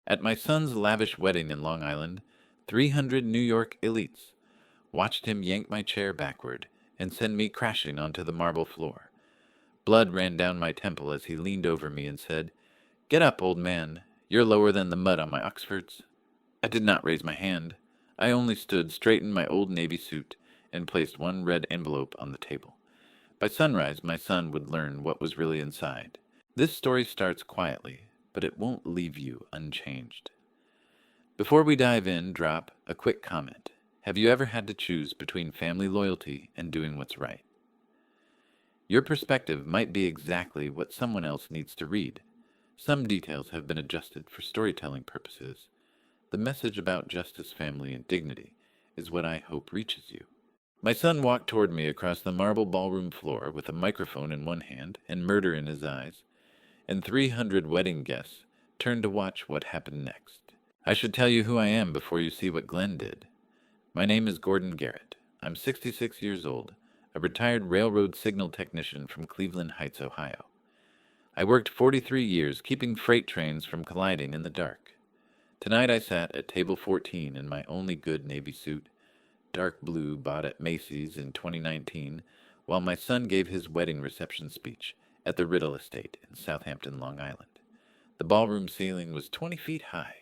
At my son's lavish wedding in Long Island, 300 New York elites watched him yank my chair backward and send me crashing onto the marble floor. Blood ran down my temple as he leaned over me and said, "Get up, old man. You're lower than the mud on my Oxfords." I did not raise my hand. I only stood, straightened my old navy suit, and placed one red envelope on the table. By sunrise, my son would learn what was really inside. This story starts quietly, but it won't leave you unchanged. Before we dive in, drop a quick comment. Have you ever had to choose between family loyalty and doing what's right? Your perspective might be exactly what someone else needs to read. Some details have been adjusted for storytelling purposes. The message about justice, family, and dignity is what I hope reaches you. My son walked toward me across the marble ballroom floor with a microphone in one hand and murder in his eyes, and 300 wedding guests turned to watch what happened next. I should tell you who I am before you see what Glenn did. My name is Gordon Garrett. I'm 66 years old, a retired railroad signal technician from Cleveland Heights, Ohio. I worked 43 years keeping freight trains from colliding in the dark. Tonight I sat at table 14 in my only good Navy suit, dark blue, bought at Macy's in 2019, while my son gave his wedding reception speech at the Riddle Estate in Southampton, Long Island. The ballroom ceiling was 20 feet high.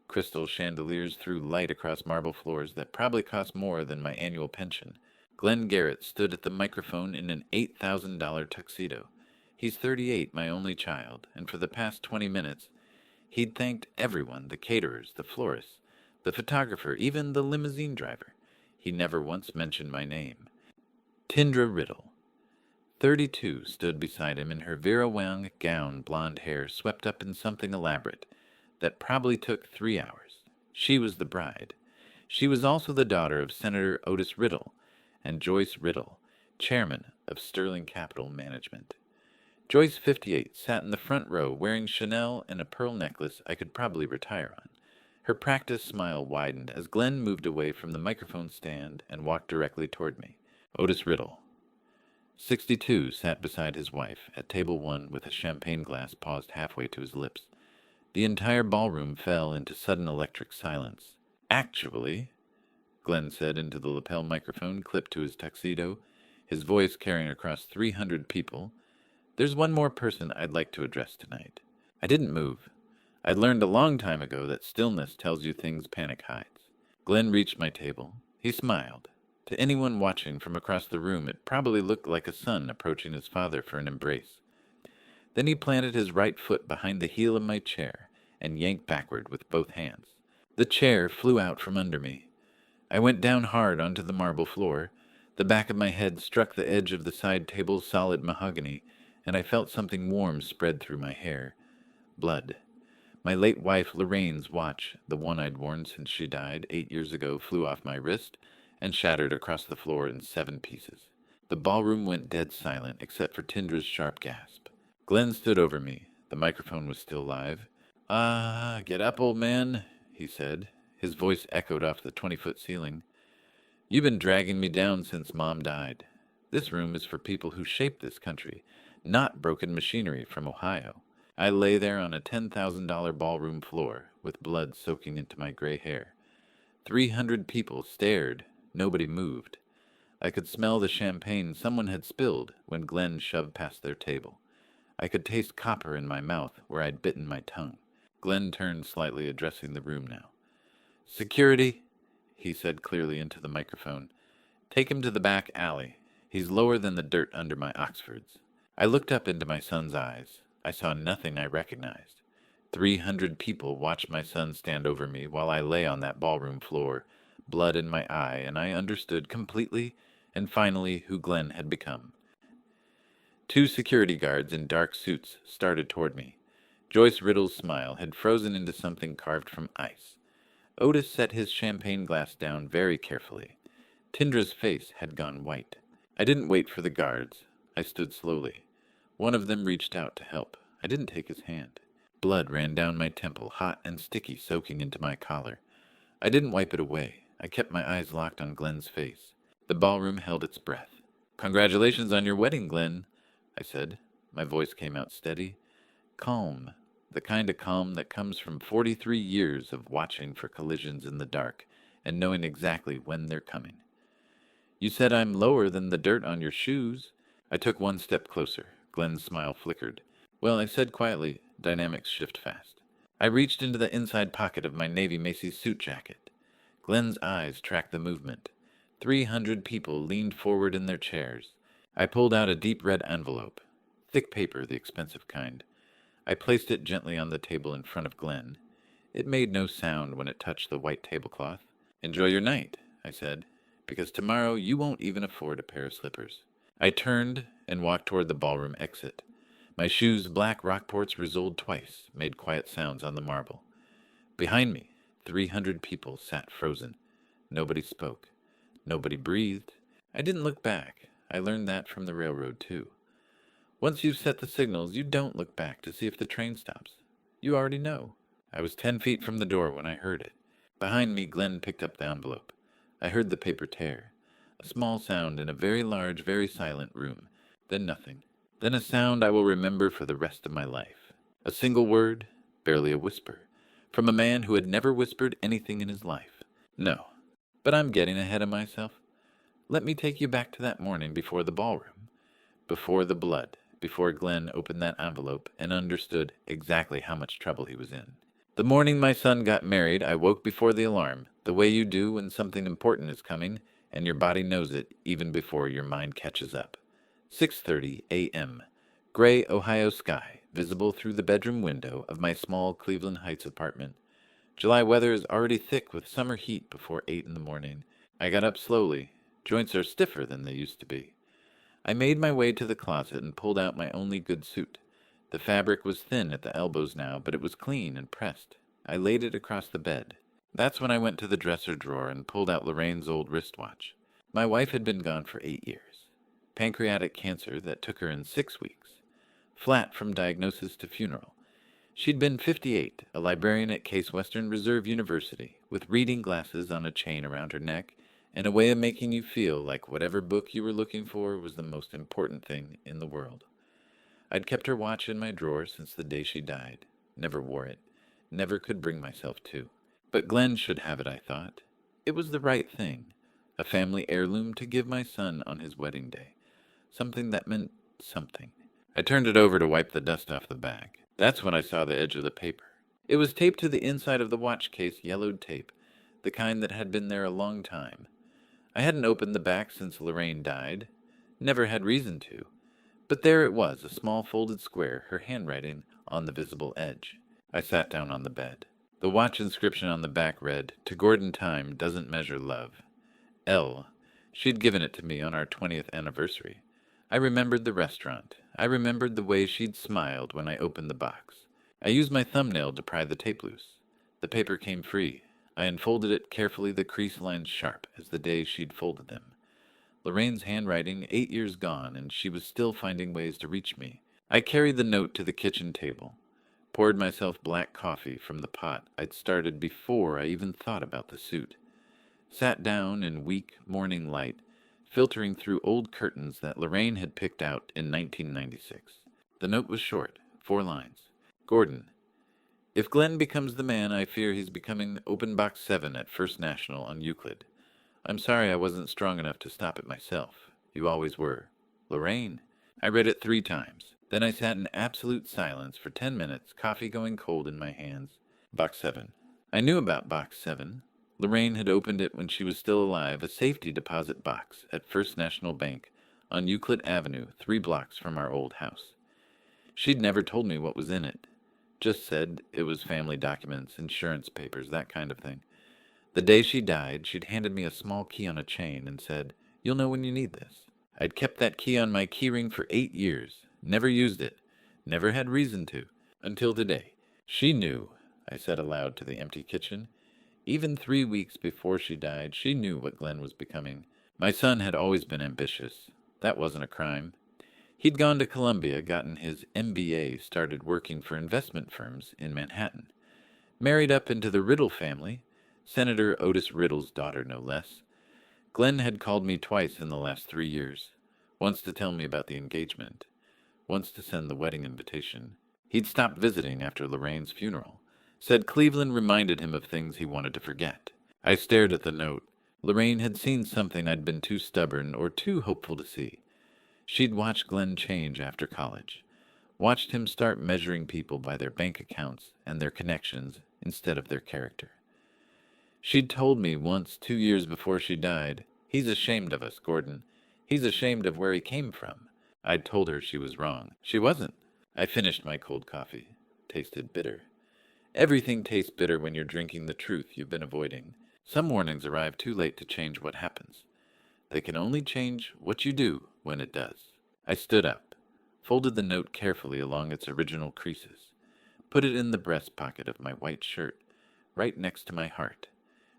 Crystal chandeliers threw light across marble floors that probably cost more than my annual pension. Glenn Garrett stood at the microphone in an $8,000 tuxedo. He's 38, my only child, and for the past 20 minutes, he'd thanked everyone, the caterers, the florists, the photographer, even the limousine driver. He never once mentioned my name. Tindra Riddle, 32, stood beside him in her Vera Wang gown, blonde hair swept up in something elaborate that probably took 3 hours. She was the bride. She was also the daughter of Senator Otis Riddle and Joyce Riddle, chairman of Sterling Capital Management. Joyce, 58, sat in the front row wearing Chanel and a pearl necklace I could probably retire on. Her practiced smile widened as Glenn moved away from the microphone stand and walked directly toward me. Otis Riddle, 62, sat beside his wife at table 1 with a champagne glass paused halfway to his lips. The entire ballroom fell into sudden electric silence. "Actually," Glenn said into the lapel microphone clipped to his tuxedo, his voice carrying across 300 people, "there's one more person I'd like to address tonight." I didn't move. I'd learned a long time ago that stillness tells you things panic hides. Glenn reached my table. He smiled. To anyone watching from across the room, it probably looked like a son approaching his father for an embrace. Then he planted his right foot behind the heel of my chair and yanked backward with both hands. The chair flew out from under me. I went down hard onto the marble floor. The back of my head struck the edge of the side table's solid mahogany, and I felt something warm spread through my hair. Blood. My late wife Lorraine's watch, the one I'd worn since she died 8 years ago, flew off my wrist and shattered across the floor in 7 pieces. The ballroom went dead silent except for Tindra's sharp gasp. Glenn stood over me. The microphone was still live. Get up, old man," he said. His voice echoed off the 20-foot ceiling. "You've been dragging me down since Mom died. This room is for people who shaped this country, not broken machinery from Ohio." I lay there on a $10,000 ballroom floor, with blood soaking into my gray hair. 300 people stared. Nobody moved. I could smell the champagne someone had spilled when Glenn shoved past their table. I could taste copper in my mouth where I'd bitten my tongue. Glenn turned slightly, addressing the room now. "Security," he said clearly into the microphone. "Take him to the back alley. He's lower than the dirt under my Oxfords." I looked up into my son's eyes. I saw nothing I recognized. 300 people watched my son stand over me while I lay on that ballroom floor, blood in my eye, and I understood completely and finally who Glenn had become. 2 security guards in dark suits started toward me. Joyce Riddle's smile had frozen into something carved from ice. Otis set his champagne glass down very carefully. Tindra's face had gone white. I didn't wait for the guards. I stood slowly. One of them reached out to help. I didn't take his hand. Blood ran down my temple, hot and sticky, soaking into my collar. I didn't wipe it away. I kept my eyes locked on Glenn's face. The ballroom held its breath. "Congratulations on your wedding, Glenn," I said. My voice came out steady. "Calm." the kind of calm that comes from 43 years of watching for collisions in the dark and knowing exactly when they're coming. You said I'm lower than the dirt on your shoes. I took one step closer. Glenn's smile flickered. Well, I said quietly, dynamics shift fast. I reached into the inside pocket of my Navy Macy's suit jacket. Glenn's eyes tracked the movement. 300 people leaned forward in their chairs. I pulled out a deep red envelope. Thick paper, the expensive kind. I placed it gently on the table in front of Glenn. It made no sound when it touched the white tablecloth. Enjoy your night, I said, because tomorrow you won't even afford a pair of slippers. I turned and walked toward the ballroom exit. My shoes' black rockports rizzled twice, made quiet sounds on the marble. Behind me, 300 people sat frozen. Nobody spoke. Nobody breathed. I didn't look back. I learned that from the railroad, too. Once you've set the signals, you don't look back to see if the train stops. You already know. I was 10 feet from the door when I heard it. Behind me, Glenn picked up the envelope. I heard the paper tear. A small sound in a very large, very silent room. Then nothing. Then a sound I will remember for the rest of my life. A single word, barely a whisper, from a man who had never whispered anything in his life. No, but I'm getting ahead of myself. Let me take you back to that morning before the ballroom, before the blood, before Glenn opened that envelope and understood exactly how much trouble he was in. The morning my son got married, I woke before the alarm, the way you do when something important is coming, and your body knows it even before your mind catches up. 6:30 a.m. Gray Ohio sky, visible through the bedroom window of my small Cleveland Heights apartment. July weather is already thick with summer heat before 8 in the morning. I got up slowly. Joints are stiffer than they used to be. I made my way to the closet and pulled out my only good suit. The fabric was thin at the elbows now, but it was clean and pressed. I laid it across the bed. That's when I went to the dresser drawer and pulled out Lorraine's old wristwatch. My wife had been gone for 8 years. Pancreatic cancer that took her in 6 weeks. Flat from diagnosis to funeral. She'd been 58, a librarian at Case Western Reserve University, with reading glasses on a chain around her neck, and a way of making you feel like whatever book you were looking for was the most important thing in the world. I'd kept her watch in my drawer since the day she died. Never wore it. Never could bring myself to. But Glenn should have it, I thought. It was the right thing. A family heirloom to give my son on his wedding day. Something that meant something. I turned it over to wipe the dust off the back. That's when I saw the edge of the paper. It was taped to the inside of the watch case, yellowed tape, the kind that had been there a long time. I hadn't opened the back since Lorraine died. Never had reason to. But there it was, a small folded square, her handwriting on the visible edge. I sat down on the bed. The watch inscription on the back read, "To Gordon time doesn't measure love." L. She'd given it to me on our 20th anniversary. I remembered the restaurant. I remembered the way she'd smiled when I opened the box. I used my thumbnail to pry the tape loose. The paper came free. I unfolded it carefully, the crease lines sharp as the day she'd folded them. Lorraine's handwriting, 8 years gone, and she was still finding ways to reach me. I carried the note to the kitchen table, poured myself black coffee from the pot I'd started before I even thought about the suit, sat down in weak morning light, filtering through old curtains that Lorraine had picked out in 1996. The note was short, 4 lines. Gordon, if Glenn becomes the man I fear he's becoming, open box 7 at First National on Euclid. I'm sorry I wasn't strong enough to stop it myself. You always were. Lorraine. I read it 3 times. Then I sat in absolute silence for 10 minutes, coffee going cold in my hands. Box 7. I knew about box 7. Lorraine had opened it when she was still alive, a safety deposit box at First National Bank on Euclid Avenue, 3 blocks from our old house. She'd never told me what was in it. Just said it was family documents, insurance papers, that kind of thing. The day she died, she'd handed me a small key on a chain and said, "You'll know when you need this." I'd kept that key on my keyring for 8 years, never used it, never had reason to, until today. She knew, I said aloud to the empty kitchen. Even 3 weeks before she died, she knew what Glenn was becoming. My son had always been ambitious. That wasn't a crime. He'd gone to Columbia, gotten his MBA, started working for investment firms in Manhattan. Married up into the Riddle family, Senator Otis Riddle's daughter, no less. Glenn had called me twice in the last 3 years. Once to tell me about the engagement. Once to send the wedding invitation. He'd stopped visiting after Lorraine's funeral. Said Cleveland reminded him of things he wanted to forget. I stared at the note. Lorraine had seen something I'd been too stubborn or too hopeful to see. She'd watched Glenn change after college. Watched him start measuring people by their bank accounts and their connections instead of their character. She'd told me once 2 years before she died, "He's ashamed of us, Gordon. He's ashamed of where he came from." I'd told her she was wrong. She wasn't. I finished my cold coffee. Tasted bitter. Everything tastes bitter when you're drinking the truth you've been avoiding. Some warnings arrive too late to change what happens. They can only change what you do when it does. I stood up, folded the note carefully along its original creases, put it in the breast pocket of my white shirt, right next to my heart,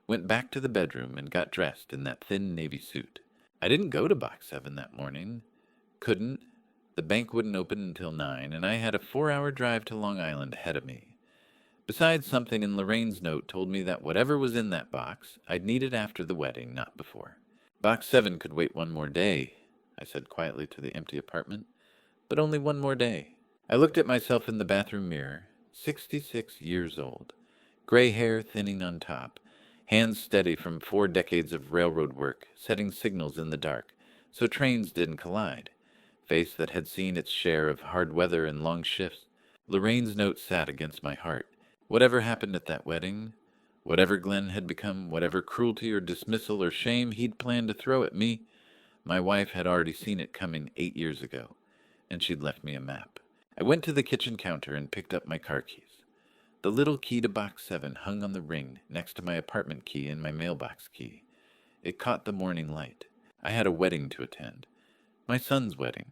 went back to the bedroom and got dressed in that thin navy suit. I didn't go to Box 7 that morning. Couldn't. The bank wouldn't open until 9, and I had a 4-hour drive to Long Island ahead of me. Besides, something in Lorraine's note told me that whatever was in that box, I'd need it after the wedding, not before. Box 7 could wait one more day, I said quietly to the empty apartment, but only one more day. I looked at myself in the bathroom mirror, 66 years old, gray hair thinning on top, hands steady from 4 decades of railroad work, setting signals in the dark, so trains didn't collide, face that had seen its share of hard weather and long shifts. Lorraine's note sat against my heart. Whatever happened at that wedding, whatever Glenn had become, whatever cruelty or dismissal or shame he'd planned to throw at me, my wife had already seen it coming 8 years ago, and she'd left me a map. I went to the kitchen counter and picked up my car keys. The little key to Box 7 hung on the ring next to my apartment key and my mailbox key. It caught the morning light. I had a wedding to attend. My son's wedding.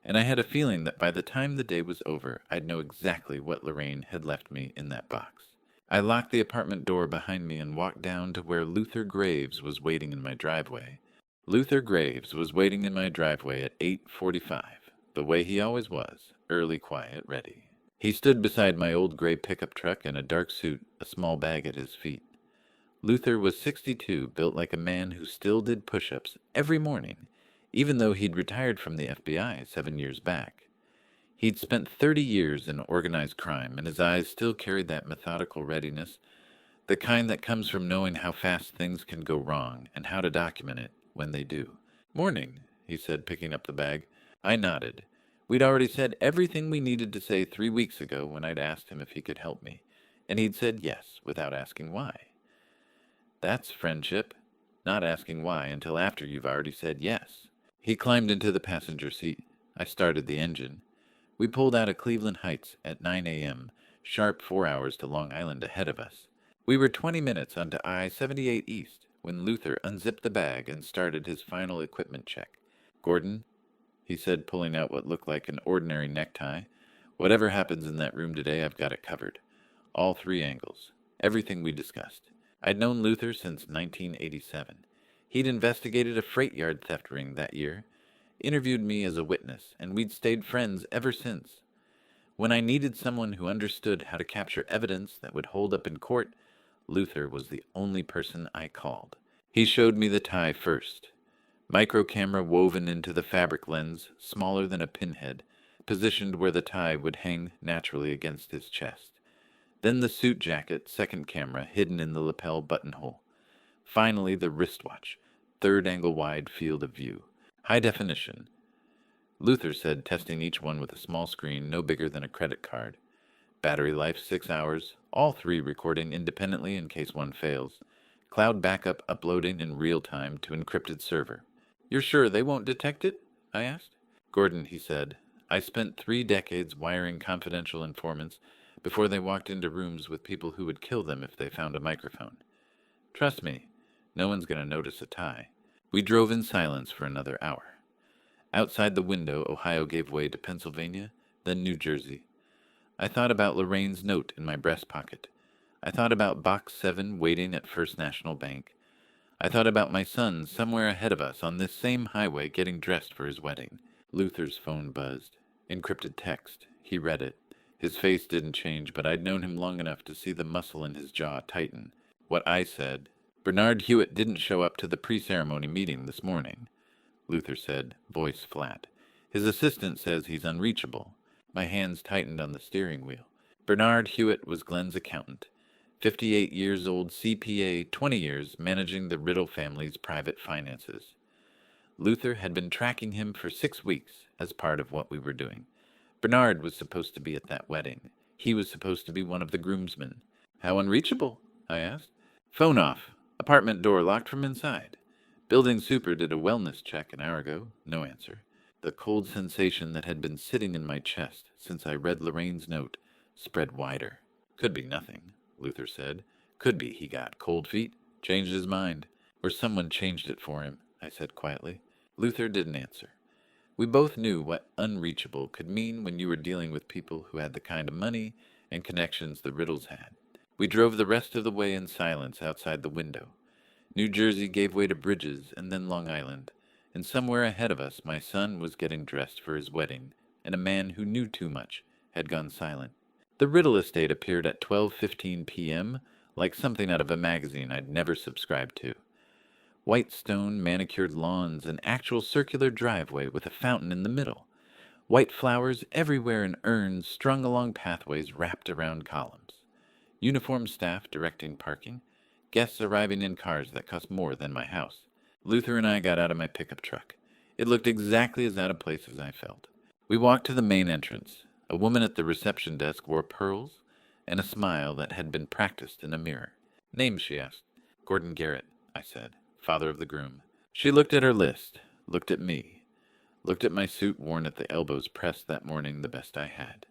And I had a feeling that by the time the day was over, I'd know exactly what Lorraine had left me in that box. I locked the apartment door behind me and walked down to where Luther Graves was waiting in my driveway. Luther Graves was waiting in my driveway at 8:45, the way he always was, early, quiet, ready. He stood beside my old gray pickup truck in a dark suit, a small bag at his feet. Luther was 62, built like a man who still did push-ups every morning, even though he'd retired from the FBI 7 years back. He'd spent 30 years in organized crime, and his eyes still carried that methodical readiness, the kind that comes from knowing how fast things can go wrong and how to document it when they do. "Morning," he said, picking up the bag. I nodded. We'd already said everything we needed to say 3 weeks ago when I'd asked him if he could help me, and he'd said yes without asking why. That's friendship, not asking why until after you've already said yes. He climbed into the passenger seat. I started the engine. We pulled out of Cleveland Heights at 9 a.m., sharp 4 hours to Long Island ahead of us. We were 20 minutes onto I-78 East when Luther unzipped the bag and started his final equipment check. "Gordon," he said, pulling out what looked like an ordinary necktie, "whatever happens in that room today, I've got it covered. All 3 angles. Everything we discussed." I'd known Luther since 1987. He'd investigated a freight yard theft ring that year, interviewed me as a witness, and we'd stayed friends ever since. When I needed someone who understood how to capture evidence that would hold up in court, Luther was the only person I called. He showed me the tie first. Micro camera woven into the fabric lens, smaller than a pinhead, positioned where the tie would hang naturally against his chest. Then the suit jacket, second camera, hidden in the lapel buttonhole. Finally, the wristwatch, third angle wide field of view. High definition. Luther said, testing each one with a small screen no bigger than a credit card. Battery life 6 hours, all 3 recording independently in case one fails. Cloud backup uploading in real time to encrypted server. "You're sure they won't detect it?" I asked. "Gordon," he said, "I spent 3 decades wiring confidential informants before they walked into rooms with people who would kill them if they found a microphone. Trust me, no one's going to notice a tie." We drove in silence for another hour. Outside the window, Ohio gave way to Pennsylvania, then New Jersey. I thought about Lorraine's note in my breast pocket. I thought about Box 7 waiting at First National Bank. I thought about my son somewhere ahead of us on this same highway getting dressed for his wedding. Luther's phone buzzed. Encrypted text. He read it. His face didn't change, but I'd known him long enough to see the muscle in his jaw tighten. What I said: "Bernard Hewitt didn't show up to the pre-ceremony meeting this morning." Luther said, voice flat. "His assistant says he's unreachable. My hands tightened on the steering wheel. Bernard Hewitt was Glenn's accountant. 58 years old, CPA, 20 years managing the Riddle family's private finances. Luther had been tracking him for 6 weeks as part of what we were doing. Bernard was supposed to be at that wedding. He was supposed to be one of the groomsmen. How unreachable? I asked. Phone off. Apartment door locked from inside. Building super did a wellness check an hour ago. No answer. The cold sensation that had been sitting in my chest since I read Lorraine's note spread wider. Could be nothing, Luther said. Could be he got cold feet, changed his mind, or someone changed it for him, I said quietly. Luther didn't answer. We both knew what unreachable could mean when you were dealing with people who had the kind of money and connections the Riddles had. We drove the rest of the way in silence outside the window. New Jersey gave way to Bridges and then Long Island, and somewhere ahead of us my son was getting dressed for his wedding, and a man who knew too much had gone silent. The Riddle estate appeared at 12:15 p.m., like something out of a magazine I'd never subscribed to. White stone, manicured lawns, an actual circular driveway with a fountain in the middle. White flowers everywhere in urns strung along pathways wrapped around columns. Uniformed staff directing parking. Guests arriving in cars that cost more than my house. Luther and I got out of my pickup truck. It looked exactly as out of place as I felt. We walked to the main entrance. A woman at the reception desk wore pearls and a smile that had been practiced in a mirror. Name, she asked. Gordon Garrett, I said. Father of the groom. She looked at her list, looked at me, looked at my suit worn at the elbows pressed that morning the best I had.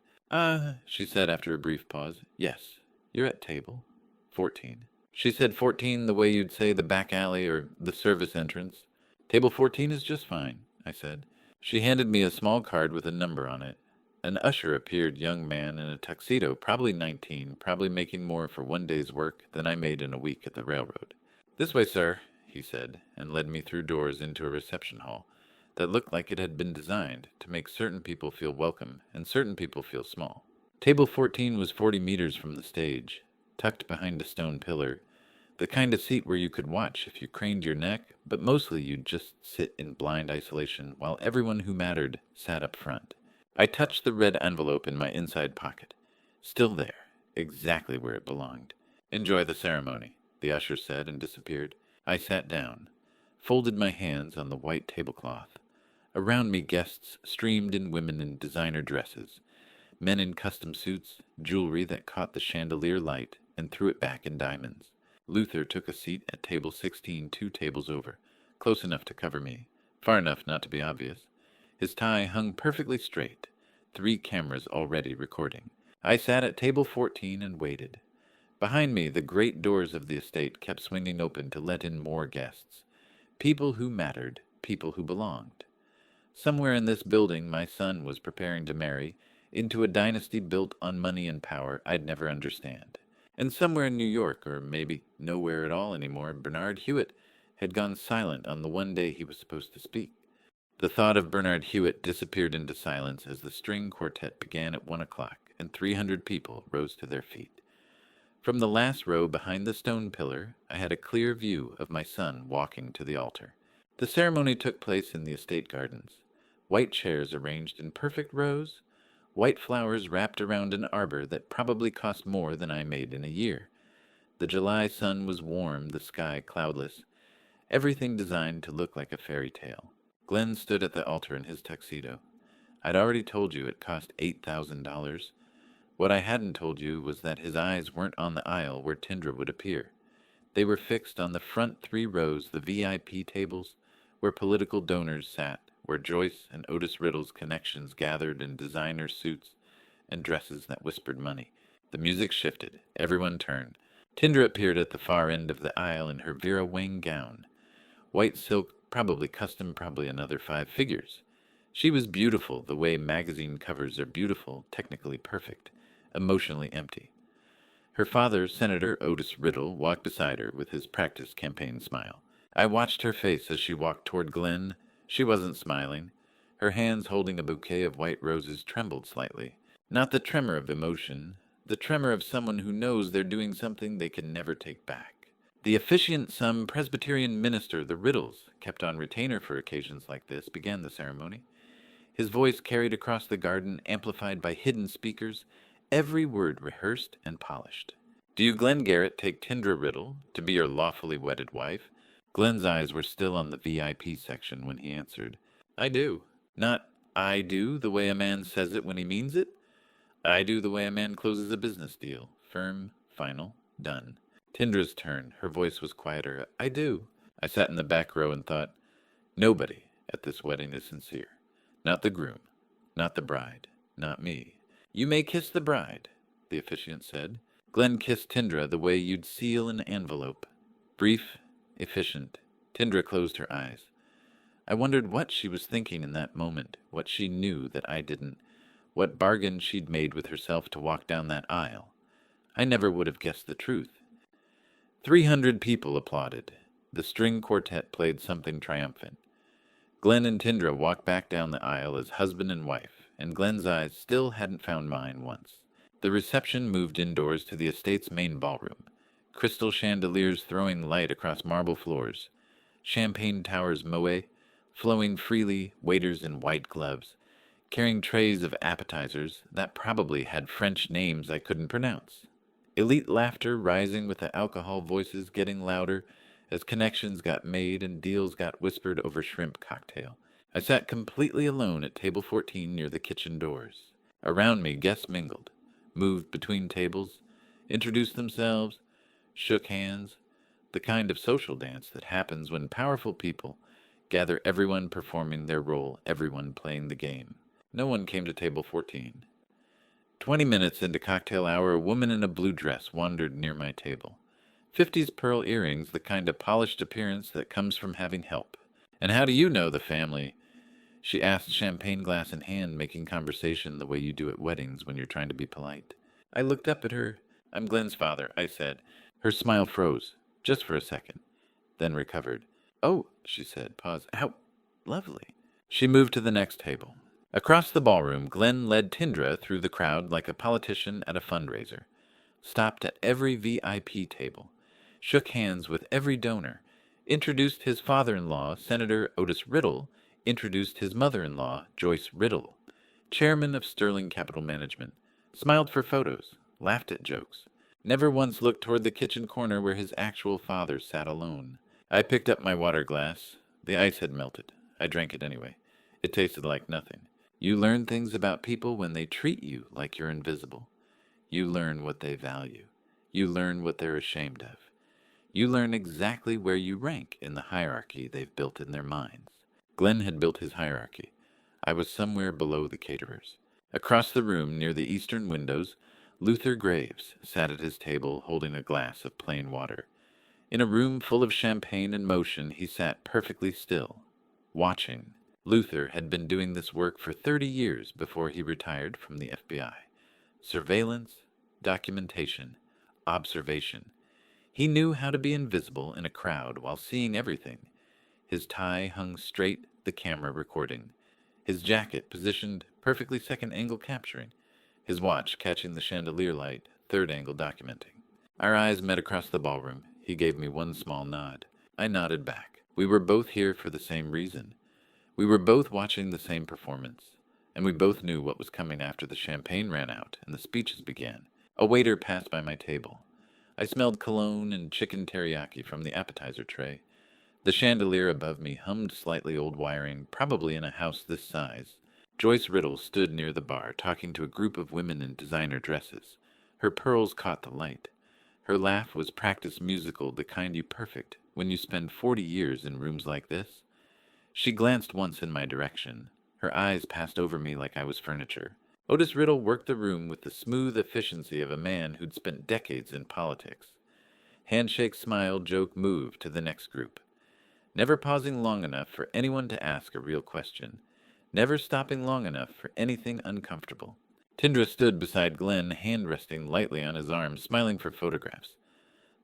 She said after a brief pause. Yes, you're at table 14. She said 14 the way you'd say the back alley or the service entrance. Table 14 is just fine, I said. She handed me a small card with a number on it. An usher appeared, young man in a tuxedo, probably 19, probably making more for one day's work than I made in a week at the railroad. This way, sir, he said, and led me through doors into a reception hall that looked like it had been designed to make certain people feel welcome and certain people feel small. Table 14 was 40 meters from the stage, tucked behind a stone pillar, the kind of seat where you could watch if you craned your neck, but mostly you'd just sit in blind isolation while everyone who mattered sat up front. I touched the red envelope in my inside pocket. Still there, exactly where it belonged. Enjoy the ceremony, the usher said and disappeared. I sat down, folded my hands on the white tablecloth. Around me guests streamed in women in designer dresses, men in custom suits, jewelry that caught the chandelier light and threw it back in diamonds. Luther took a seat at table 16, 2 tables over, close enough to cover me, far enough not to be obvious. His tie hung perfectly straight, 3 cameras already recording. I sat at table 14 and waited. Behind me, the great doors of the estate kept swinging open to let in more guests. People who mattered, people who belonged. Somewhere in this building, my son was preparing to marry into a dynasty built on money and power I'd never understand. And somewhere in New York, or maybe nowhere at all anymore, Bernard Hewitt had gone silent on the one day he was supposed to speak. The thought of Bernard Hewitt disappeared into silence as the string quartet began at 1 o'clock, and 300 people rose to their feet. From the last row behind the stone pillar, I had a clear view of my son walking to the altar. The ceremony took place in the estate gardens. White chairs arranged in perfect rows, white flowers wrapped around an arbor that probably cost more than I made in a year. The July sun was warm, the sky cloudless, everything designed to look like a fairy tale. Glenn stood at the altar in his tuxedo. I'd already told you it cost $8,000. What I hadn't told you was that his eyes weren't on the aisle where Tindra would appear. They were fixed on the front 3 rows, the VIP tables, where political donors sat, where Joyce and Otis Riddle's connections gathered in designer suits and dresses that whispered money. The music shifted. Everyone turned. Tindra appeared at the far end of the aisle in her Vera Wang gown. White silk, probably custom, probably another 5 figures. She was beautiful the way magazine covers are beautiful, technically perfect, emotionally empty. Her father, Senator Otis Riddle, walked beside her with his practiced campaign smile. I watched her face as she walked toward Glenn. She wasn't smiling. Her hands holding a bouquet of white roses trembled slightly. Not the tremor of emotion, the tremor of someone who knows they're doing something they can never take back. The officiant, some Presbyterian minister, the Riddles, kept on retainer for occasions like this, began the ceremony. His voice carried across the garden, amplified by hidden speakers, every word rehearsed and polished. "Do you, Glenn Garrett, take Tindra Riddle to be your lawfully wedded wife?" Glenn's eyes were still on the VIP section when he answered. "I do. Not I do the way a man says it when he means it. I do the way a man closes a business deal. Firm, final, done." Tindra's turn. Her voice was quieter. "I do." I sat in the back row and thought, nobody at this wedding is sincere. Not the groom, not the bride, not me. "You may kiss the bride," the officiant said. Glenn kissed Tindra the way you'd seal an envelope. Brief, efficient. Tindra closed her eyes. I wondered what she was thinking in that moment, what she knew that I didn't, what bargain she'd made with herself to walk down that aisle. I never would have guessed the truth. 300 people applauded. The string quartet played something triumphant. Glenn and Tindra walked back down the aisle as husband and wife, and Glenn's eyes still hadn't found mine once. The reception moved indoors to the estate's main ballroom, crystal chandeliers throwing light across marble floors, champagne towers moe, flowing freely, waiters in white gloves, carrying trays of appetizers that probably had French names I couldn't pronounce. Elite laughter rising with the alcohol voices getting louder as connections got made and deals got whispered over shrimp cocktail. I sat completely alone at table 14 near the kitchen doors. Around me, guests mingled, moved between tables, introduced themselves, shook hands, the kind of social dance that happens when powerful people gather, everyone performing their role, everyone playing the game. No one came to table 14. 20 minutes into cocktail hour, a woman in a blue dress wandered near my table. 50s pearl earrings, the kind of polished appearance that comes from having help. "And how do you know the family?" she asked, champagne glass in hand, making conversation the way you do at weddings when you're trying to be polite. I looked up at her. "I'm Glenn's father," I said. Her smile froze, just for a second, then recovered. "Oh," she said, pause. "How lovely." She moved to the next table. Across the ballroom, Glenn led Tindra through the crowd like a politician at a fundraiser, stopped at every VIP table, shook hands with every donor, introduced his father-in-law, Senator Otis Riddle, introduced his mother-in-law, Joyce Riddle, chairman of Sterling Capital Management, smiled for photos, laughed at jokes, never once looked toward the kitchen corner where his actual father sat alone. I picked up my water glass. The ice had melted. I drank it anyway. It tasted like nothing. You learn things about people when they treat you like you're invisible. You learn what they value. You learn what they're ashamed of. You learn exactly where you rank in the hierarchy they've built in their minds. Glenn had built his hierarchy. I was somewhere below the caterers. Across the room, near the eastern windows, Luther Graves sat at his table holding a glass of plain water. In a room full of champagne and motion, he sat perfectly still, watching. Luther had been doing this work for 30 years before he retired from the FBI. Surveillance, documentation, observation. He knew how to be invisible in a crowd while seeing everything. His tie hung straight, the camera recording. His jacket positioned perfectly second-angle capturing. His watch catching the chandelier light, third-angle documenting. Our eyes met across the ballroom. He gave me one small nod. I nodded back. We were both here for the same reason. We were both watching the same performance, and we both knew what was coming after the champagne ran out and the speeches began. A waiter passed by my table. I smelled cologne and chicken teriyaki from the appetizer tray. The chandelier above me hummed slightly old wiring, probably in a house this size. Joyce Riddle stood near the bar, talking to a group of women in designer dresses. Her pearls caught the light. Her laugh was practiced musical, the kind you perfect when you spend 40 years in rooms like this. She glanced once in my direction. Her eyes passed over me like I was furniture. Otis Riddle worked the room with the smooth efficiency of a man who'd spent decades in politics. Handshake, smile, joke, move to the next group. Never pausing long enough for anyone to ask a real question. Never stopping long enough for anything uncomfortable. Tindra stood beside Glenn, hand resting lightly on his arm, smiling for photographs.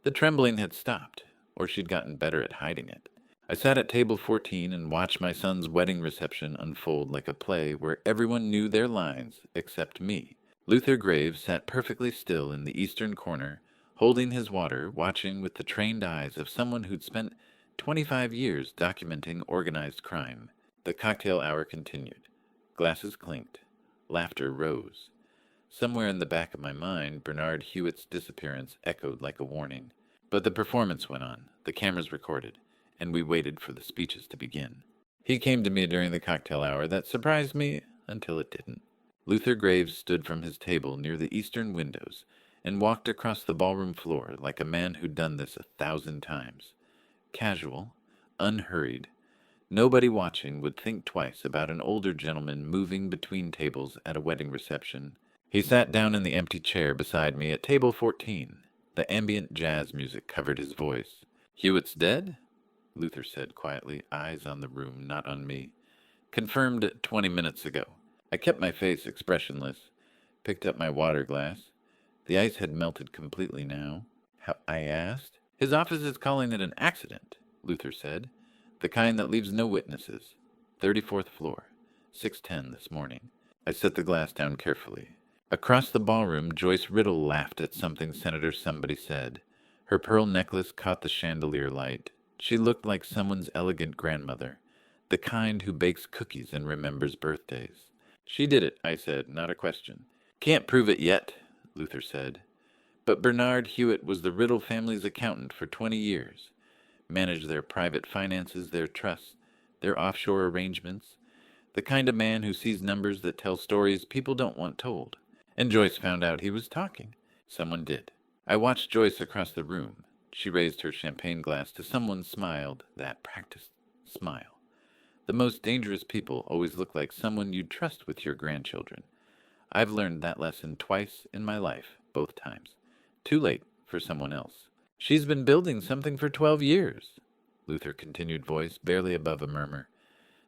The trembling had stopped, or she'd gotten better at hiding it. I sat at table 14 and watched my son's wedding reception unfold like a play where everyone knew their lines except me. Luther Graves sat perfectly still in the eastern corner, holding his water, watching with the trained eyes of someone who'd spent 25 years documenting organized crime. The cocktail hour continued. Glasses clinked. Laughter rose. Somewhere in the back of my mind, Bernard Hewitt's disappearance echoed like a warning. But the performance went on, the cameras recorded, and we waited for the speeches to begin. He came to me during the cocktail hour that surprised me until it didn't. Luther Graves stood from his table near the eastern windows and walked across the ballroom floor like a man who'd done this 1,000 times. Casual, unhurried. Nobody watching would think twice about an older gentleman moving between tables at a wedding reception. He sat down in the empty chair beside me at table 14. The ambient jazz music covered his voice. "Hewitt's dead?" Luther said quietly, eyes on the room, not on me. "Confirmed 20 minutes ago." I kept my face expressionless, picked up my water glass. The ice had melted completely now. "How?" I asked. "His office is calling it an accident," Luther said. "The kind that leaves no witnesses. 34th floor. 6:10 this morning." I set the glass down carefully. Across the ballroom, Joyce Riddle laughed at something Senator Somebody said. Her pearl necklace caught the chandelier light. She looked like someone's elegant grandmother, the kind who bakes cookies and remembers birthdays. "She did it," I said, not a question. "Can't prove it yet," Luther said. "But Bernard Hewitt was the Riddle family's accountant for 20 years. Managed their private finances, their trusts, their offshore arrangements. The kind of man who sees numbers that tell stories people don't want told. And Joyce found out he was talking. Someone did." I watched Joyce across the room. She raised her champagne glass to someone, smiled, that practiced smile. The most dangerous people always look like someone you'd trust with your grandchildren. I've learned that lesson twice in my life, both times. Too late for someone else. "She's been building something for 12 years, Luther continued, voice barely above a murmur.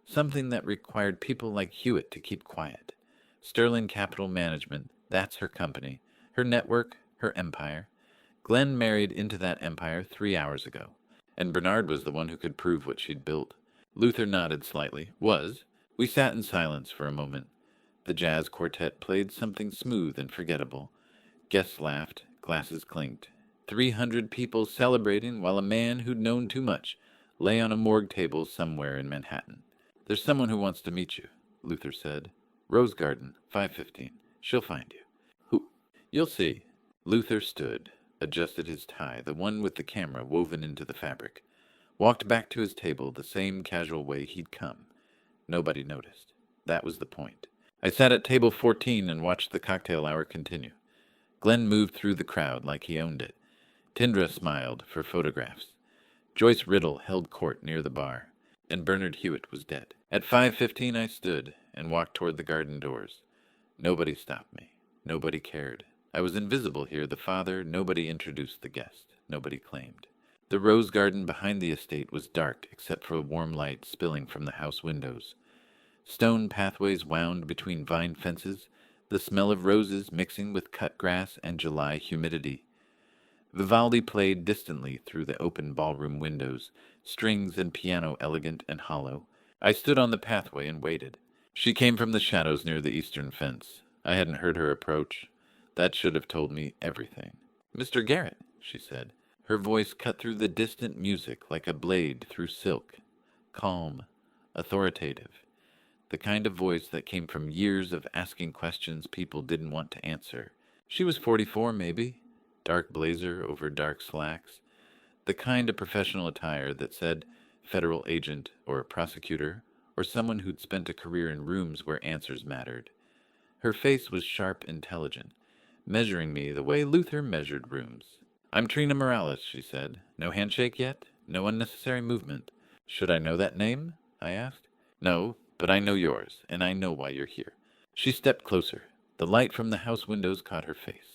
"Something that required people like Hewitt to keep quiet. Sterling Capital Management, that's her company, her network, her empire. Glenn married into that empire 3 hours ago, and Bernard was the one who could prove what she'd built." Luther nodded slightly. "Was." We sat in silence for a moment. The jazz quartet played something smooth and forgettable. Guests laughed, glasses clinked. 300 people celebrating while a man who'd known too much lay on a morgue table somewhere in Manhattan. "There's someone who wants to meet you," Luther said. "Rose Garden, 5:15. She'll find you." "Who?" "You'll see." Luther stood, adjusted his tie, the one with the camera woven into the fabric, walked back to his table the same casual way he'd come. Nobody noticed. That was the point. I sat at table 14 and watched the cocktail hour continue. Glenn moved through the crowd like he owned it. Tindra smiled for photographs. Joyce Riddle held court near the bar, and Bernard Hewitt was dead. At 5:15 I stood and walked toward the garden doors. Nobody stopped me. Nobody cared. I was invisible here, the father. Nobody introduced the guest. Nobody claimed. The rose garden behind the estate was dark except for warm light spilling from the house windows. Stone pathways wound between vine fences, the smell of roses mixing with cut grass and July humidity. Vivaldi played distantly through the open ballroom windows, strings and piano elegant and hollow. I stood on the pathway and waited. She came from the shadows near the eastern fence. I hadn't heard her approach. That should have told me everything. "Mr. Garrett," she said. Her voice cut through the distant music like a blade through silk. Calm, authoritative. The kind of voice that came from years of asking questions people didn't want to answer. She was 44, maybe. Dark blazer over dark slacks. The kind of professional attire that said federal agent or prosecutor or someone who'd spent a career in rooms where answers mattered. Her face was sharp, intelligent, measuring me the way Luther measured rooms. "I'm Trina Morales," she said. "No handshake yet? No unnecessary movement. Should I know that name?" I asked. "No, but I know yours, and I know why you're here." She stepped closer. The light from the house windows caught her face.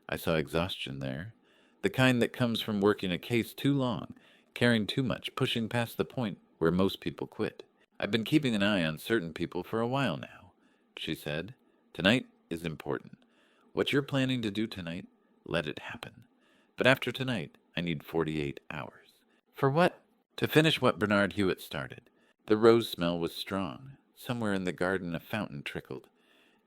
I saw exhaustion there, the kind that comes from working a case too long, caring too much, pushing past the point where most people quit. "I've been keeping an eye on certain people for a while now," she said. "Tonight is important. What you're planning to do tonight, let it happen. But after tonight, I need 48 hours. "For what?" "To finish what Bernard Hewitt started." The rose smell was strong. Somewhere in the garden a fountain trickled.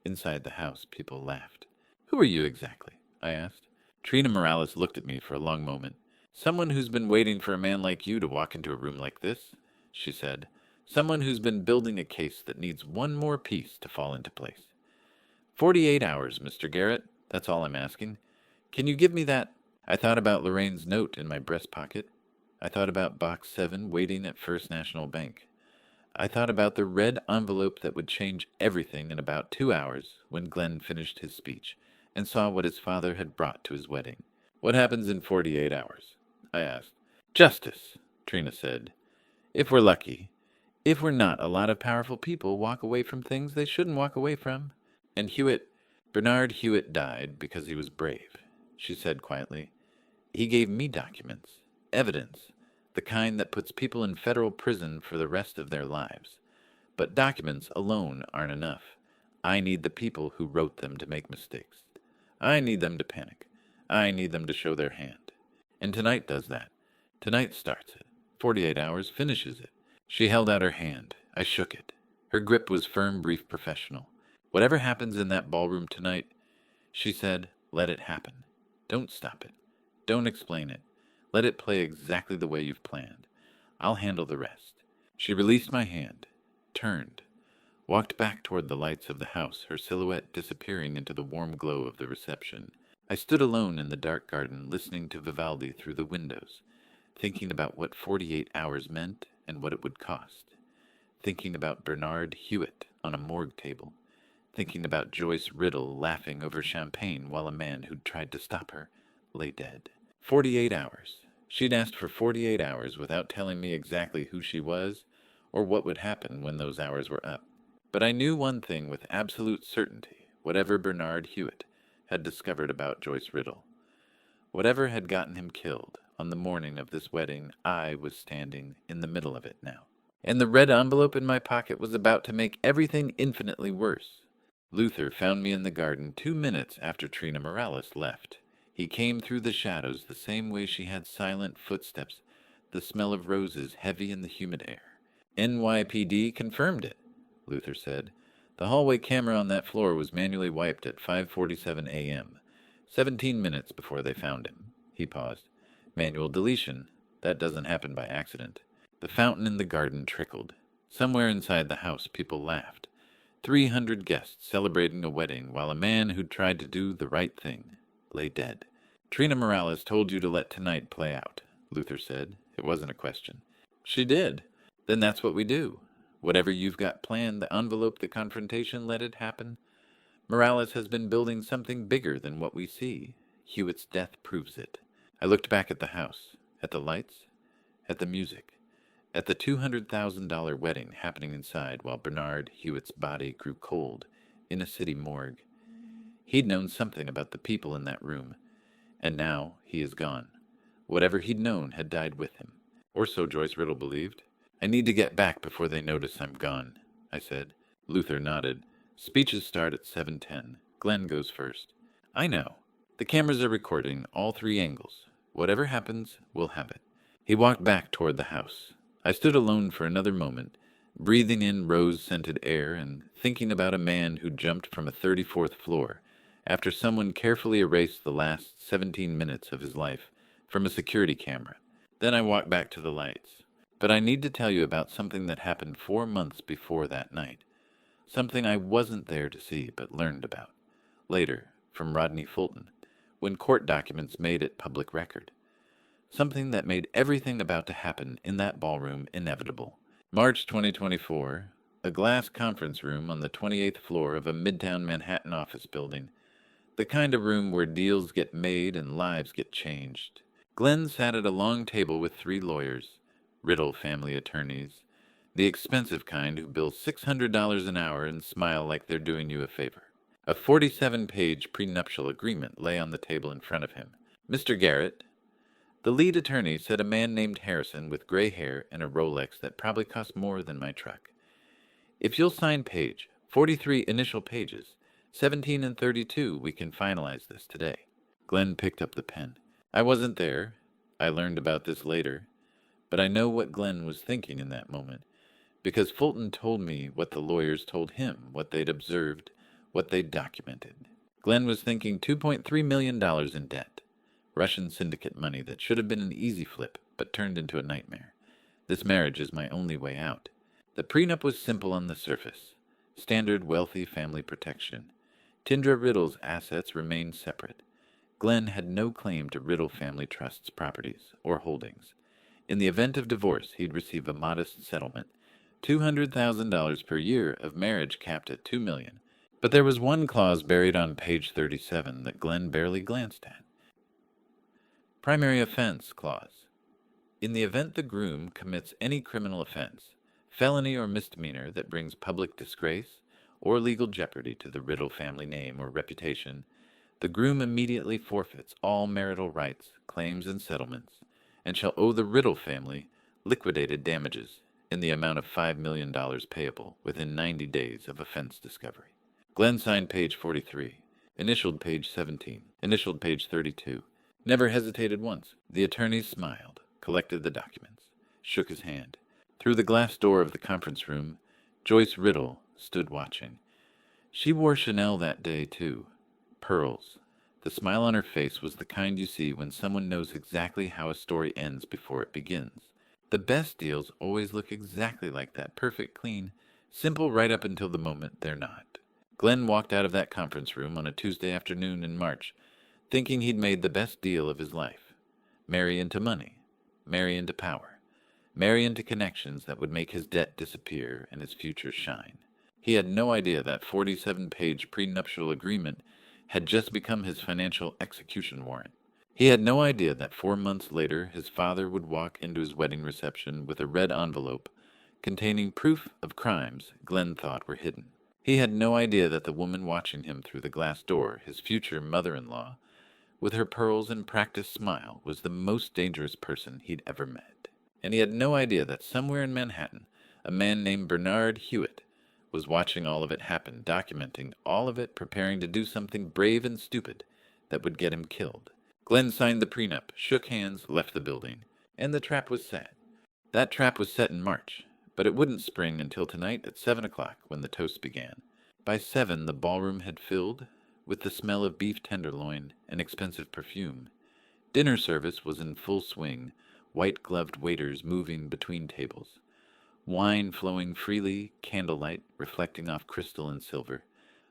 Inside the house, people laughed. "Who are you exactly?" I asked. Trina Morales looked at me for a long moment. "Someone who's been waiting for a man like you to walk into a room like this," she said. Someone who's been building a case that needs one more piece to fall into place. 48 hours, Mr. Garrett. That's all I'm asking. Can you give me that? I thought about Lorraine's note in my breast pocket. I thought about Box 7 waiting at First National Bank. I thought about the red envelope that would change everything in about 2 hours when Glenn finished his speech and saw what his father had brought to his wedding. What happens in 48 hours? I asked. Justice, Trina said. If we're lucky. If we're not, a lot of powerful people walk away from things they shouldn't walk away from. And Bernard Hewitt died because he was brave, she said quietly. He gave me documents, evidence, the kind that puts people in federal prison for the rest of their lives. But documents alone aren't enough. I need the people who wrote them to make mistakes. I need them to panic. I need them to show their hand. And tonight does that. Tonight starts it. 48 hours finishes it. She held out her hand. I shook it. Her grip was firm, brief, professional. Whatever happens in that ballroom tonight, she said, let it happen. Don't stop it. Don't explain it. Let it play exactly the way you've planned. I'll handle the rest. She released my hand, turned, walked back toward the lights of the house, her silhouette disappearing into the warm glow of the reception. I stood alone in the dark garden, listening to Vivaldi through the windows, thinking about what 48 hours meant and what it would cost, thinking about Bernard Hewitt on a morgue table, thinking about Joyce Riddle laughing over champagne while a man who'd tried to stop her lay dead. 48 hours. She'd asked for 48 hours without telling me exactly who she was or what would happen when those hours were up. But I knew one thing with absolute certainty, whatever Bernard Hewitt had discovered about Joyce Riddle. Whatever had gotten him killed on the morning of this wedding, I was standing in the middle of it now. And the red envelope in my pocket was about to make everything infinitely worse. Luther found me in the garden 2 minutes after Trina Morales left. He came through the shadows the same way she had silent footsteps, the smell of roses heavy in the humid air. NYPD confirmed it, Luther said. The hallway camera on that floor was manually wiped at 5:47 a.m., 17 minutes before they found him. He paused. Manual deletion. That doesn't happen by accident. The fountain in the garden trickled. Somewhere inside the house, people laughed. 300 guests celebrating a wedding while a man who'd tried to do the right thing lay dead. Trina Morales told you to let tonight play out, Luther said. It wasn't a question. She did. Then that's what we do. Whatever you've got planned, the envelope, the confrontation, let it happen. Morales has been building something bigger than what we see. Hewitt's death proves it. I looked back at the house, at the lights, at the music, at the $200,000 wedding happening inside while Bernard Hewitt's body grew cold in a city morgue. He'd known something about the people in that room, and now he is gone. Whatever he'd known had died with him, or so Joyce Riddle believed. I need to get back before they notice I'm gone, I said. Luther nodded. Speeches start at 7:10. Glenn goes first. I know. The cameras are recording all 3 angles. Whatever happens, we'll have it. He walked back toward the house. I stood alone for another moment, breathing in rose-scented air and thinking about a man who jumped from a 34th floor after someone carefully erased the last 17 minutes of his life from a security camera. Then I walked back to the lights. But I need to tell you about something that happened 4 months before that night. Something I wasn't there to see but learned about. Later, from Rodney Fulton, when court documents made it public record. Something that made everything about to happen in that ballroom inevitable. March 2024, a glass conference room on the 28th floor of a midtown Manhattan office building. The kind of room where deals get made and lives get changed. Glenn sat at a long table with 3 lawyers, Riddle family attorneys, the expensive kind who bill $600 an hour and smile like they're doing you a favor. A 47-page prenuptial agreement lay on the table in front of him. Mr. Garrett, the lead attorney, said a man named Harrison with gray hair and a Rolex that probably cost more than my truck. If you'll sign page, 43 initial pages, 17 and 32, we can finalize this today. Glenn picked up the pen. I wasn't there. I learned about this later. But I know what Glenn was thinking in that moment, because Fulton told me what the lawyers told him, what they'd observed, what they'd documented. Glenn was thinking $2.3 million in debt. Russian syndicate money that should have been an easy flip, but turned into a nightmare. This marriage is my only way out. The prenup was simple on the surface. Standard wealthy family protection. Tindra Riddle's assets remained separate. Glenn had no claim to Riddle Family Trust's properties or holdings. In the event of divorce, he'd receive a modest settlement, $200,000 per year of marriage capped at $2 million. But there was one clause buried on page 37 that Glenn barely glanced at. Primary Offense Clause. In the event the groom commits any criminal offense, felony or misdemeanor that brings public disgrace or legal jeopardy to the Riddle family name or reputation, the groom immediately forfeits all marital rights, claims, and settlements, and shall owe the Riddle family liquidated damages in the amount of $5 million payable within 90 days of offense discovery. Glenn signed page 43, initialed page 17, initialed page 32. Never hesitated once. The attorney smiled, collected the documents, shook his hand. Through the glass door of the conference room, Joyce Riddle stood watching. She wore Chanel that day, too. Pearls. The smile on her face was the kind you see when someone knows exactly how a story ends before it begins. The best deals always look exactly like that, perfect, clean, simple right up until the moment they're not. Glenn walked out of that conference room on a Tuesday afternoon in March, thinking he'd made the best deal of his life. Marry into money, marry into power, marry into connections that would make his debt disappear and his future shine. He had no idea that 47-page prenuptial agreement had just become his financial execution warrant. He had no idea that 4 months later his father would walk into his wedding reception with a red envelope containing proof of crimes Glenn thought were hidden. He had no idea that the woman watching him through the glass door, his future mother-in-law, with her pearls and practiced smile, was the most dangerous person he'd ever met. And he had no idea that somewhere in Manhattan, a man named Bernard Hewitt was watching all of it happen, documenting all of it, preparing to do something brave and stupid that would get him killed. Glenn signed the prenup, shook hands, left the building, and the trap was set. That trap was set in March, but it wouldn't spring until tonight at 7 o'clock when the toast began. By 7, the ballroom had filled with the smell of beef tenderloin and expensive perfume. Dinner service was in full swing, white-gloved waiters moving between tables. Wine flowing freely, candlelight reflecting off crystal and silver.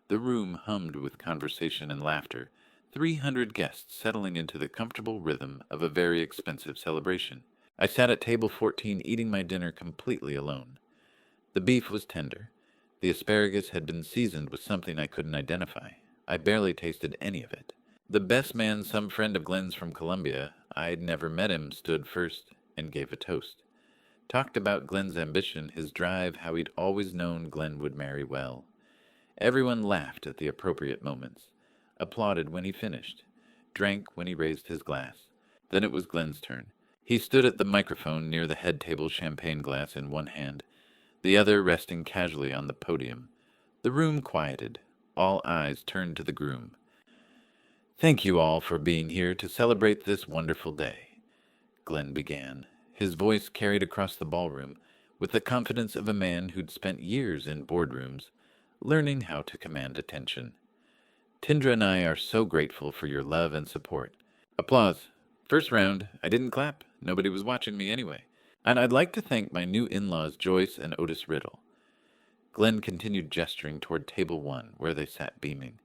The room hummed with conversation and laughter, 300 guests settling into the comfortable rhythm of a very expensive celebration. I sat at table 14 eating my dinner completely alone. The beef was tender. The asparagus had been seasoned with something I couldn't identify. I barely tasted any of it. The best man, some friend of Glenn's from Columbia, I'd never met him, stood first and gave a toast. Talked about Glenn's ambition, his drive, how he'd always known Glenn would marry well. Everyone laughed at the appropriate moments, applauded when he finished, drank when he raised his glass. Then it was Glenn's turn. He stood at the microphone near the head table, champagne glass in one hand, the other resting casually on the podium. The room quieted. All eyes turned to the groom. "Thank you all for being here to celebrate this wonderful day," Glenn began. His voice carried across the ballroom with the confidence of a man who'd spent years in boardrooms, learning how to command attention. "Tindra and I are so grateful for your love and support." Applause. First round. I didn't clap. Nobody was watching me anyway. "And I'd like to thank my new in-laws, Joyce and Otis Riddle." Glenn continued gesturing toward table 1, where they sat beaming.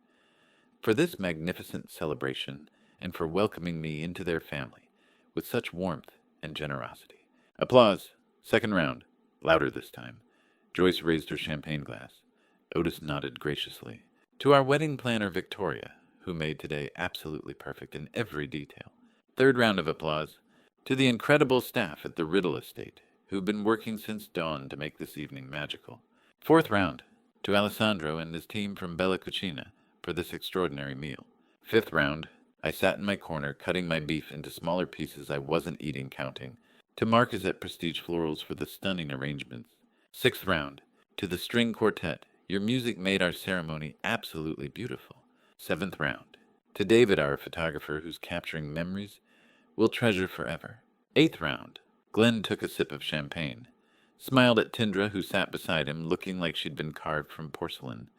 "For this magnificent celebration, and for welcoming me into their family with such warmth and generosity." Applause. Second round. Louder this time. Joyce raised her champagne glass. Otis nodded graciously. "To our wedding planner, Victoria, who made today absolutely perfect in every detail." Third round of applause. "To the incredible staff at the Riddle Estate, who've been working since dawn to make this evening magical." Fourth round. "To Alessandro and his team from Bella Cucina for this extraordinary meal." Fifth round. I sat in my corner, cutting my beef into smaller pieces I wasn't eating, counting. "To Marcus at Prestige Florals for the stunning arrangements." Sixth round. "To the string quartet, your music made our ceremony absolutely beautiful." Seventh round. "To David, our photographer, who's capturing memories we'll treasure forever." Eighth round. Glenn took a sip of champagne, smiled at Tindra, who sat beside him, looking like she'd been carved from porcelain.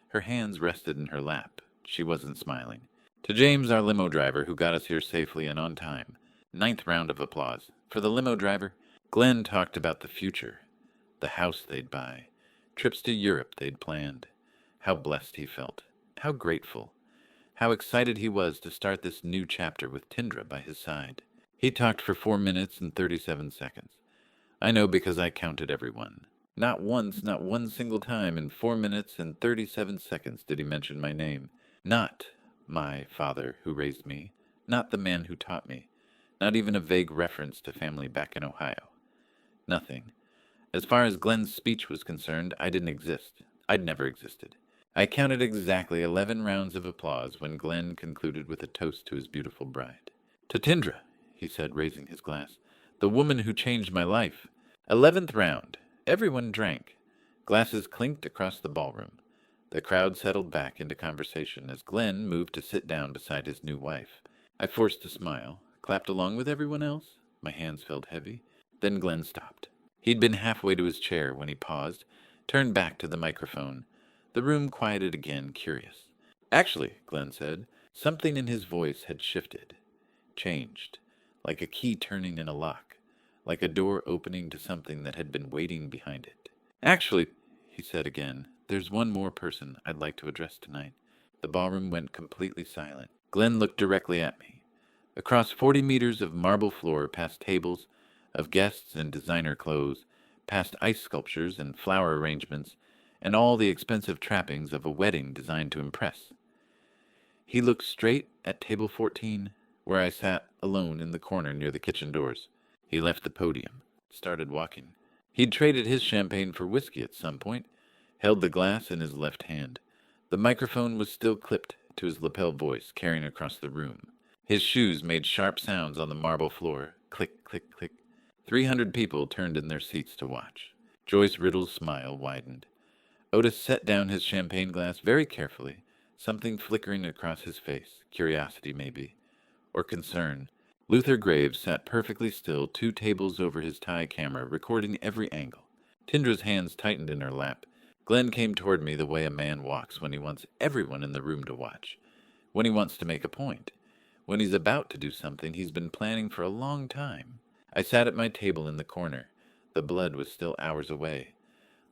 Her hands rested in her lap. She wasn't smiling. "To James, our limo driver, who got us here safely and on time." Ninth round of applause. For the limo driver, Glenn talked about the future. the house they'd buy, trips to Europe they'd planned. How blessed he felt. How grateful. How excited he was to start this new chapter with Tindra by his side. He talked for 4 minutes and 37 seconds. I know because I counted everyone. Not once, not one single time in 4 minutes and 37 seconds did he mention my name. Not my father who raised me. Not the man who taught me. Not even a vague reference to family back in Ohio. Nothing. As far as Glenn's speech was concerned, I didn't exist. I'd never existed. I counted exactly 11 rounds of applause when Glenn concluded with a toast to his beautiful bride. "To Tindra," he said, raising his glass, "the woman who changed my life." 11th round. Everyone drank. Glasses clinked across the ballroom. The crowd settled back into conversation as Glenn moved to sit down beside his new wife. I forced a smile, clapped along with everyone else. My hands felt heavy. Then Glenn stopped. He'd been halfway to his chair when he paused, turned back to the microphone. The room quieted again, curious. "Actually," Glenn said, something in his voice had shifted, changed, like a key turning in a lock, like a door opening to something that had been waiting behind it. "Actually," he said again, "there's one more person I'd like to address tonight." The ballroom went completely silent. Glenn looked directly at me. Across 40 meters of marble floor, past tables of guests in designer clothes, past ice sculptures and flower arrangements, and all the expensive trappings of a wedding designed to impress. He looked straight at table 14, where I sat alone in the corner near the kitchen doors. He left the podium, started walking. He'd traded his champagne for whiskey at some point, held the glass in his left hand. The microphone was still clipped to his lapel voice, carrying across the room. His shoes made sharp sounds on the marble floor. Click, click, click. 300 people turned in their seats to watch. Joyce Riddle's smile widened. Otis set down his champagne glass very carefully, something flickering across his face, curiosity maybe, or concern. Luther Graves sat perfectly still, 2 tables over his tie camera, recording every angle. Tindra's hands tightened in her lap. Glenn came toward me the way a man walks when he wants everyone in the room to watch, when he wants to make a point, when he's about to do something he's been planning for a long time. I sat at my table in the corner. The blood was still hours away.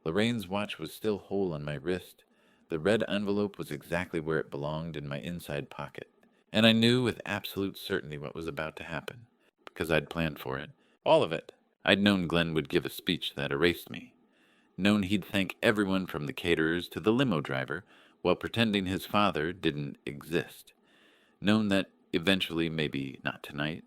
Lorraine's watch was still whole on my wrist. The red envelope was exactly where it belonged, in my inside pocket. And I knew with absolute certainty what was about to happen, because I'd planned for it. All of it. I'd known Glenn would give a speech that erased me. Known he'd thank everyone from the caterers to the limo driver, while pretending his father didn't exist. Known that eventually, maybe not tonight,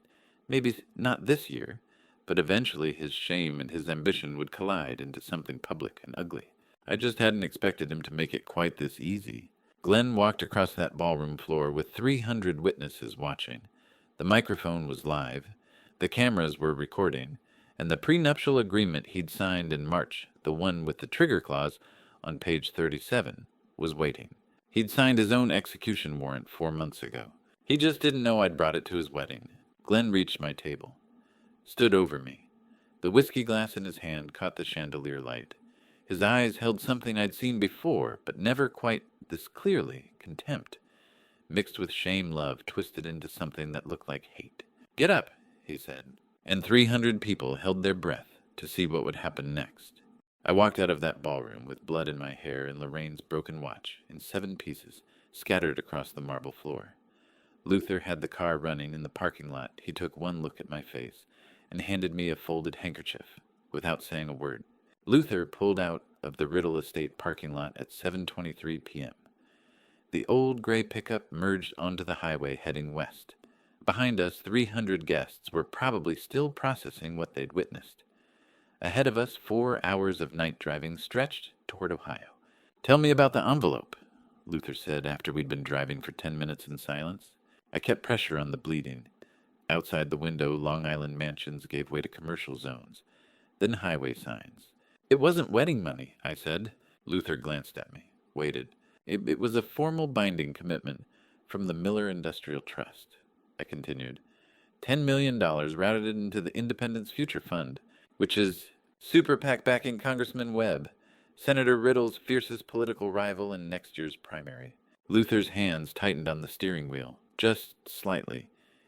maybe not this year, but eventually his shame and his ambition would collide into something public and ugly. I just hadn't expected him to make it quite this easy. Glenn walked across that ballroom floor with 300 witnesses watching. The microphone was live, the cameras were recording, and the prenuptial agreement he'd signed in March, the one with the trigger clause on page 37, was waiting. He'd signed his own execution warrant 4 months ago. He just didn't know I'd brought it to his wedding. Glenn reached my table, stood over me. The whiskey glass in his hand caught the chandelier light. His eyes held something I'd seen before, but never quite this clearly, contempt, mixed with shame-love, twisted into something that looked like hate. "Get up," he said, and 300 people held their breath to see what would happen next. I walked out of that ballroom with blood in my hair and Lorraine's broken watch in 7 pieces, scattered across the marble floor. Luther had the car running in the parking lot. He took one look at my face and handed me a folded handkerchief without saying a word. Luther pulled out of the Riddle Estate parking lot at 7:23 p.m. The old gray pickup merged onto the highway heading west. Behind us, 300 guests were probably still processing what they'd witnessed. Ahead of us, 4 hours of night driving stretched toward Ohio. "Tell me about the envelope," Luther said after we'd been driving for 10 minutes in silence. I kept pressure on the bleeding. Outside the window, Long Island mansions gave way to commercial zones, then highway signs. "It wasn't wedding money," I said. Luther glanced at me, waited. It was a formal binding commitment from the Miller Industrial Trust," I continued. $10 million routed into the Independence Future Fund, which is super PAC backing Congressman Webb, Senator Riddle's fiercest political rival in next year's primary. Luther's hands tightened on the steering wheel, just slightly.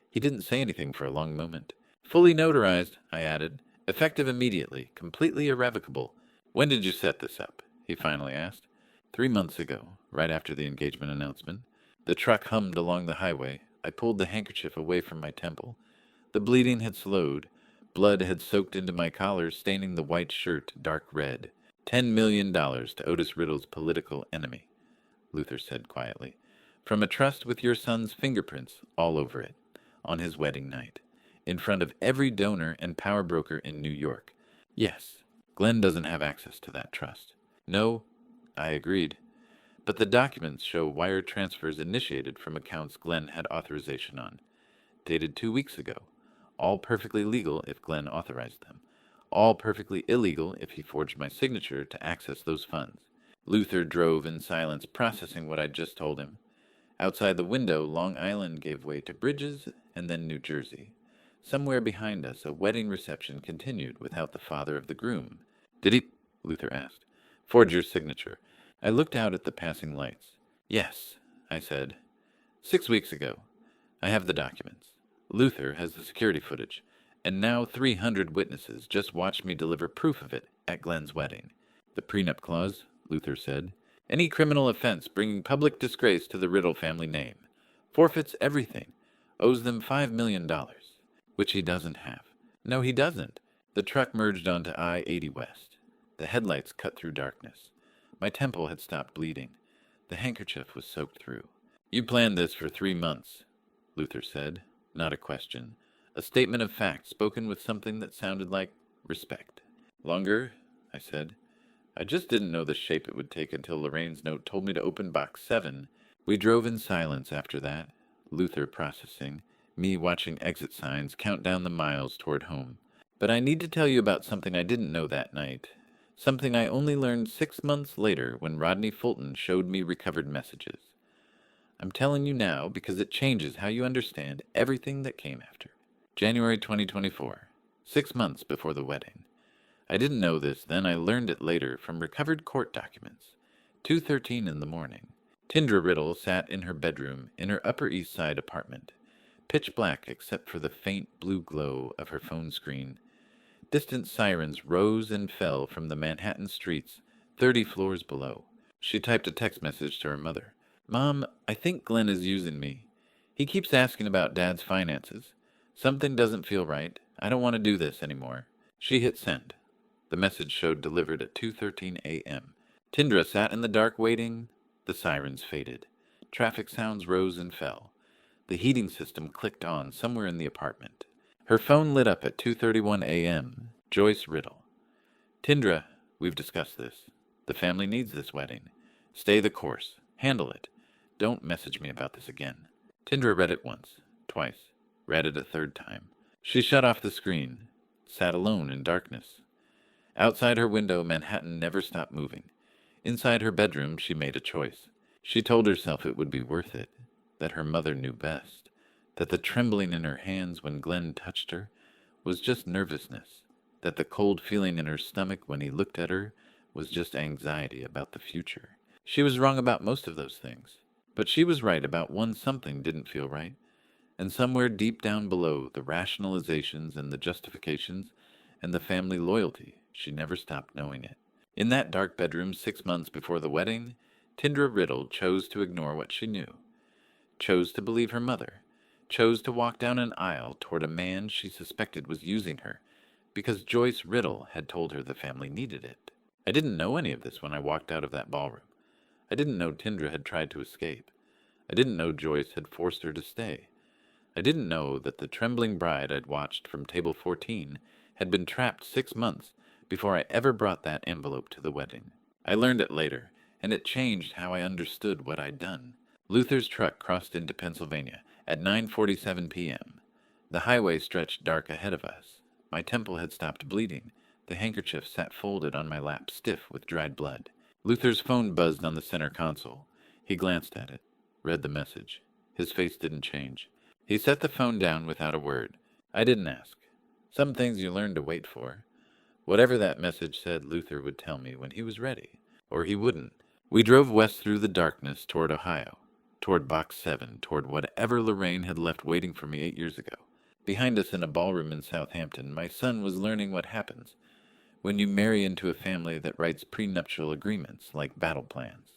He didn't say anything for a long moment. "Fully notarized," I added. "Effective immediately, completely irrevocable. "When did you set this up?" he finally asked. 3 months ago, right after the engagement announcement. The truck hummed along the highway. I pulled the handkerchief away from my temple. The bleeding had slowed. Blood had soaked into my collar, staining the white shirt dark red. $10 million to Otis Riddle's political enemy, Luther said quietly. From a trust with your son's fingerprints all over it, on his wedding night, in front of every donor and power broker in New York. Yes, Glenn doesn't have access to that trust. No, I agreed. But the documents show wire transfers initiated from accounts Glenn had authorization on, dated 2 weeks ago. All perfectly legal if Glenn authorized them. All perfectly illegal if he forged my signature to access those funds. Luther drove in silence, processing what I'd just told him. Outside the window, Long Island gave way to Bridges and then New Jersey. Somewhere behind us, a wedding reception continued without the father of the groom. Did he? Luther asked. Forge your signature. I looked out at the passing lights. Yes, I said. 6 weeks ago. I have the documents. Luther has the security footage. And now 300 witnesses just watched me deliver proof of it at Glenn's wedding. The prenup clause, Luther said. Any criminal offense bringing public disgrace to the Riddle family name. Forfeits everything. Owes them $5 million. Which he doesn't have. No, he doesn't. The truck merged onto I-80 West. The headlights cut through darkness. My temple had stopped bleeding. The handkerchief was soaked through. You planned this for 3 months, Luther said. Not a question. A statement of fact spoken with something that sounded like respect. Longer, I said. I just didn't know the shape it would take until Lorraine's note told me to open box 7. We drove in silence after that, Luther processing, me watching exit signs count down the miles toward home. But I need to tell you about something I didn't know that night. Something I only learned 6 months later when Rodney Fulton showed me recovered messages. I'm telling you now because it changes how you understand everything that came after. January 2024, 6 months before the wedding. I didn't know this then. I learned it later from recovered court documents. 2:13 in the morning. Tindra Riddle sat in her bedroom in her Upper East Side apartment. Pitch black except for the faint blue glow of her phone screen. Distant sirens rose and fell from the Manhattan streets 30 floors below. She typed a text message to her mother. Mom, I think Glenn is using me. He keeps asking about Dad's finances. Something doesn't feel right. I don't want to do this anymore. She hit send. The message showed delivered at 2:13 a.m. Tindra sat in the dark waiting. The sirens faded. Traffic sounds rose and fell. The heating system clicked on somewhere in the apartment. Her phone lit up at 2:31 a.m. Joyce Riddle. Tindra, we've discussed this. The family needs this wedding. Stay the course. Handle it. Don't message me about this again. Tindra read it once, twice, read it a third time. She shut off the screen, sat alone in darkness. Outside her window, Manhattan never stopped moving. Inside her bedroom, she made a choice. She told herself it would be worth it, that her mother knew best, that the trembling in her hands when Glenn touched her was just nervousness, that the cold feeling in her stomach when he looked at her was just anxiety about the future. She was wrong about most of those things, but she was right about one something didn't feel right, and somewhere deep down below the rationalizations and the justifications and the family loyalty, she never stopped knowing it. In that dark bedroom 6 months before the wedding, Tindra Riddle chose to ignore what she knew, chose to believe her mother, chose to walk down an aisle toward a man she suspected was using her, because Joyce Riddle had told her the family needed it. I didn't know any of this when I walked out of that ballroom. I didn't know Tindra had tried to escape. I didn't know Joyce had forced her to stay. I didn't know that the trembling bride I'd watched from table 14 had been trapped 6 months before I ever brought that envelope to the wedding. I learned it later, and it changed how I understood what I'd done. Luther's truck crossed into Pennsylvania at 9:47 p.m. The highway stretched dark ahead of us. My temple had stopped bleeding. The handkerchief sat folded on my lap, stiff with dried blood. Luther's phone buzzed on the center console. He glanced at it, read the message. His face didn't change. He set the phone down without a word. I didn't ask. Some things you learn to wait for. Whatever that message said, Luther would tell me when he was ready, or he wouldn't. We drove west through the darkness toward Ohio, toward Box 7, toward whatever Lorraine had left waiting for me 8 years ago. Behind us in a ballroom in Southampton, my son was learning what happens when you marry into a family that writes prenuptial agreements like battle plans.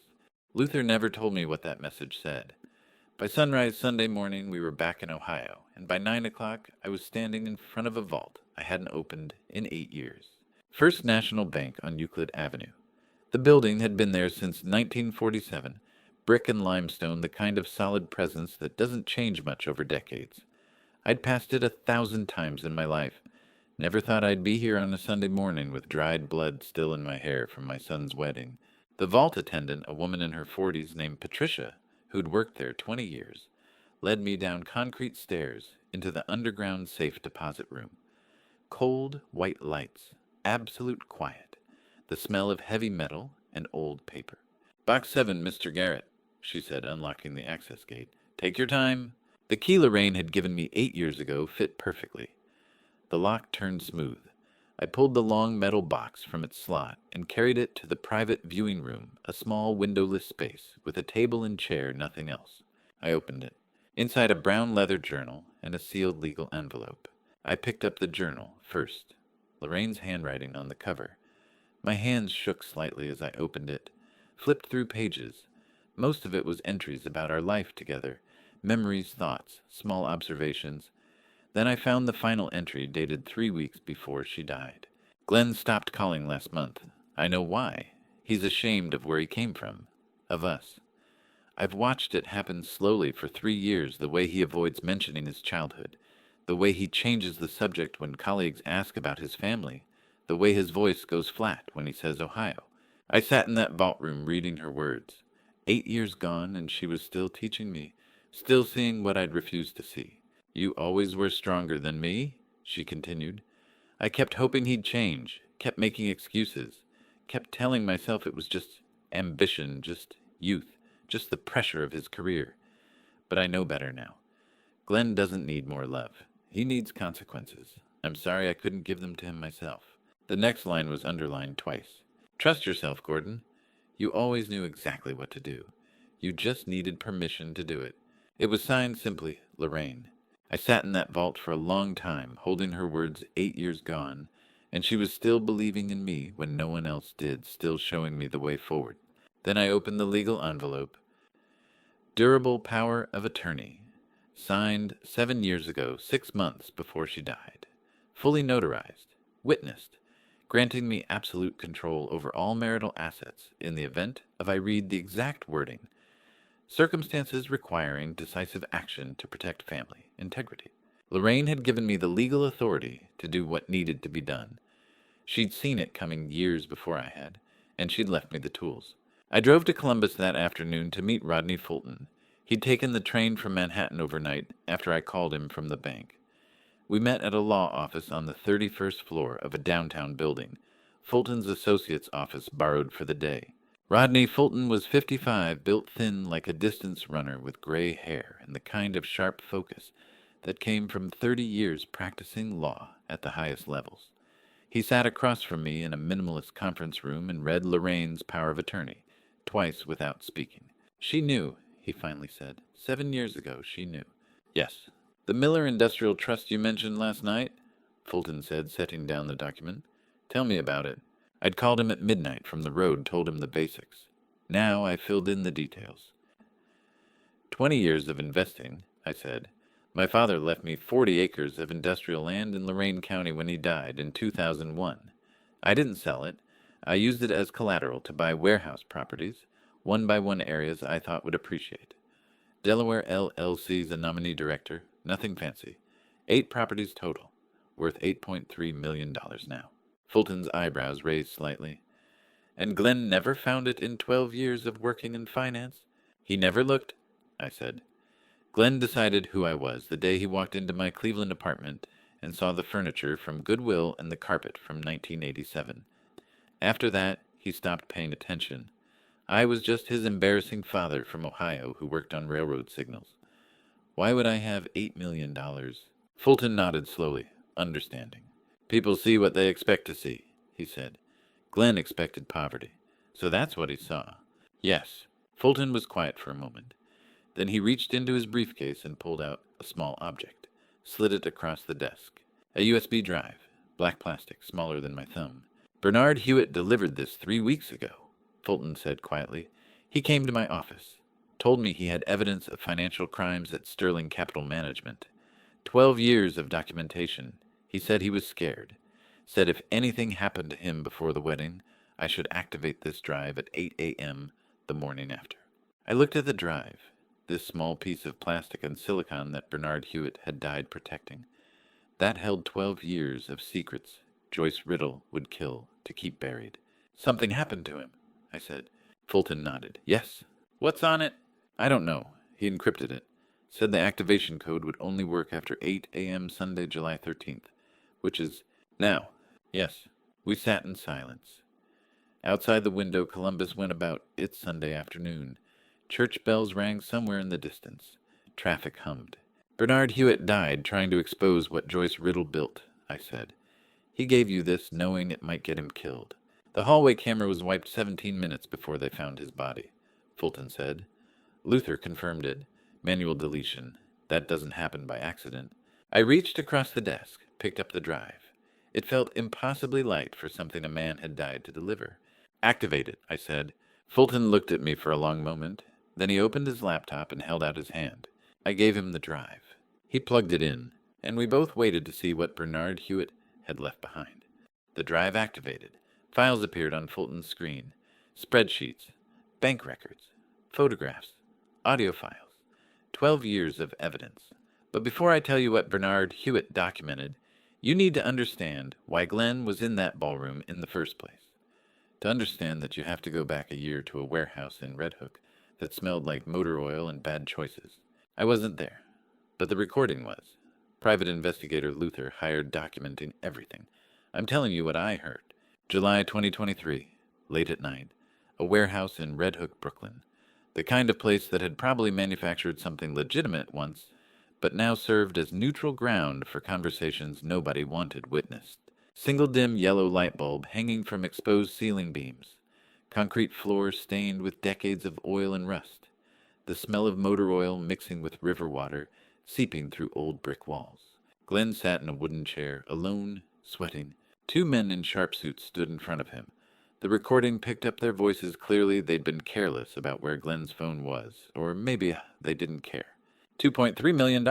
Luther never told me what that message said. By sunrise Sunday morning, we were back in Ohio, and by 9 o'clock, I was standing in front of a vault I hadn't opened in 8 years. First National Bank on Euclid Avenue. The building had been there since 1947, brick and limestone, the kind of solid presence that doesn't change much over decades. I'd passed it 1,000 times in my life. Never thought I'd be here on a Sunday morning with dried blood still in my hair from my son's wedding. The vault attendant, a woman in her 40s named Patricia, who'd worked there 20 years, led me down concrete stairs into the underground safe deposit room. Cold, white lights, absolute quiet, the smell of heavy metal and old paper. "Box 7, Mr. Garrett," she said, unlocking the access gate. "Take your time." The key Lorraine had given me 8 years ago fit perfectly. The lock turned smooth. I pulled the long metal box from its slot and carried it to the private viewing room, a small windowless space with a table and chair, nothing else. I opened it. Inside, a brown leather journal and a sealed legal envelope. I picked up the journal first, Lorraine's handwriting on the cover. My hands shook slightly as I opened it, flipped through pages. Most of it was entries about our life together, memories, thoughts, small observations. Then I found the final entry dated 3 weeks before she died. "Glenn stopped calling last month. I know why. He's ashamed of where he came from. Of us. I've watched it happen slowly for 3 years, the way he avoids mentioning his childhood, the way he changes the subject when colleagues ask about his family, the way his voice goes flat when he says Ohio. I sat in that vault room reading her words. 8 years gone, and she was still teaching me, still seeing what I'd refused to see. You always were stronger than me," she continued. I kept hoping he'd change, kept making excuses, kept telling myself it was just ambition, just youth, just the pressure of his career. But I know better now. Glenn doesn't need more love. He needs consequences. I'm sorry I couldn't give them to him myself. The next line was underlined twice. "Trust yourself, Gordon. You always knew exactly what to do. You just needed permission to do it." It was signed simply, Lorraine. I sat in that vault for a long time, holding her words 8 years gone, and she was still believing in me when no one else did, still showing me the way forward. Then I opened the legal envelope. "Durable power of attorney. Signed 7 years ago, 6 months before she died. Fully notarized. Witnessed. Granting me absolute control over all marital assets in the event of," I read the exact wording, "circumstances requiring decisive action to protect family integrity." Lorraine had given me the legal authority to do what needed to be done. She'd seen it coming years before I had, and she'd left me the tools. I drove to Columbus that afternoon to meet Rodney Fulton. He'd taken the train from Manhattan overnight after I called him from the bank. We met at a law office on the 31st floor of a downtown building, Fulton's associate's office borrowed for the day. Rodney Fulton was 55, built thin like a distance runner with gray hair and the kind of sharp focus that came from 30 years practicing law at the highest levels. He sat across from me in a minimalist conference room and read Lorraine's power of attorney, twice without speaking. "She knew," he finally said. 7 years ago, she knew." "Yes." "The Miller Industrial Trust you mentioned last night?" Fulton said, setting down the document. "Tell me about it." I'd called him at midnight from the road, told him the basics. Now I filled in the details. 20 years of investing," I said. "My father left me 40 acres of industrial land in Lorain County when he died in 2001. I didn't sell it. I used it as collateral to buy warehouse properties, one-by-one areas I thought would appreciate. Delaware LLC's a nominee director, nothing fancy. 8 properties total, worth $8.3 million now." Fulton's eyebrows raised slightly. "And Glenn never found it in 12 years of working in finance?" "He never looked," I said. "Glenn decided who I was the day he walked into my Cleveland apartment and saw the furniture from Goodwill and the carpet from 1987. After that, he stopped paying attention. I was just his embarrassing father from Ohio who worked on railroad signals. Why would I have $8 million? Fulton nodded slowly, understanding. "People see what they expect to see," he said. "Glenn expected poverty. So that's what he saw." "Yes." Fulton was quiet for a moment. Then he reached into his briefcase and pulled out a small object, slid it across the desk. A USB drive, black plastic, smaller than my thumb. Bernard Hewitt delivered this 3 weeks ago, Fulton said quietly. He came to my office, told me he had evidence of financial crimes at Sterling Capital Management. 12 years of documentation. He said he was scared. Said if anything happened to him before the wedding, I should activate this drive at 8 a.m. the morning after. I looked at the drive, this small piece of plastic and silicon that Bernard Hewitt had died protecting. That held 12 years of secrets Joyce Riddle would kill to keep buried. Something happened to him, I said. Fulton nodded. Yes. What's on it? I don't know. He encrypted it. Said the activation code would only work after 8 a.m. Sunday, July 13th, which is now. Yes. We sat in silence. Outside the window, Columbus went about its Sunday afternoon. Church bells rang somewhere in the distance. Traffic hummed. Bernard Hewitt died trying to expose what Joyce Riddle built, I said. He gave you this knowing it might get him killed. The hallway camera was wiped 17 minutes before they found his body, Fulton said. Luther confirmed it. Manual deletion. That doesn't happen by accident. I reached across the desk, picked up the drive. It felt impossibly light for something a man had died to deliver. Activate it, I said. Fulton looked at me for a long moment. Then he opened his laptop and held out his hand. I gave him the drive. He plugged it in, and we both waited to see what Bernard Hewitt had left behind. The drive activated. Files appeared on Fulton's screen. Spreadsheets, bank records, photographs, audio files. 12 years of evidence. But before I tell you what Bernard Hewitt documented, you need to understand why Glenn was in that ballroom in the first place. To understand that you have to go back a year to a warehouse in Red Hook that smelled like motor oil and bad choices. I wasn't there, but the recording was. Private investigator Luther hired documenting everything. I'm telling you what I heard. July 2023, late at night, a warehouse in Red Hook, Brooklyn. The kind of place that had probably manufactured something legitimate once, but now served as neutral ground for conversations nobody wanted witnessed. Single dim yellow light bulb hanging from exposed ceiling beams. Concrete floor stained with decades of oil and rust. The smell of motor oil mixing with river water, seeping through old brick walls. Glenn sat in a wooden chair, alone, sweating. 2 men in sharp suits stood in front of him. The recording picked up their voices clearly. They'd been careless about where Glenn's phone was, or maybe they didn't care. $2.3 million,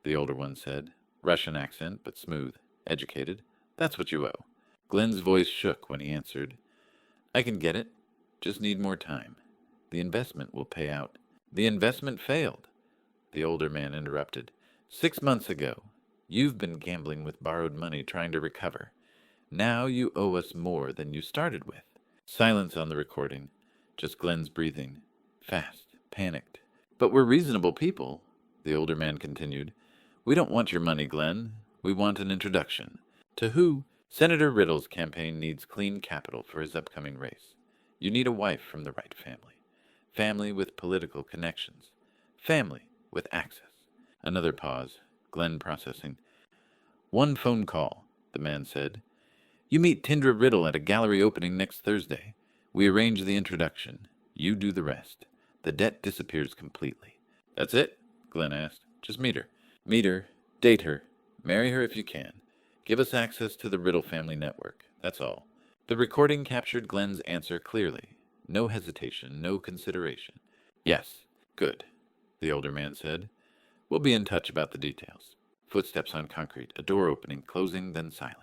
the older one said. Russian accent, but smooth, educated. That's what you owe. Glenn's voice shook when he answered. I can get it. Just need more time. The investment will pay out. The investment failed, the older man interrupted. 6 months ago. You've been gambling with borrowed money trying to recover. Now you owe us more than you started with. Silence on the recording. Just Glenn's breathing. Fast. Panicked. But we're reasonable people, the older man continued. We don't want your money, Glenn. We want an introduction. To who? Senator Riddle's campaign needs clean capital for his upcoming race. You need a wife from the right family. Family with political connections. Family with access. Another pause. Glenn processing. 1 phone call, the man said. You meet Tindra Riddle at a gallery opening next Thursday. We arrange the introduction. You do the rest. The debt disappears completely. That's it? Glenn asked. Just meet her. Meet her. Date her. Marry her if you can. Give us access to the Riddle family network. That's all. The recording captured Glenn's answer clearly. No hesitation, no consideration. Yes. Good, the older man said. We'll be in touch about the details. Footsteps on concrete, a door opening, closing, then silence.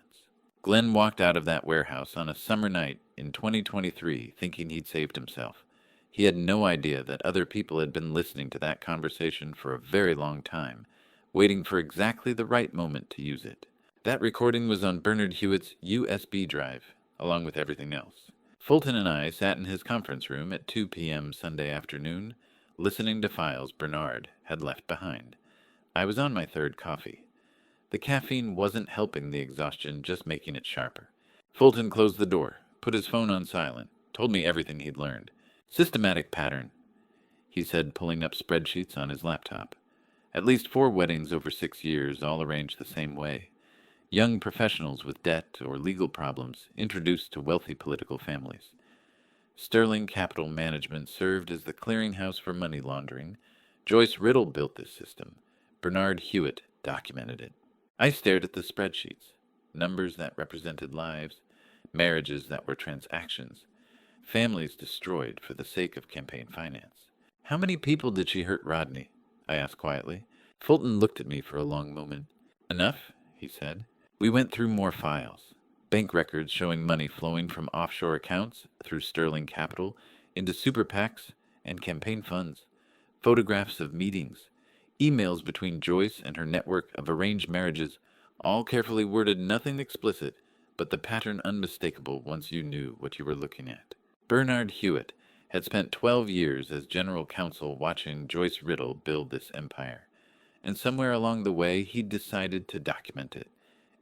Glenn walked out of that warehouse on a summer night in 2023 thinking he'd saved himself. He had no idea that other people had been listening to that conversation for a very long time, waiting for exactly the right moment to use it. That recording was on Bernard Hewitt's USB drive, along with everything else. Fulton and I sat in his conference room at 2 p.m. Sunday afternoon, listening to files Bernard had left behind. I was on my 3rd coffee. The caffeine wasn't helping the exhaustion, just making it sharper. Fulton closed the door, put his phone on silent, told me everything he'd learned. Systematic pattern, he said, pulling up spreadsheets on his laptop. At least 4 weddings over 6 years, all arranged the same way. Young professionals with debt or legal problems introduced to wealthy political families. Sterling Capital Management served as the clearinghouse for money laundering. Joyce Riddle built this system. Bernard Hewitt documented it. I stared at the spreadsheets, numbers that represented lives, marriages that were transactions, families destroyed for the sake of campaign finance. How many people did she hurt Rodney? I asked quietly. Fulton looked at me for a long moment. Enough, he said. We went through more files. Bank records showing money flowing from offshore accounts through Sterling Capital into super PACs and campaign funds. Photographs of meetings. Emails between Joyce and her network of arranged marriages, all carefully worded, nothing explicit, but the pattern unmistakable once you knew what you were looking at. Bernard Hewitt had spent 12 years as general counsel watching Joyce Riddle build this empire, and somewhere along the way he'd decided to document it.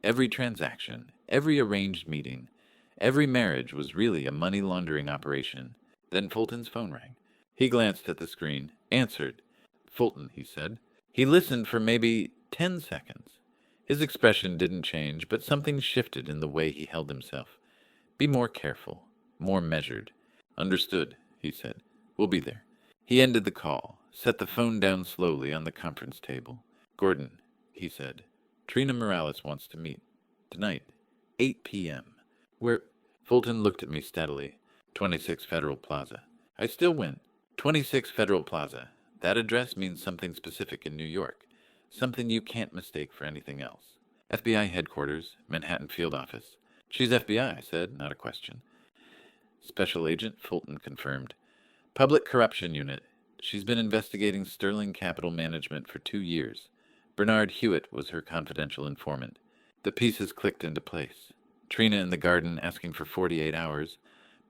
Every transaction, every arranged meeting, every marriage was really a money laundering operation. Then Fulton's phone rang. He glanced at the screen, answered. Fulton, he said. He listened for maybe 10 seconds. His expression didn't change, but something shifted in the way he held himself. Be more careful, more measured. Understood, he said. We'll be there. He ended the call, set the phone down slowly on the conference table. Gordon, he said, Trina Morales wants to meet. Tonight, 8 p.m. Where? Fulton looked at me steadily. 26 Federal Plaza. I still win. 26 Federal Plaza. That address means something specific in New York. Something you can't mistake for anything else. FBI headquarters, Manhattan field office. She's FBI, I said, not a question. Special Agent, Fulton confirmed. Public Corruption Unit. She's been investigating Sterling Capital Management for 2 years. Bernard Hewitt was her confidential informant. The pieces clicked into place. Trina in the garden asking for 48 hours.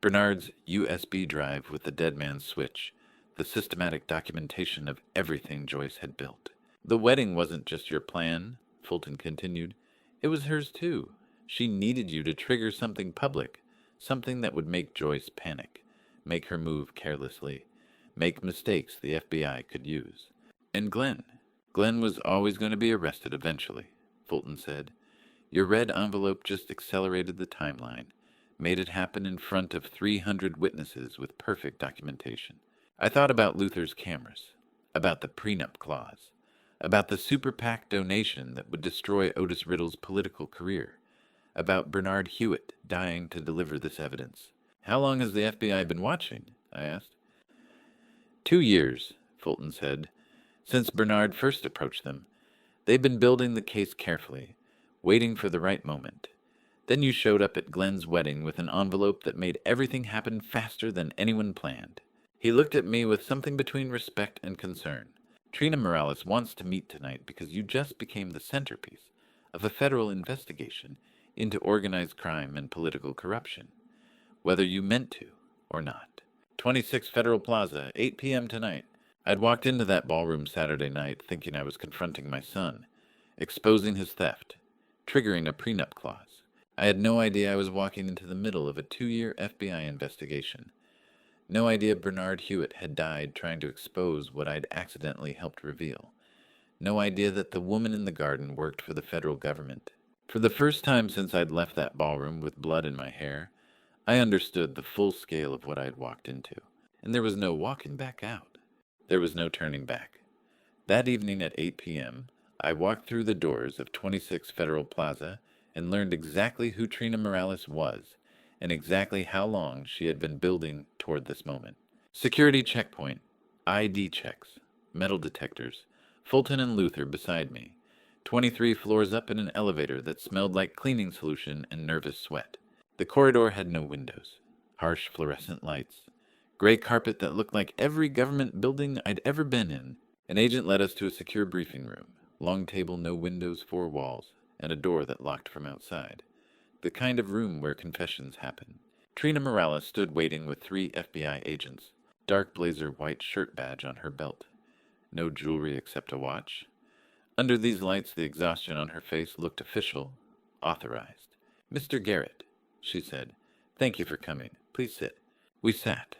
Bernard's USB drive with the dead man's switch. The systematic documentation of everything Joyce had built. The wedding wasn't just your plan, Fulton continued. It was hers too. She needed you to trigger something public, something that would make Joyce panic, make her move carelessly, make mistakes the FBI could use. And Glenn was always going to be arrested eventually, Fulton said. Your red envelope just accelerated the timeline, made it happen in front of 300 witnesses with perfect documentation. I thought about Luther's cameras, about the prenup clause, about the super PAC donation that would destroy Otis Riddle's political career, about Bernard Hewitt dying to deliver this evidence. How long has the FBI been watching? I asked. 2 years, Fulton said. Since Bernard first approached them, they've been building the case carefully, waiting for the right moment. Then you showed up at Glenn's wedding with an envelope that made everything happen faster than anyone planned. He looked at me with something between respect and concern. Trina Morales wants to meet tonight because you just became the centerpiece of a federal investigation into organized crime and political corruption, whether you meant to or not. 26 Federal Plaza, 8 p.m. tonight. I'd walked into that ballroom Saturday night thinking I was confronting my son, exposing his theft, triggering a prenup clause. I had no idea I was walking into the middle of a 2-year FBI investigation. No idea Bernard Hewitt had died trying to expose what I'd accidentally helped reveal. No idea that the woman in the garden worked for the federal government. For the first time since I'd left that ballroom with blood in my hair, I understood the full scale of what I'd walked into. And there was no walking back out. There was no turning back. That evening at 8 p.m., I walked through the doors of 26 Federal Plaza and learned exactly who Trina Morales was and exactly how long she had been building toward this moment. Security checkpoint, ID checks, metal detectors, Fulton and Luther beside me, 23 floors up in an elevator that smelled like cleaning solution and nervous sweat. The corridor had no windows, harsh fluorescent lights, gray carpet that looked like every government building I'd ever been in. An agent led us to a secure briefing room, long table, no windows, 4 walls, and a door that locked from outside. The kind of room where confessions happen. Trina Morales stood waiting with 3 FBI agents, dark blazer, white shirt badge on her belt. No jewelry except a watch. Under these lights, the exhaustion on her face looked official, authorized. Mr. Garrett, she said, thank you for coming. Please sit. We sat.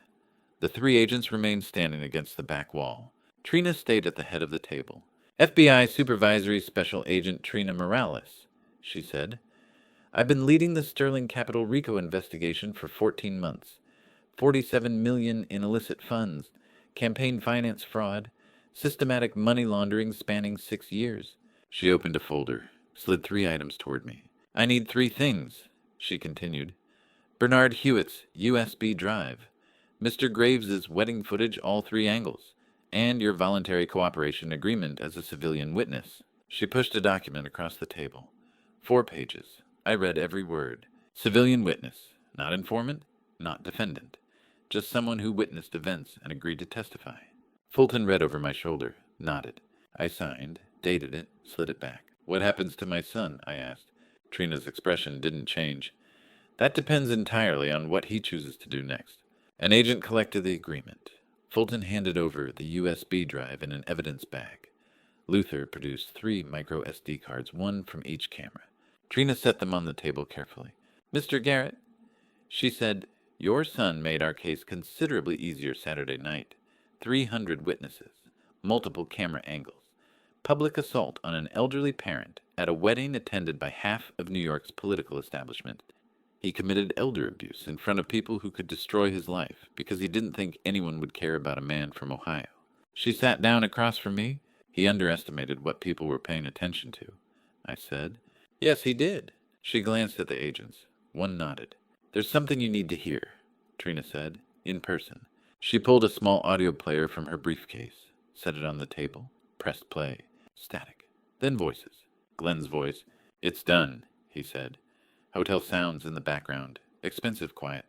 The 3 agents remained standing against the back wall. Trina stayed at the head of the table. FBI Supervisory Special Agent Trina Morales, she said. I've been leading the Sterling Capital RICO investigation for 14 months. 47 million in illicit funds, campaign finance fraud, systematic money laundering spanning 6 years. She opened a folder, slid 3 items toward me. I need 3 things, she continued. Bernard Hewitt's USB drive, Mr. Graves's wedding footage all 3 angles, and your voluntary cooperation agreement as a civilian witness. She pushed a document across the table. 4 pages. I read every word. Civilian witness. Not informant, not defendant. Just someone who witnessed events and agreed to testify. Fulton read over my shoulder, nodded. I signed, dated it, slid it back. What happens to my son? I asked. Trina's expression didn't change. That depends entirely on what he chooses to do next. An agent collected the agreement. Fulton handed over the USB drive in an evidence bag. Luther produced 3 micro SD cards, 1 from each camera. Trina set them on the table carefully. Mr. Garrett, she said, your son made our case considerably easier Saturday night. 300 witnesses, multiple camera angles, public assault on an elderly parent at a wedding attended by half of New York's political establishment. He committed elder abuse in front of people who could destroy his life because he didn't think anyone would care about a man from Ohio. She sat down across from me. He underestimated what people were paying attention to. I said, yes, he did. She glanced at the agents. One nodded. There's something you need to hear, Trina said, in person. She pulled a small audio player from her briefcase, set it on the table, pressed play. Static. Then voices. Glenn's voice. It's done, he said. Hotel sounds in the background. Expensive quiet.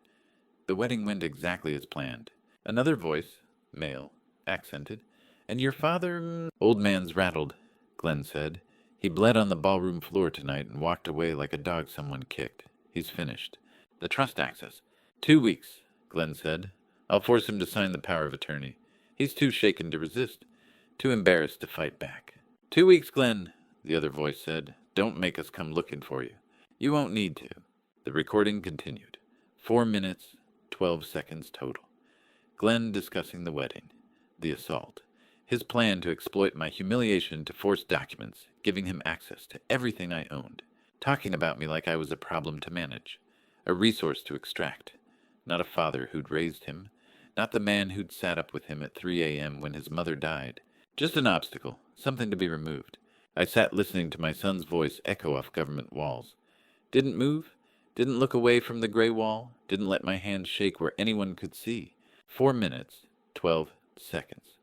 The wedding went exactly as planned. Another voice, male, accented. And your father? Old man's rattled, Glenn said. He bled on the ballroom floor tonight and walked away like a dog someone kicked. He's finished. The trust access. 2 weeks, Glenn said. I'll force him to sign the power of attorney. He's too shaken to resist, too embarrassed to fight back. 2 weeks, Glenn, the other voice said. Don't make us come looking for you. You won't need to. The recording continued. 4 minutes, 12 seconds total. Glenn discussing the wedding, the assault, his plan to exploit my humiliation to force documents, giving him access to everything I owned, talking about me like I was a problem to manage, a resource to extract, not a father who'd raised him, not the man who'd sat up with him at 3 a.m. when his mother died, just an obstacle, something to be removed. I sat listening to my son's voice echo off government walls. Didn't move, didn't look away from the gray wall, didn't let my hands shake where anyone could see. 4 minutes, 12 seconds.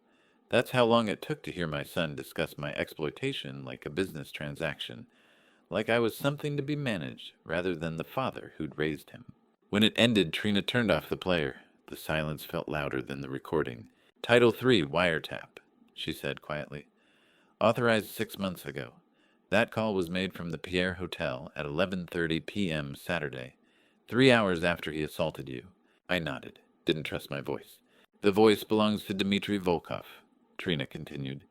That's how long it took to hear my son discuss my exploitation like a business transaction, like I was something to be managed rather than the father who'd raised him. When it ended, Trina turned off the player. The silence felt louder than the recording. Title 3, wiretap, she said quietly. Authorized 6 months ago. That call was made from the Pierre Hotel at 11:30 p.m. Saturday, 3 hours after he assaulted you. I nodded, didn't trust my voice. The voice belongs to Dmitry Volkov, Trina continued.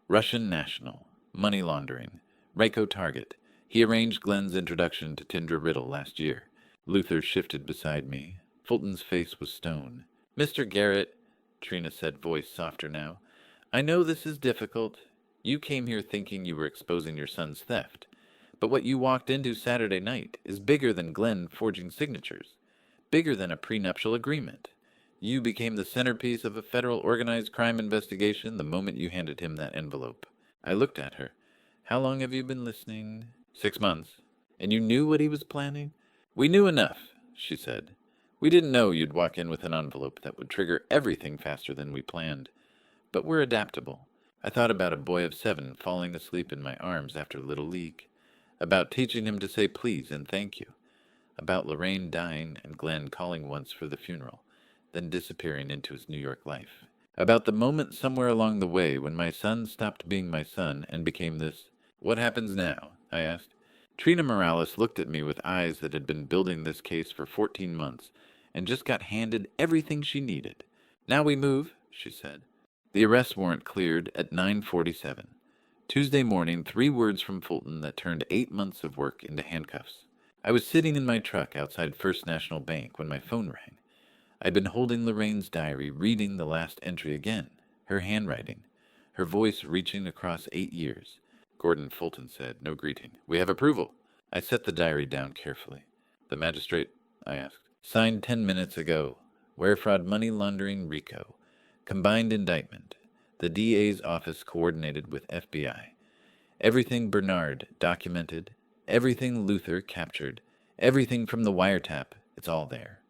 Russian national, money laundering, Reiko target. He arranged Glenn's introduction to Tindra Riddle last year. Luther shifted beside me. Fulton's face was stone. Mr. Garrett, Trina said, voice softer now, I know this is difficult. You came here thinking you were exposing your son's theft. But what you walked into Saturday night is bigger than Glenn forging signatures, bigger than a prenuptial agreement. You became the centerpiece of a federal organized crime investigation the moment you handed him that envelope. I looked at her. How long have you been listening? 6 months. And you knew what he was planning? We knew enough, she said. We didn't know you'd walk in with an envelope that would trigger everything faster than we planned. But we're adaptable. I thought about a boy of 7 falling asleep in my arms after Little League, about teaching him to say please and thank you, about Lorraine dying and Glenn calling once for the funeral, then disappearing into his New York life, about the moment somewhere along the way when my son stopped being my son and became this. What happens now? I asked. Trina Morales looked at me with eyes that had been building this case for 14 months and just got handed everything she needed. Now we move, she said. The arrest warrant cleared at 9:47. Tuesday morning, 3 words from Fulton that turned 8 months of work into handcuffs. I was sitting in my truck outside First National Bank when my phone rang. I'd been holding Lorraine's diary, reading the last entry again, her handwriting, her voice reaching across 8 years. Gordon Fulton said, no greeting. We have approval. I set the diary down carefully. The magistrate, I asked. Signed 10 minutes ago. Wire fraud, money laundering, RICO. Combined indictment. The DA's office coordinated with FBI. Everything Bernard documented. Everything Luther captured. Everything from the wiretap It's all there.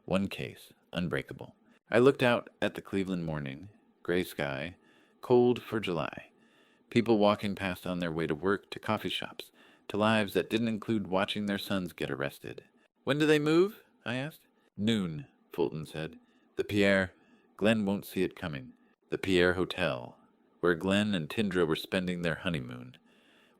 One case, unbreakable. I looked out at the Cleveland morning, gray sky, cold for July. People walking past on their way to work, to coffee shops, to lives that didn't include watching their sons get arrested. When do they move? I asked. Noon, Fulton said. The Pierre. Glenn won't see it coming. The Pierre Hotel, where Glenn and Tindra were spending their honeymoon.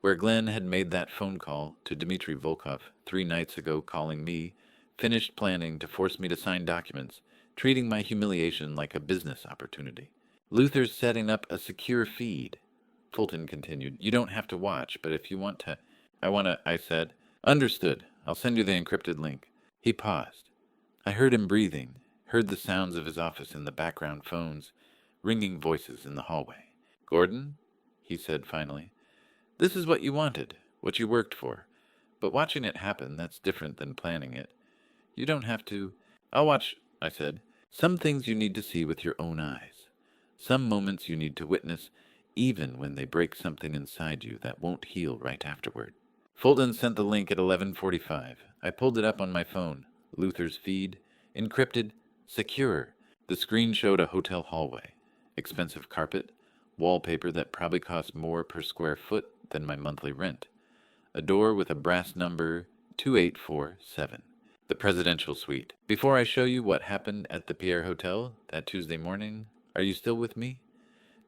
Where Glenn had made that phone call to Dmitry Volkov 3 nights ago, calling me, finished planning to force me to sign documents, treating my humiliation like a business opportunity. Luther's setting up a secure feed, Fulton continued. You don't have to watch, but if you want to... I said. Understood. I'll send you the encrypted link. He paused. I heard him breathing, heard the sounds of his office in the background phones, ringing voices in the hallway. Gordon, he said finally, this is what you wanted, what you worked for. But watching it happen, that's different than planning it. You don't have to... I'll watch, I said. Some things you need to see with your own eyes. Some moments you need to witness, even when they break something inside you that won't heal right afterward. Fulton sent the link at 11:45. I pulled it up on my phone. Luther's feed. Encrypted. Secure. The screen showed a hotel hallway. Expensive carpet. Wallpaper that probably cost more per square foot than my monthly rent. A door with a brass number 2847. The presidential suite. Before I show you what happened at the Pierre Hotel that Tuesday morning, are you still with me?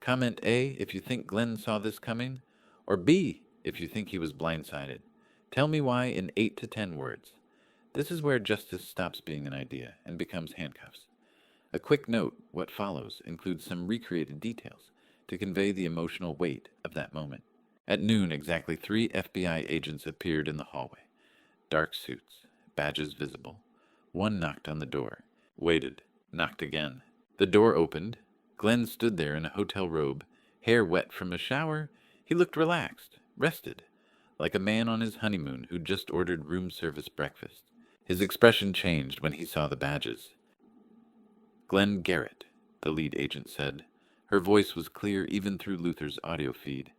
Comment A if you think Glenn saw this coming, or B if you think he was blindsided. Tell me why in 8 to 10 words. This is where justice stops being an idea and becomes handcuffs. A quick note, what follows includes some recreated details to convey the emotional weight of that moment. At noon, exactly 3 FBI agents appeared in the hallway. Dark suits, badges visible. One knocked on the door, waited, knocked again. The door opened. Glenn stood there in a hotel robe, hair wet from a shower. He looked relaxed, rested, like a man on his honeymoon who'd just ordered room service breakfast. His expression changed when he saw the badges. Gordon Garrett, the lead agent said. Her voice was clear even through Luther's audio feed.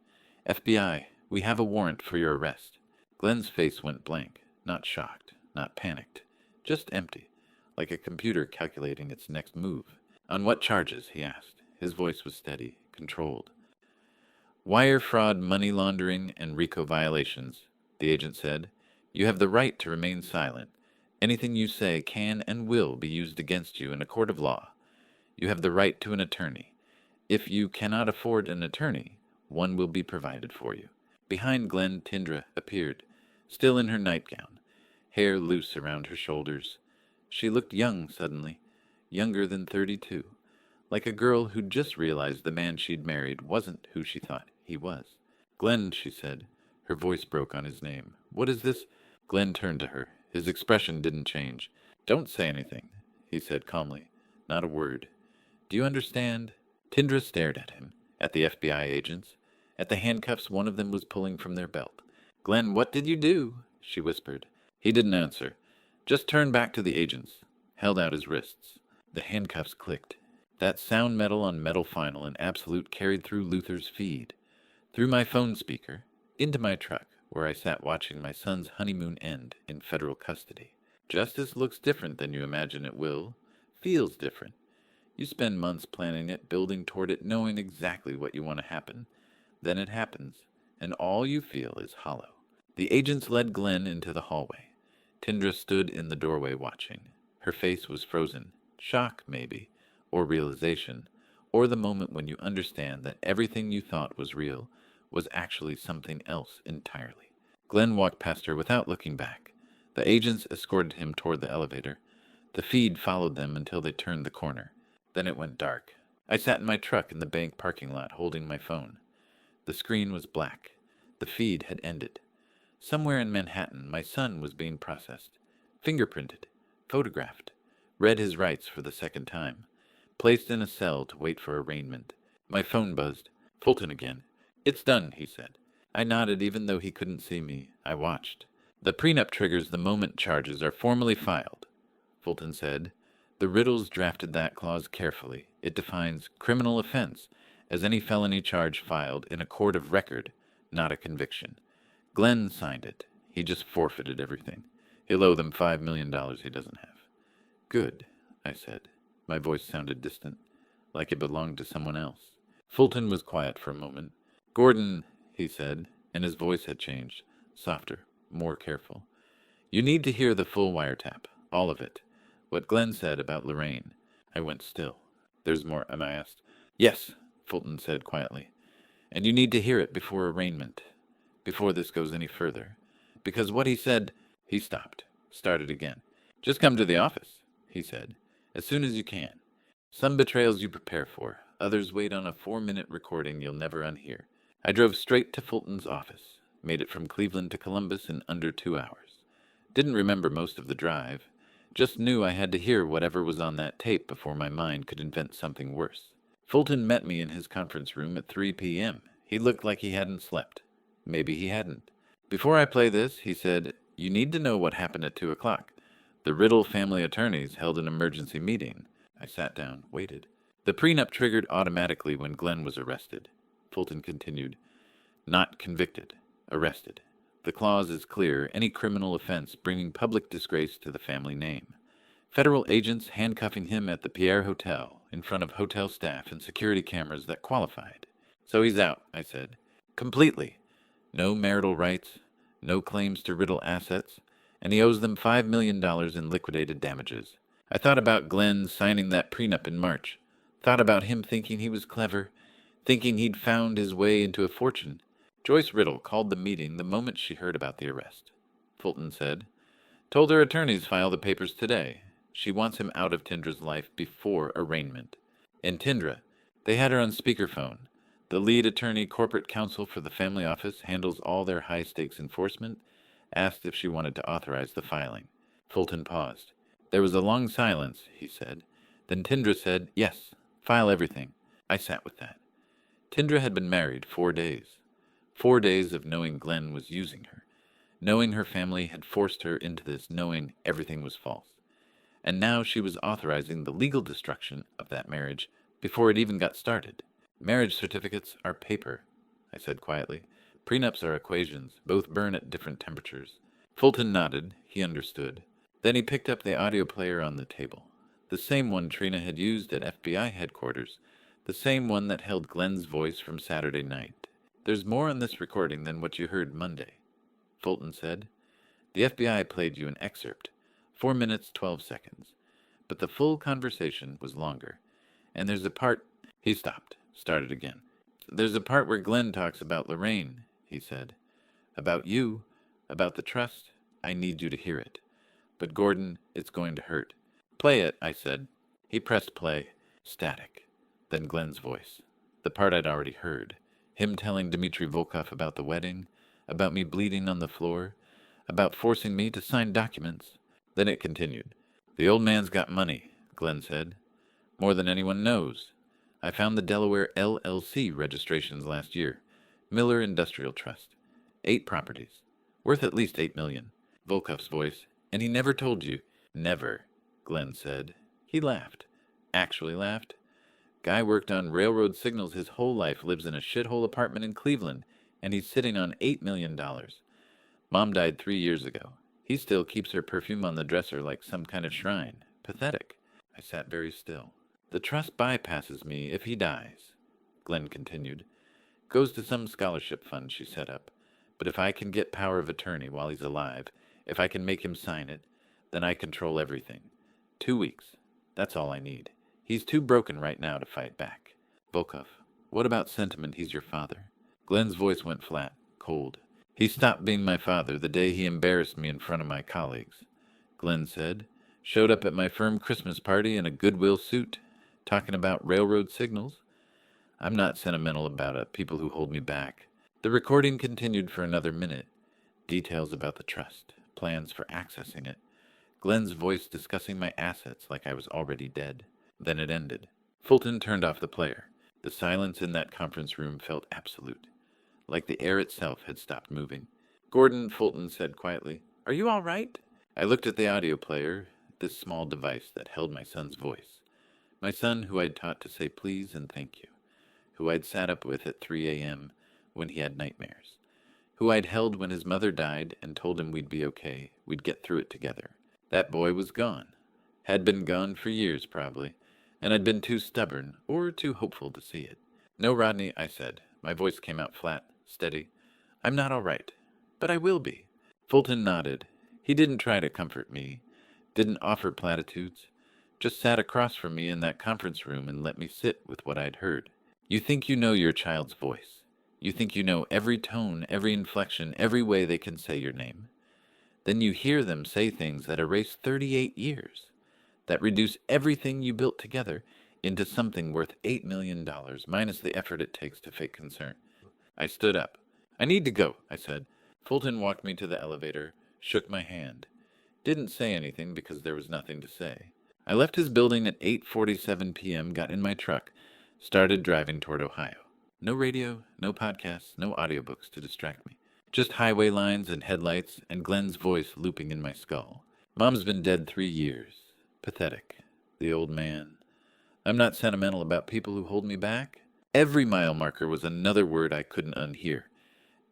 FBI, we have a warrant for your arrest. Glenn's face went blank, not shocked, not panicked, just empty, like a computer calculating its next move. On what charges? He asked. His voice was steady, controlled. Wire fraud, money laundering, and RICO violations, the agent said. You have the right to remain silent. Anything you say can and will be used against you in a court of law. You have the right to an attorney. If you cannot afford an attorney, one will be provided for you. Behind Glenn, Tindra appeared, still in her nightgown, hair loose around her shoulders. She looked young suddenly, younger than 32, like a girl who'd just realized the man she'd married wasn't who she thought he was. Glenn, she said. Her voice broke on his name. What is this? Glenn turned to her. His expression didn't change. Don't say anything, he said calmly. Not a word. Do you understand? Tindra stared at him, at the FBI agents, at the handcuffs one of them was pulling from their belt. Glenn, what did you do? She whispered. He didn't answer. Just turned back to the agents, held out his wrists. The handcuffs clicked. That sound metal on metal final and absolute carried through Luther's feed, through my phone speaker, into my truck, where I sat watching my son's honeymoon end in federal custody. Justice looks different than you imagine it will, feels different. You spend months planning it, building toward it, knowing exactly what you want to happen. Then it happens, and all you feel is hollow. The agents led Glenn into the hallway. Tindra stood in the doorway watching. Her face was frozen. Shock, maybe, or realization, or the moment when you understand that everything you thought was real was actually something else entirely. Glenn walked past her without looking back. The agents escorted him toward the elevator. The feed followed them until they turned the corner. Then it went dark. I sat in my truck in the bank parking lot holding my phone. The screen was black. The feed had ended. Somewhere in Manhattan, my son was being processed, fingerprinted, photographed, read his rights for the second time, placed in a cell to wait for arraignment. My phone buzzed. Fulton again. It's done, he said. I nodded even though he couldn't see me. I watched. The prenup triggers the moment charges are formally filed, Fulton said. The Riddles drafted that clause carefully. It defines criminal offense as any felony charge filed in a court of record, not a conviction. Glenn signed it. He just forfeited everything. He'll owe them $5 million he doesn't have. Good, I said. My voice sounded distant, like it belonged to someone else. Fulton was quiet for a moment. Gordon, he said, and his voice had changed, softer, more careful. You need to hear the full wiretap, all of it. What Glenn said about Lorraine. I went still. There's more, I asked. Yes, Fulton said quietly. And you need to hear it before arraignment, before this goes any further. Because what he said, he stopped, started again. Just come to the office, he said, as soon as you can. Some betrayals you prepare for, others wait on a 4-minute recording you'll never unhear. I drove straight to Fulton's office, made it from Cleveland to Columbus in under 2 hours. Didn't remember most of the drive, just knew I had to hear whatever was on that tape before my mind could invent something worse. Fulton met me in his conference room at 3 p.m. He looked like he hadn't slept. Maybe he hadn't. Before I play this, he said, you need to know what happened at 2 o'clock. The Riddle family attorneys held an emergency meeting. I sat down, waited. The prenup triggered automatically when Glenn was arrested. Fulton continued, not convicted, arrested. The clause is clear, any criminal offense bringing public disgrace to the family name. Federal agents handcuffing him at the Pierre Hotel in front of hotel staff and security cameras that qualified. So he's out, I said. Completely. No marital rights, no claims to Riddle assets, and he owes them $5 million in liquidated damages. I thought about Glenn signing that prenup in March. Thought about him thinking he was clever, thinking he'd found his way into a fortune. Joyce Riddle called the meeting the moment she heard about the arrest. Fulton said, told her attorneys file the papers today. She wants him out of Tindra's life before arraignment. And Tindra, they had her on speakerphone. The lead attorney corporate counsel for the family office handles all their high-stakes enforcement, asked if she wanted to authorize the filing. Fulton paused. There was a long silence, he said. Then Tindra said, yes, file everything. I sat with that. Tindra had been married 4 days. 4 days of knowing Glenn was using her, knowing her family had forced her into this, knowing everything was false. And now she was authorizing the legal destruction of that marriage before it even got started. Marriage certificates are paper, I said quietly. Prenups are equations, both burn at different temperatures. Fulton nodded. He understood. Then he picked up the audio player on the table, the same one Trina had used at FBI headquarters, the same one that held Glenn's voice from Saturday night. There's more on this recording than what you heard Monday, Fulton said. The FBI played you an excerpt, 4 minutes, 12 seconds. But the full conversation was longer. And there's a part... He stopped, started again. There's a part where Glenn talks about Lorraine, he said. About you, about the trust. I need you to hear it. But Gordon, it's going to hurt. Play it, I said. He pressed play. Static. Then Glenn's voice. The part I'd already heard. Him telling Dmitry Volkov about the wedding, about me bleeding on the floor, about forcing me to sign documents. Then it continued. The old man's got money, Glenn said. More than anyone knows. I found the Delaware LLC registrations last year. Miller Industrial Trust. 8 properties. Worth at least $8 million. Volkov's voice. And he never told you. Never, Glenn said. He laughed. Actually laughed. Guy worked on railroad signals his whole life, lives in a shithole apartment in Cleveland, and he's sitting on $8 million. Mom died 3 years ago. He still keeps her perfume on the dresser like some kind of shrine. Pathetic. I sat very still. The trust bypasses me if he dies, Glenn continued. Goes to some scholarship fund she set up. But if I can get power of attorney while he's alive, if I can make him sign it, then I control everything. 2 weeks. That's all I need. He's too broken right now to fight back. Volkov, what about sentiment he's your father? Glenn's voice went flat, cold. He stopped being my father the day he embarrassed me in front of my colleagues, Glenn said. Showed up at my firm Christmas party in a Goodwill suit, talking about railroad signals. I'm not sentimental about it, people who hold me back. The recording continued for another minute. Details about the trust, plans for accessing it. Glenn's voice discussing my assets like I was already dead. Then it ended. Fulton turned off the player. The silence in that conference room felt absolute, like the air itself had stopped moving. Gordon, Fulton said quietly, Are you all right? I looked at the audio player, this small device that held my son's voice. My son who I'd taught to say please and thank you, who I'd sat up with at 3 a.m. when he had nightmares, who I'd held when his mother died and told him we'd be okay, we'd get through it together. That boy was gone. Had been gone for years, probably, and I'd been too stubborn or too hopeful to see it. No, Rodney, I said. My voice came out flat, steady. I'm not all right, but I will be. Fulton nodded. He didn't try to comfort me, didn't offer platitudes, just sat across from me in that conference room and let me sit with what I'd heard. You think you know your child's voice. You think you know every tone, every inflection, every way they can say your name. Then you hear them say things that erase 38 years, that reduce everything you built together into something worth $8 million, minus the effort it takes to fake concern. I stood up. I need to go, I said. Fulton walked me to the elevator, shook my hand. Didn't say anything because there was nothing to say. I left his building at 8:47 p.m., got in my truck, started driving toward Ohio. No radio, no podcasts, no audiobooks to distract me. Just highway lines and headlights and Glenn's voice looping in my skull. Mom's been dead 3 years. Pathetic. The old man. I'm not sentimental about people who hold me back. Every mile marker was another word I couldn't unhear.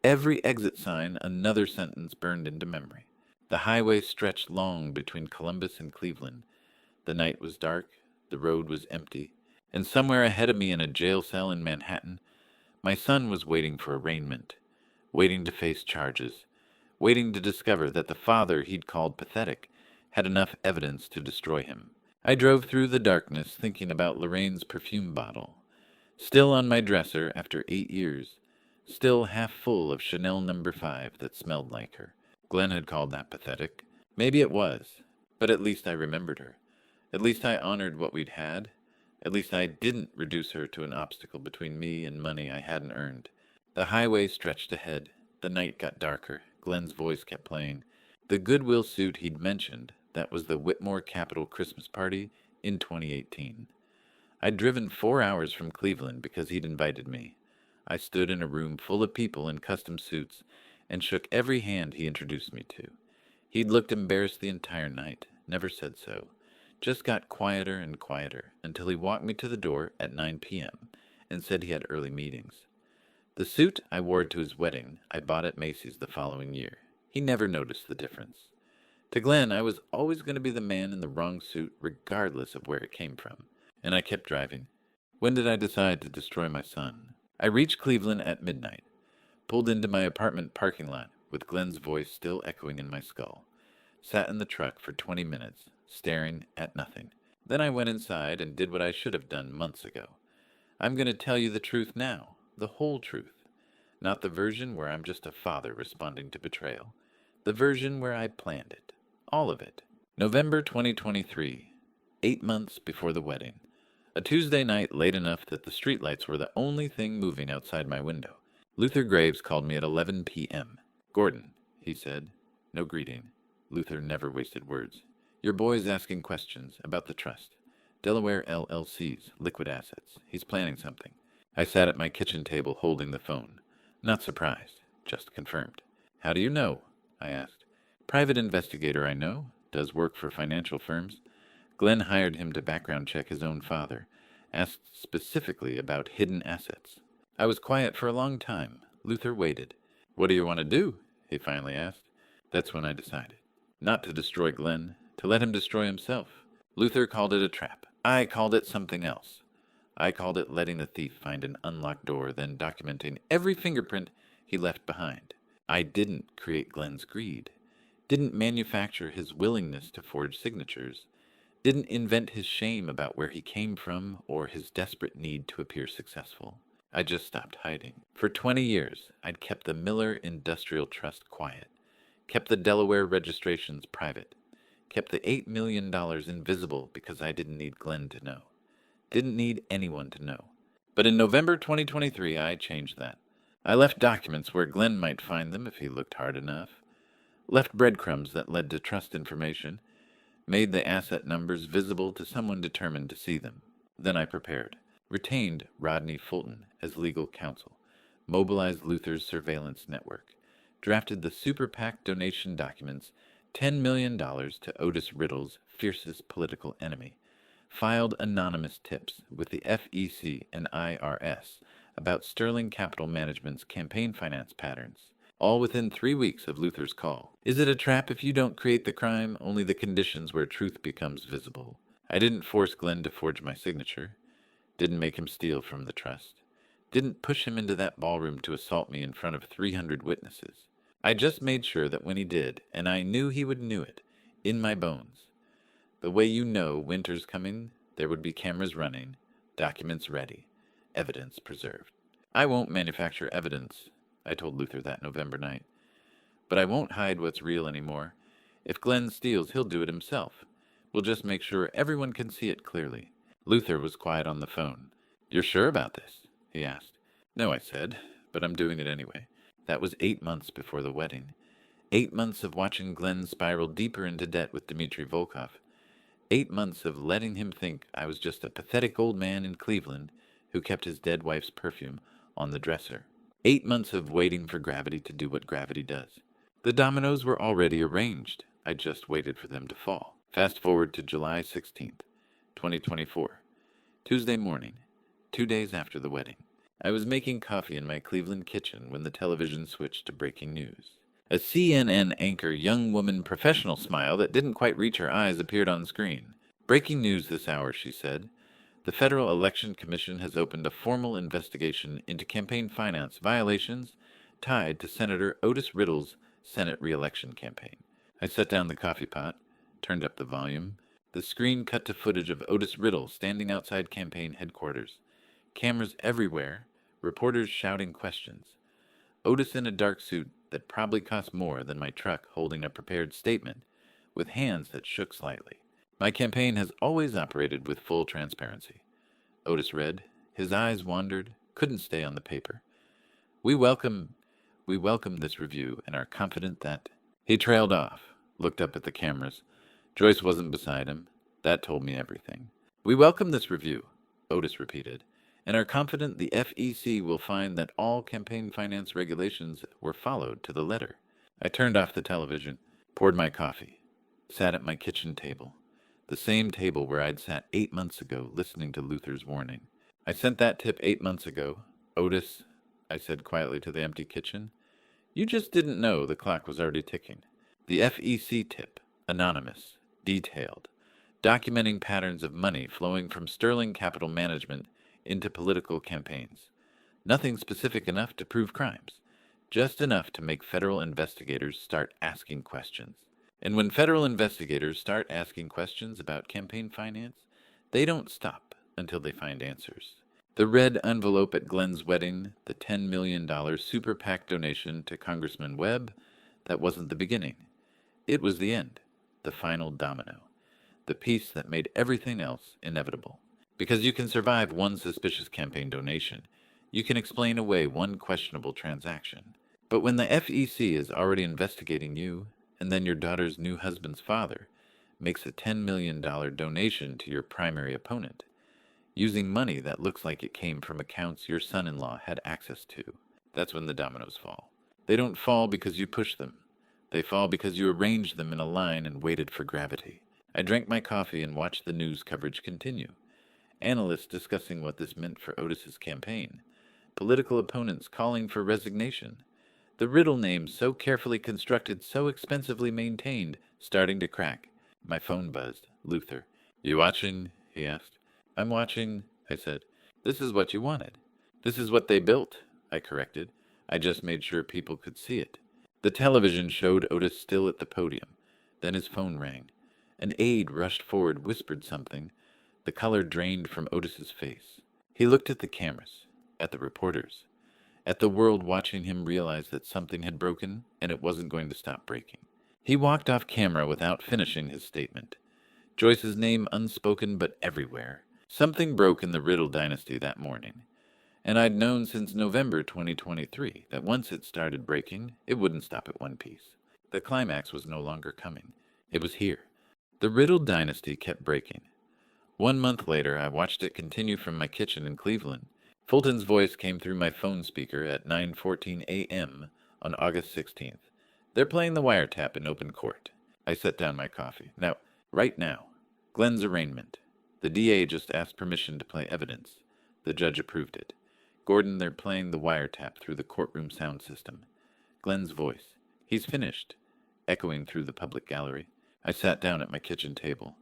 Every exit sign, another sentence burned into memory. The highway stretched long between Columbus and Cleveland. The night was dark, the road was empty, and somewhere ahead of me in a jail cell in Manhattan, my son was waiting for arraignment, waiting to face charges, waiting to discover that the father he'd called pathetic had enough evidence to destroy him. I drove through the darkness thinking about Lorraine's perfume bottle, still on my dresser after 8 years, still half full of Chanel No. 5 that smelled like her. Glenn had called that pathetic. Maybe it was, but at least I remembered her. At least I honored what we'd had. At least I didn't reduce her to an obstacle between me and money I hadn't earned. The highway stretched ahead. The night got darker. Glenn's voice kept playing. The Goodwill suit he'd mentioned, that was the Whitmore Capitol Christmas party in 2018. I'd driven 4 hours from Cleveland because he'd invited me. I stood in a room full of people in custom suits and shook every hand he introduced me to. He'd looked embarrassed the entire night, never said so. Just got quieter and quieter until he walked me to the door at 9 p.m. and said he had early meetings. The suit I wore to his wedding I bought at Macy's the following year. He never noticed the difference. To Glenn, I was always going to be the man in the wrong suit regardless of where it came from. And I kept driving. When did I decide to destroy my son? I reached Cleveland at midnight, pulled into my apartment parking lot with Glenn's voice still echoing in my skull, sat in the truck for 20 minutes, staring at nothing. Then I went inside and did what I should have done months ago. I'm going to tell you the truth now, the whole truth. Not the version where I'm just a father responding to betrayal. The version where I planned it. All of it. November 2023, 8 months before the wedding. A Tuesday night late enough that the streetlights were the only thing moving outside my window. Luther Graves called me at 11 p.m. Gordon, he said. No greeting. Luther never wasted words. Your boy's asking questions about the trust. Delaware LLC's liquid assets. He's planning something. I sat at my kitchen table holding the phone. Not surprised, just confirmed. How do you know? I asked. Private investigator I know. Does work for financial firms. Glenn hired him to background check his own father. Asked specifically about hidden assets. I was quiet for a long time. Luther waited. What do you want to do? He finally asked. That's when I decided. Not to destroy Glenn, to let him destroy himself. Luther called it a trap. I called it something else. I called it letting the thief find an unlocked door, then documenting every fingerprint he left behind. I didn't create Glenn's greed. Didn't manufacture his willingness to forge signatures. Didn't invent his shame about where he came from or his desperate need to appear successful. I just stopped hiding. For 20 years, I'd kept the Miller Industrial Trust quiet, kept the Delaware registrations private, kept the $8 million invisible because I didn't need Glenn to know. Didn't need anyone to know. But in November 2023, I changed that. I left documents where Glenn might find them if he looked hard enough, left breadcrumbs that led to trust information, made the asset numbers visible to someone determined to see them. Then I prepared. Retained Rodney Fulton as legal counsel. Mobilized Luther's surveillance network. Drafted the Super PAC donation documents, $10 million to Otis Riddle's fiercest political enemy. Filed anonymous tips with the FEC and IRS about Sterling Capital Management's campaign finance patterns. all within 3 weeks of Luther's call. Is it a trap if you don't create the crime, only the conditions where truth becomes visible? I didn't force Glenn to forge my signature, didn't make him steal from the trust, didn't push him into that ballroom to assault me in front of 300 witnesses. I just made sure that when he did, and I knew he would knew it, in my bones, the way you know winter's coming, there would be cameras running, documents ready, evidence preserved. I won't manufacture evidence, I told Luther that November night. But I won't hide what's real anymore. If Glenn steals, he'll do it himself. We'll just make sure everyone can see it clearly. Luther was quiet on the phone. You're sure about this? He asked. No, I said, but I'm doing it anyway. That was 8 months before the wedding. 8 months of watching Glenn spiral deeper into debt with Dmitry Volkov. 8 months of letting him think I was just a pathetic old man in Cleveland who kept his dead wife's perfume on the dresser. 8 months of waiting for gravity to do what gravity does. The dominoes were already arranged. I just waited for them to fall. Fast forward to July 16th, 2024. Tuesday morning, 2 days after the wedding. I was making coffee in my Cleveland kitchen when the television switched to breaking news. A CNN anchor young woman professional smile that didn't quite reach her eyes appeared on screen. Breaking news this hour, she said. The Federal Election Commission has opened a formal investigation into campaign finance violations tied to Senator Otis Riddle's Senate re-election campaign. I set down the coffee pot, turned up the volume. The screen cut to footage of Otis Riddle standing outside campaign headquarters. Cameras everywhere, reporters shouting questions. Otis in a dark suit that probably cost more than my truck holding a prepared statement, with hands that shook slightly. My campaign has always operated with full transparency. Otis read. His eyes wandered, couldn't stay on the paper. We welcome this review and are confident that... He trailed off, looked up at the cameras. Joyce wasn't beside him. That told me everything. We welcome this review, Otis repeated, and are confident the FEC will find that all campaign finance regulations were followed to the letter. I turned off the television, poured my coffee, sat at my kitchen table, the same table where I'd sat 8 months ago listening to Luther's warning. I sent that tip 8 months ago. Otis, I said quietly to the empty kitchen, you just didn't know the clock was already ticking. The FEC tip, anonymous, detailed, documenting patterns of money flowing from Sterling Capital Management into political campaigns. Nothing specific enough to prove crimes, just enough to make federal investigators start asking questions. And when federal investigators start asking questions about campaign finance, they don't stop until they find answers. The red envelope at Glenn's wedding, the $10 million super PAC donation to Congressman Webb, that wasn't the beginning. It was the end, the final domino, the piece that made everything else inevitable. Because you can survive one suspicious campaign donation, you can explain away one questionable transaction. But when the FEC is already investigating you, and then your daughter's new husband's father makes a $10 million donation to your primary opponent, using money that looks like it came from accounts your son-in-law had access to, that's when the dominoes fall. They don't fall because you push them. They fall because you arranged them in a line and waited for gravity. I drank my coffee and watched the news coverage continue. Analysts discussing what this meant for Otis's campaign. Political opponents calling for resignation. The Riddle name so carefully constructed, so expensively maintained, starting to crack. My phone buzzed. Luther. You watching? He asked. I'm watching, I said. This is what you wanted. This is what they built, I corrected. I just made sure people could see it. The television showed Otis still at the podium. Then his phone rang. An aide rushed forward, whispered something. The color drained from Otis's face. He looked at the cameras, at the reporters, at the world watching him realize that something had broken and it wasn't going to stop breaking. He walked off camera without finishing his statement. Joyce's name unspoken but everywhere. Something broke in the Riddle dynasty that morning. And I'd known since November 2023 that once it started breaking, it wouldn't stop at one piece. The climax was no longer coming. It was here. The Riddle dynasty kept breaking. 1 month later, I watched it continue from my kitchen in Cleveland. Fulton's voice came through my phone speaker at 9:14 a.m. on August 16th. They're playing the wiretap in open court. I set down my coffee. Now, right now, Glenn's arraignment. The DA just asked permission to play evidence. The judge approved it. Gordon, they're playing the wiretap through the courtroom sound system. Glenn's voice. "He's finished," echoing through the public gallery. I sat down at my kitchen table.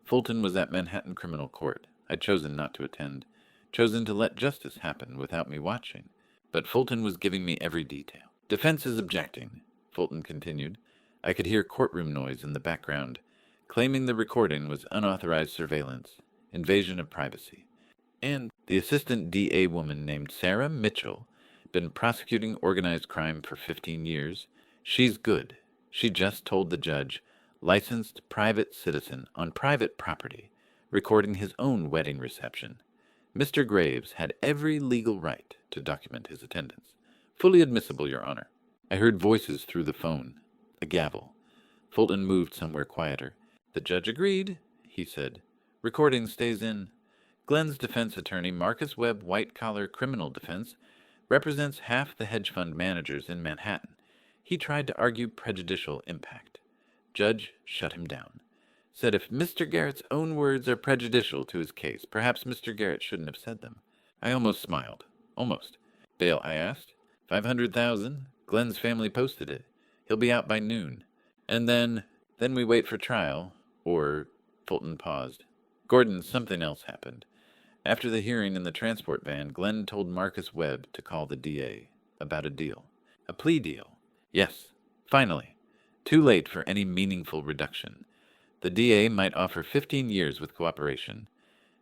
Fulton was at Manhattan Criminal Court. I'd chosen not to attend, chosen to let justice happen without me watching. But Fulton was giving me every detail. "Defense is objecting," Fulton continued. I could hear courtroom noise in the background, claiming the recording was unauthorized surveillance, invasion of privacy. And the assistant DA woman named Sarah Mitchell, been prosecuting organized crime for 15 years. She's good. She just told the judge, licensed private citizen on private property, recording his own wedding reception. Mr. Graves had every legal right to document his attendance. Fully admissible, Your Honor. I heard voices through the phone. A gavel. Fulton moved somewhere quieter. "The judge agreed," he said. "Recording stays in." Glenn's defense attorney, Marcus Webb White Collar Criminal Defense, represents half the hedge fund managers in Manhattan. He tried to argue prejudicial impact. Judge shut him down. Said if Mr. Garrett's own words are prejudicial to his case, perhaps Mr. Garrett shouldn't have said them. I almost smiled. Almost. "Bail?" I asked. 500,000. Glenn's family posted it. He'll be out by noon. And then we wait for trial, or..." Fulton paused. "Gordon, something else happened. After the hearing in the transport van, Glenn told Marcus Webb to call the DA about a deal. A plea deal. Yes, finally. Too late for any meaningful reduction. The DA might offer 15 years with cooperation,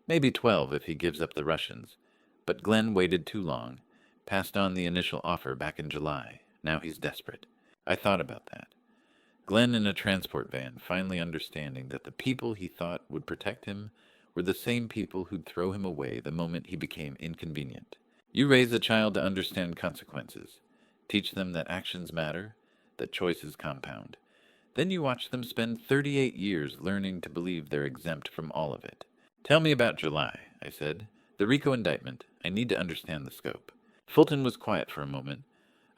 maybe 12 if he gives up the Russians. But Glenn waited too long, passed on the initial offer back in July. Now he's desperate. I thought about that. Glenn in a transport van, finally understanding that the people he thought would protect him were the same people who'd throw him away the moment he became inconvenient. You raise a child to understand consequences. Teach them that actions matter, that choices compound. Then you watch them spend 38 years learning to believe they're exempt from all of it. "Tell me about July," I said. "The RICO indictment. I need to understand the scope." Fulton was quiet for a moment.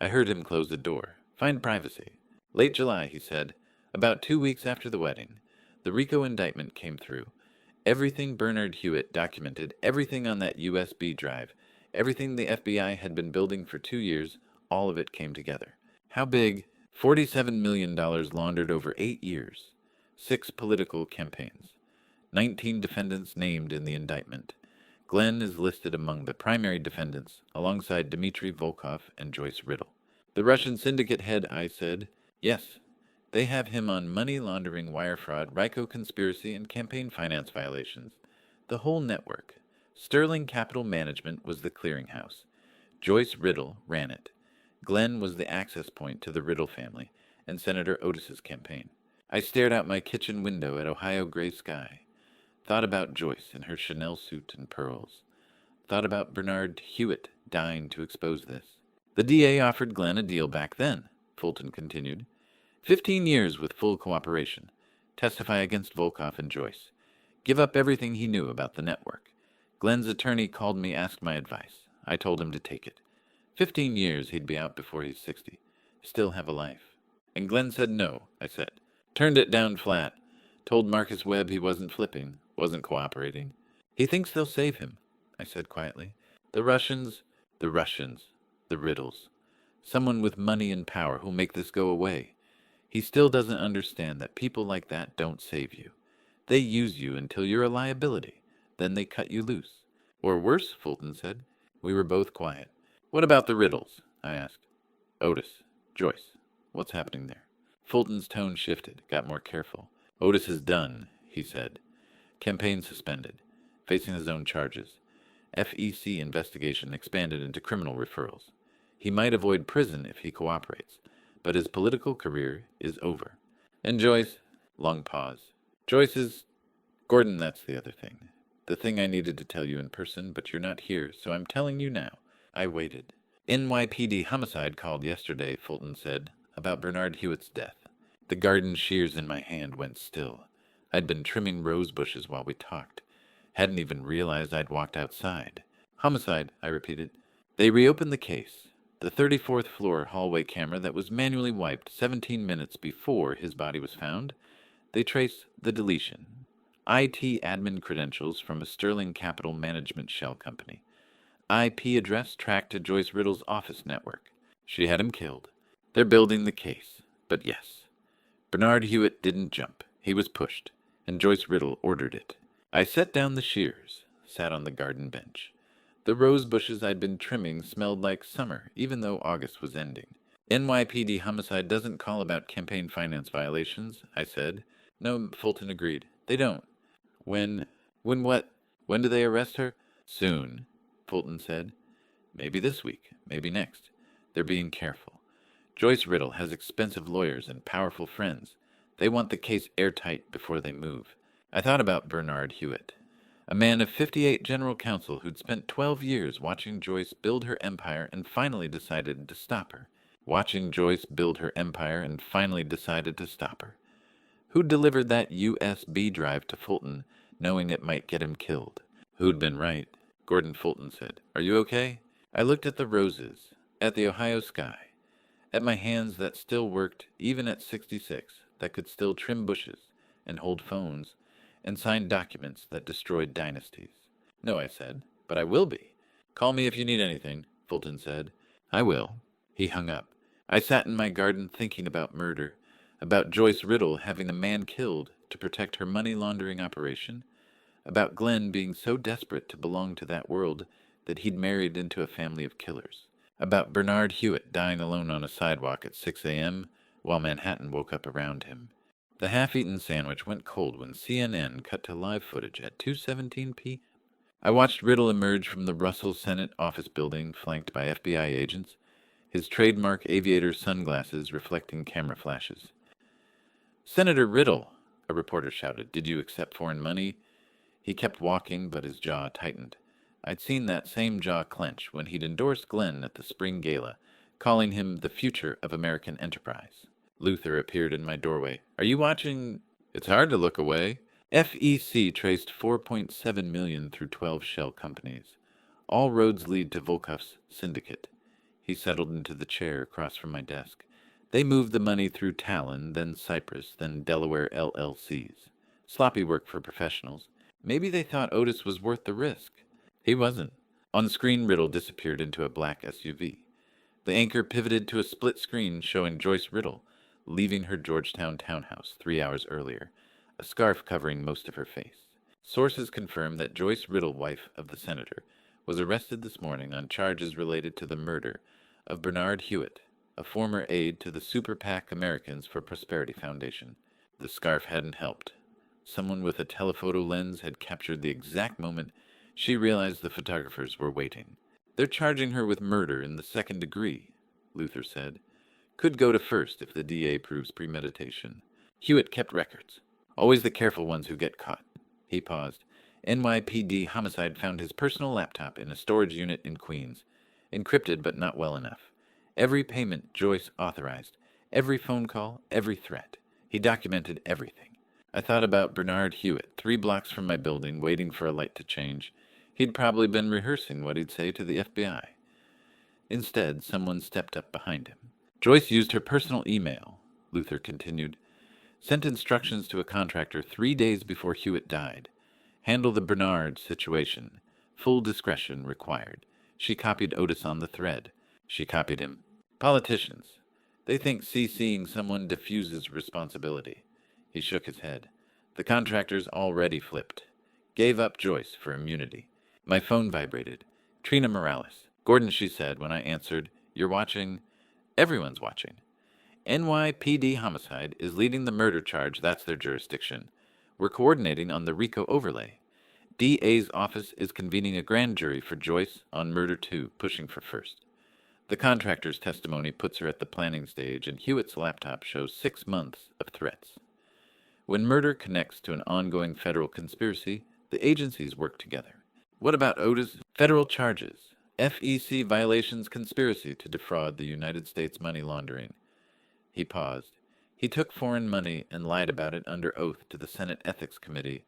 I heard him close the door. "Find privacy." "Late July," he said. "About 2 weeks after the wedding. The RICO indictment came through. Everything Bernard Hewitt documented, everything on that USB drive, everything the FBI had been building for 2 years, all of it came together. How big? $47 million laundered over 8 years. 6 political campaigns. 19 defendants named in the indictment. Glenn is listed among the primary defendants, alongside Dmitry Volkov and Joyce Riddle. "The Russian syndicate head," I said. "Yes. They have him on money laundering, wire fraud, RICO conspiracy, and campaign finance violations. The whole network. Sterling Capital Management was the clearinghouse. Joyce Riddle ran it. Glenn was the access point to the Riddle family and Senator Otis's campaign. I stared out my kitchen window at Ohio gray sky. Thought about Joyce in her Chanel suit and pearls. Thought about Bernard Hewitt dying to expose this. "The DA offered Glenn a deal back then," Fulton continued. 15 years with full cooperation. Testify against Volkov and Joyce. Give up everything he knew about the network. Glenn's attorney called me, asked my advice. I told him to take it. 15 years he'd be out before he's 60. Still have a life. And Glenn said no, I said. Turned it down flat. Told Marcus Webb he wasn't flipping, wasn't cooperating. He thinks they'll save him, I said quietly. The Russians, the Riddles. Someone with money and power who'll make this go away. He still doesn't understand that people like that don't save you. They use you until you're a liability. Then they cut you loose. Or worse, Fulton said. We were both quiet. What about the Riddles? I asked. Otis, Joyce, what's happening there? Fulton's tone shifted, got more careful. Otis is done, he said. Campaign suspended, facing his own charges. FEC investigation expanded into criminal referrals. He might avoid prison if he cooperates, but his political career is over. And Joyce, long pause. Joyce is... Gordon, that's the other thing. The thing I needed to tell you in person, but you're not here, so I'm telling you now. I waited. NYPD homicide called yesterday, Fulton said, about Bernard Hewitt's death. The garden shears in my hand went still. I'd been trimming rose bushes while we talked. Hadn't even realized I'd walked outside. Homicide, I repeated. They reopened the case. The 34th floor hallway camera that was manually wiped 17 minutes before his body was found. They traced the deletion. IT admin credentials from a Sterling Capital Management shell company. IP address tracked to Joyce Riddle's office network. She had him killed. They're building the case, but yes. Bernard Hewitt didn't jump. He was pushed, and Joyce Riddle ordered it. I set down the shears, sat on the garden bench. The rose bushes I'd been trimming smelled like summer, even though August was ending. NYPD homicide doesn't call about campaign finance violations, I said. No, Fulton agreed. They don't. When what? When do they arrest her? Soon, Fulton said. Maybe this week, maybe next. They're being careful. Joyce Riddle has expensive lawyers and powerful friends. They want the case airtight before they move. I thought about Bernard Hewitt, a man of 58 general counsel who'd spent 12 years watching Joyce build her empire and finally decided to stop her. Watching Joyce build her empire and finally decided to stop her. Who delivered that USB drive to Fulton, knowing it might get him killed? Who'd been right? Gordon Fulton said. Are you okay? I looked at the roses, at the Ohio sky, at my hands that still worked, even at 66, that could still trim bushes and hold phones and sign documents that destroyed dynasties. No, I said, but I will be. Call me if you need anything, Fulton said. I will. He hung up. I sat in my garden thinking about murder, about Joyce Riddle having a man killed to protect her money laundering operation, about Glenn being so desperate to belong to that world that he'd married into a family of killers, about Bernard Hewitt dying alone on a sidewalk at 6 a.m. while Manhattan woke up around him. The half-eaten sandwich went cold when CNN cut to live footage at 2:17 p.m. I watched Riddle emerge from the Russell Senate office building flanked by FBI agents, his trademark aviator sunglasses reflecting camera flashes. Senator Riddle, a reporter shouted, did you accept foreign money? He kept walking, but his jaw tightened. I'd seen that same jaw clench when he'd endorsed Glenn at the spring gala, calling him the future of American enterprise. Luther appeared in my doorway. Are you watching? It's hard to look away. FEC traced $4.7 million through 12 shell companies. All roads lead to Volkov's syndicate. He settled into the chair across from my desk. They moved the money through Talon, then Cyprus, then Delaware LLCs. Sloppy work for professionals. Maybe they thought Otis was worth the risk. He wasn't. On screen, Riddle disappeared into a black SUV. The anchor pivoted to a split screen showing Joyce Riddle leaving her Georgetown townhouse 3 hours earlier, a scarf covering most of her face. Sources confirm that Joyce Riddle, wife of the senator, was arrested this morning on charges related to the murder of Bernard Hewitt, a former aide to the Super PAC Americans for Prosperity Foundation. The scarf hadn't helped. Someone with a telephoto lens had captured the exact moment she realized the photographers were waiting. They're charging her with murder in the second degree, Luther said. Could go to first if the DA proves premeditation. Hewitt kept records. Always the careful ones who get caught. He paused. NYPD homicide found his personal laptop in a storage unit in Queens. Encrypted but not well enough. Every payment Joyce authorized. Every phone call, every threat. He documented everything. I thought about Bernard Hewitt, 3 blocks from my building, waiting for a light to change. He'd probably been rehearsing what he'd say to the FBI. Instead, someone stepped up behind him. Joyce used her personal email, Luther continued. Sent instructions to a contractor 3 days before Hewitt died. Handle the Bernard situation. Full discretion required. She copied Otis on the thread. She copied him. Politicians. They think CCing someone diffuses responsibility. He shook his head. The contractors already flipped. Gave up Joyce for immunity. My phone vibrated. Trina Morales. Gordon, she said when I answered, you're watching? Everyone's watching. NYPD homicide is leading the murder charge. That's their jurisdiction. We're coordinating on the RICO overlay. DA's office is convening a grand jury for Joyce on Murder 2, pushing for first. The contractor's testimony puts her at the planning stage, and Hewitt's laptop shows 6 months of threats. When murder connects to an ongoing federal conspiracy, the agencies work together. What about Otis? Federal charges. FEC violations, conspiracy to defraud the United States money laundering. He paused. He took foreign money and lied about it under oath to the Senate Ethics Committee.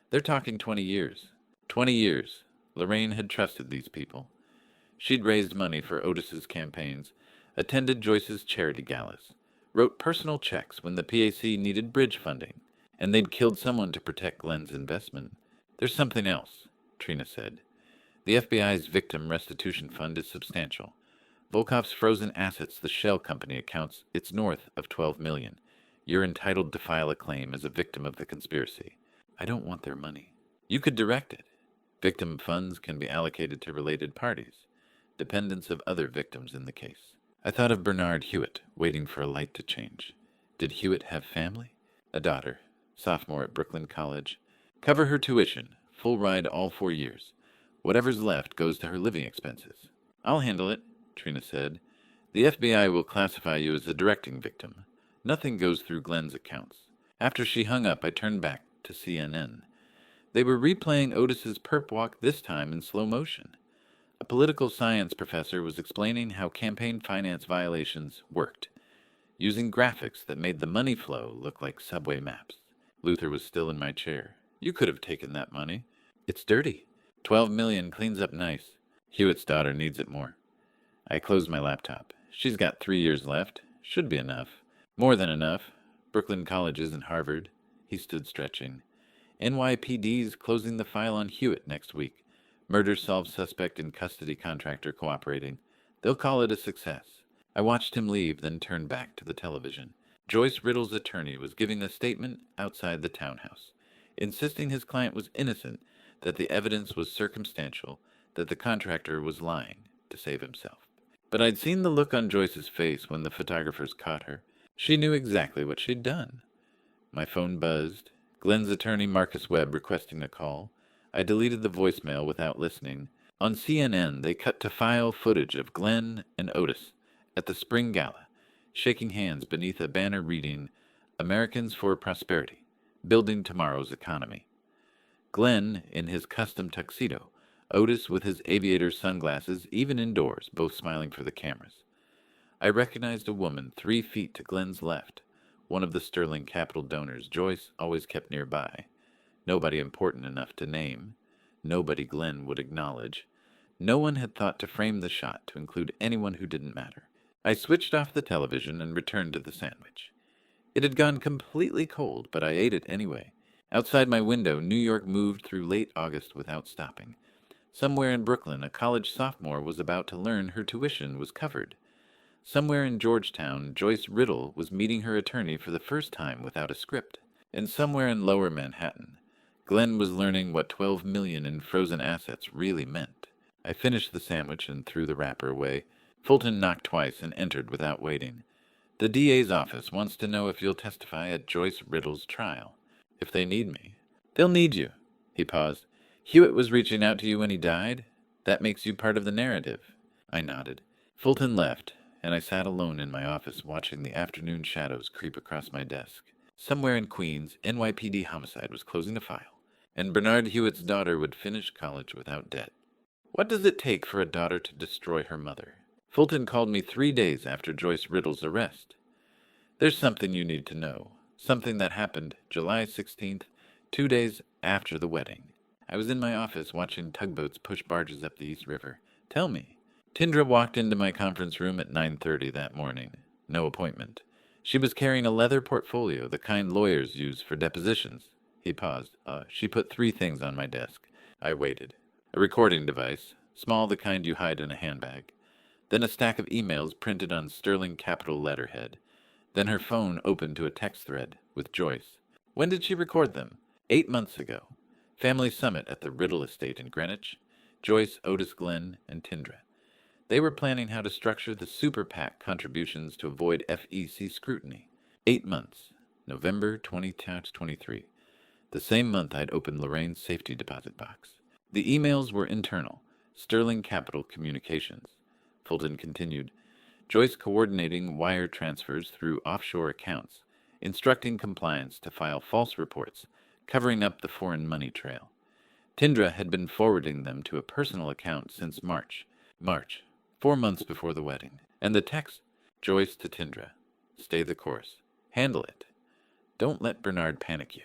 They're talking 20 years. 20 years. Lorraine had trusted these people. She'd raised money for Otis's campaigns, attended Joyce's charity galas, wrote personal checks when the PAC needed bridge funding, and they'd killed someone to protect Glenn's investment. There's something else, Trina said. The FBI's victim restitution fund is substantial. Volkov's frozen assets, the shell company, accounts it's north of 12 million. You're entitled to file a claim as a victim of the conspiracy. I don't want their money. You could direct it. Victim funds can be allocated to related parties, dependents of other victims in the case. I thought of Bernard Hewitt, waiting for a light to change. Did Hewitt have family? A daughter, sophomore at Brooklyn College. Cover her tuition, full ride all 4 years. Whatever's left goes to her living expenses. I'll handle it, Trina said. The FBI will classify you as a directing victim. Nothing goes through Glenn's accounts. After she hung up, I turned back to CNN. They were replaying Otis's perp walk, this time in slow motion. A political science professor was explaining how campaign finance violations worked, using graphics that made the money flow look like subway maps. Luther was still in my chair. You could have taken that money. It's dirty. 12 million cleans up nice. Hewitt's daughter needs it more. I closed my laptop. She's got 3 years left. Should be enough. More than enough. Brooklyn College isn't Harvard. He stood stretching. NYPD's closing the file on Hewitt next week. Murder solved, suspect in custody, contractor cooperating. They'll call it a success. I watched him leave, then turned back to the television. Joyce Riddle's attorney was giving a statement outside the townhouse, insisting his client was innocent, that the evidence was circumstantial, that the contractor was lying to save himself. But I'd seen the look on Joyce's face when the photographers caught her. She knew exactly what she'd done. My phone buzzed. Glenn's attorney, Marcus Webb, requesting a call. I deleted the voicemail without listening. On CNN, they cut to file footage of Glenn and Otis at the Spring Gala, shaking hands beneath a banner reading, Americans for Prosperity, Building Tomorrow's Economy. Glenn in his custom tuxedo, Otis with his aviator sunglasses, even indoors, both smiling for the cameras. I recognized a woman 3 feet to Glenn's left, one of the Sterling Capital donors Joyce always kept nearby. Nobody important enough to name. Nobody Glenn would acknowledge. No one had thought to frame the shot to include anyone who didn't matter. I switched off the television and returned to the sandwich. It had gone completely cold, but I ate it anyway. Outside my window, New York moved through late August without stopping. Somewhere in Brooklyn, a college sophomore was about to learn her tuition was covered. Somewhere in Georgetown, Joyce Riddle was meeting her attorney for the first time without a script. And somewhere in lower Manhattan, Glenn was learning what 12 million in frozen assets really meant. I finished the sandwich and threw the wrapper away. Fulton knocked twice and entered without waiting. The DA's office wants to know if you'll testify at Joyce Riddle's trial. If they need me. They'll need you. He paused. Hewitt was reaching out to you when he died? That makes you part of the narrative. I nodded. Fulton left, and I sat alone in my office watching the afternoon shadows creep across my desk. Somewhere in Queens, NYPD homicide was closing a file, and Bernard Hewitt's daughter would finish college without debt. What does it take for a daughter to destroy her mother? Fulton called me 3 days after Joyce Riddle's arrest. There's something you need to know. Something that happened July 16th, 2 days after the wedding. I was in my office watching tugboats push barges up the East River. Tell me. Tindra walked into my conference room at 9:30 that morning. No appointment. She was carrying a leather portfolio, the kind lawyers use for depositions. He paused. She put 3 things on my desk. I waited. A recording device, small, the kind you hide in a handbag. Then a stack of emails printed on Sterling Capital letterhead. Then her phone opened to a text thread with Joyce. When did she record them? 8 months ago. Family summit at the Riddle estate in Greenwich. Joyce, Otis, Glenn, and Tindra. They were planning how to structure the super PAC contributions to avoid FEC scrutiny. 8 months. November 2023. The same month I'd opened Lorraine's safety deposit box. The emails were internal. Sterling Capital Communications. Fulton continued. Joyce coordinating wire transfers through offshore accounts, instructing compliance to file false reports, covering up the foreign money trail. Tindra had been forwarding them to a personal account since March, 4 months before the wedding. And the text, Joyce to Tindra. Stay the course. Handle it. Don't let Bernard panic you.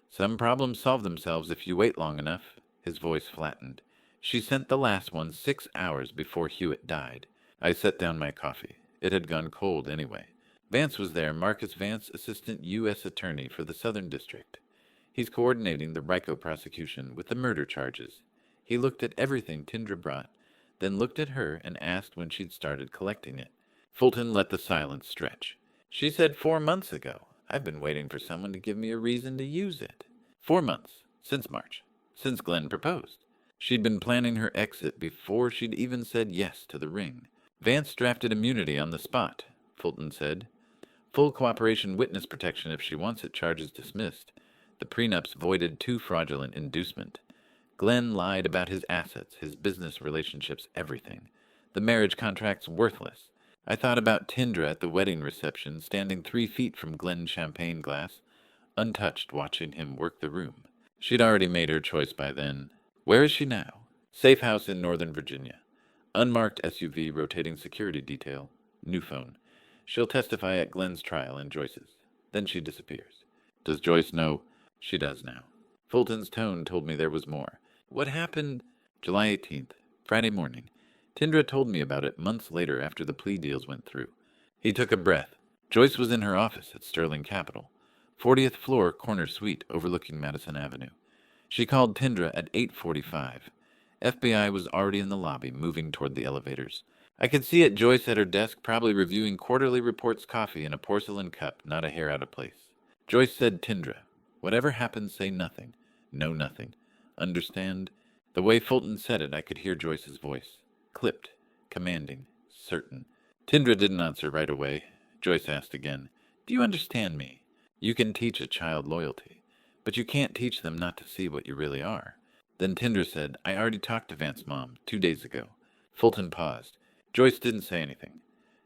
Some problems solve themselves if you wait long enough. His voice flattened. She sent the last one 6 hours before Hewitt died. I set down my coffee. It had gone cold anyway. Vance was there, Marcus Vance, assistant U.S. attorney for the Southern District. He's coordinating the RICO prosecution with the murder charges. He looked at everything Tindra brought, then looked at her and asked when she'd started collecting it. Fulton let the silence stretch. She said 4 months ago. I've been waiting for someone to give me a reason to use it. 4 months. Since March. Since Glenn proposed. She'd been planning her exit before she'd even said yes to the ring. Vance drafted immunity on the spot, Fulton said. Full cooperation witness protection if she wants it, charges dismissed. The prenups voided too fraudulent inducement. Glenn lied about his assets, his business relationships, everything. The marriage contract's worthless. I thought about Tindra at the wedding reception, standing 3 feet from Glenn's champagne glass, untouched, watching him work the room. She'd already made her choice by then. Where is she now? Safe house in Northern Virginia. Unmarked SUV rotating security detail. New phone. She'll testify at Glenn's trial and Joyce's. Then she disappears. Does Joyce know? She does now. Fulton's tone told me there was more. What happened? July 18th, Friday morning. Tindra told me about it months later after the plea deals went through. He took a breath. Joyce was in her office at Sterling Capital, 40th floor corner suite overlooking Madison Avenue. She called Tindra at 8:45. FBI was already in the lobby, moving toward the elevators. I could see it, Joyce at her desk, probably reviewing quarterly reports, coffee in a porcelain cup, not a hair out of place. Joyce said, Tindra, whatever happens, say nothing. No nothing. Understand? The way Fulton said it, I could hear Joyce's voice. Clipped, commanding, certain. Tindra didn't answer right away. Joyce asked again, do you understand me? You can teach a child loyalty, but you can't teach them not to see what you really are. Then Tindra said, I already talked to Vance's mom 2 days ago. Fulton paused. Joyce didn't say anything.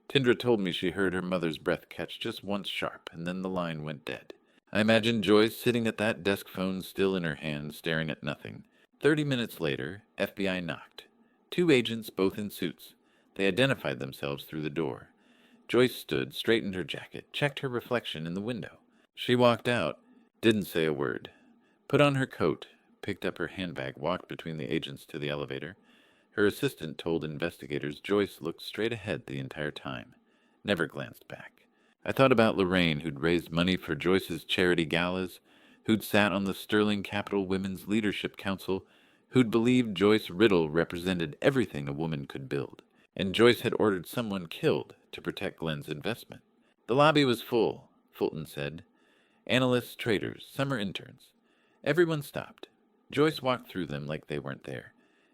Tindra told me she heard her mother's breath catch just once sharp, and then the line went dead. I imagined Joyce sitting at that desk phone still in her hand, staring at nothing. 30 minutes later, FBI knocked. 2 agents, both in suits. They identified themselves through the door. Joyce stood, straightened her jacket, checked her reflection in the window. She walked out, didn't say a word. Put on her coat, picked up her handbag, walked between the agents to the elevator. Her assistant told investigators Joyce looked straight ahead the entire time, never glanced back. I thought about Lorraine, who'd raised money for Joyce's charity galas, who'd sat on the Sterling Capital Women's Leadership Council, who'd believed Joyce Riddle represented everything a woman could build, and Joyce had ordered someone killed to protect Glenn's investment. The lobby was full, Fulton said. Analysts, traders, summer interns. Everyone stopped. Joyce walked through them like they weren't there.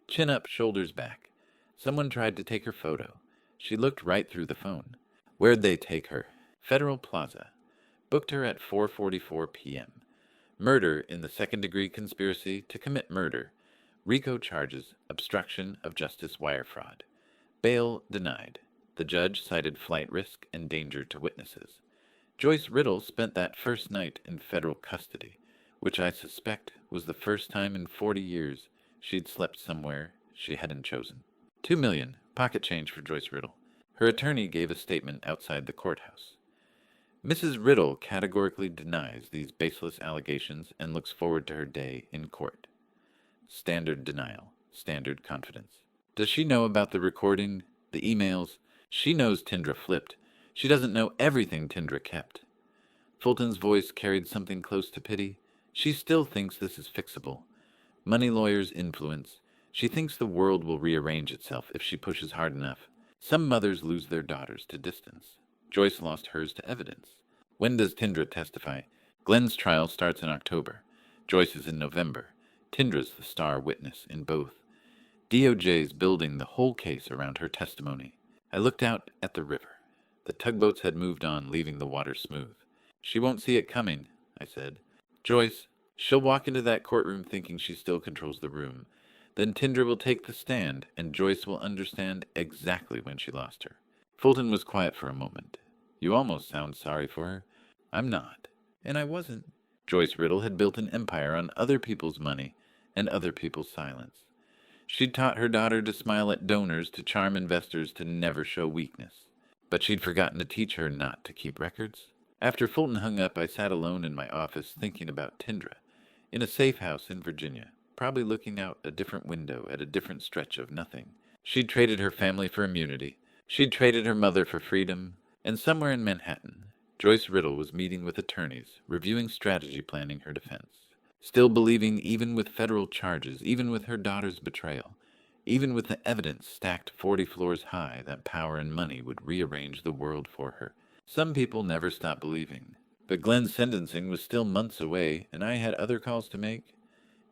Chin up, shoulders back. Someone tried to take her photo. She looked right through the phone. Where'd they take her? Federal Plaza. Booked her at 4:44 p.m. Murder in the second-degree conspiracy to commit murder. RICO charges, obstruction of justice wire fraud. Bail denied. The judge cited flight risk and danger to witnesses. Joyce Riddle spent that first night in federal custody, which I suspect was the first time in 40 years she'd slept somewhere she hadn't chosen. $2 million, pocket change for Joyce Riddle. Her attorney gave a statement outside the courthouse. Mrs. Riddle categorically denies these baseless allegations and looks forward to her day in court. Standard denial, standard confidence. Does she know about the recording, the emails? She knows Tindra flipped. She doesn't know everything Tindra kept. Fulton's voice carried something close to pity. She still thinks this is fixable. Money lawyers' influence. She thinks the world will rearrange itself if she pushes hard enough. Some mothers lose their daughters to distance. Joyce lost hers to evidence. When does Tindra testify? Glenn's trial starts in October. Joyce's in November. Tindra's the star witness in both. DOJ's building the whole case around her testimony. I looked out at the river. The tugboats had moved on, leaving the water smooth. She won't see it coming, I said. Joyce, she'll walk into that courtroom thinking she still controls the room. Then Tindra will take the stand, and Joyce will understand exactly when she lost her. Fulton was quiet for a moment. You almost sound sorry for her. I'm not. And I wasn't. Joyce Riddle had built an empire on other people's money and other people's silence. She'd taught her daughter to smile at donors, to charm investors, to never show weakness. But she'd forgotten to teach her not to keep records. After Fulton hung up, I sat alone in my office thinking about Tindra, in a safe house in Virginia, probably looking out a different window at a different stretch of nothing. She'd traded her family for immunity. She'd traded her mother for freedom. And somewhere in Manhattan, Joyce Riddle was meeting with attorneys, reviewing strategy, planning her defense. Still believing, even with federal charges, even with her daughter's betrayal, Even with the evidence stacked 40 floors high that power and money would rearrange the world for her. Some people never stopped believing. But Glenn's sentencing was still months away, and I had other calls to make.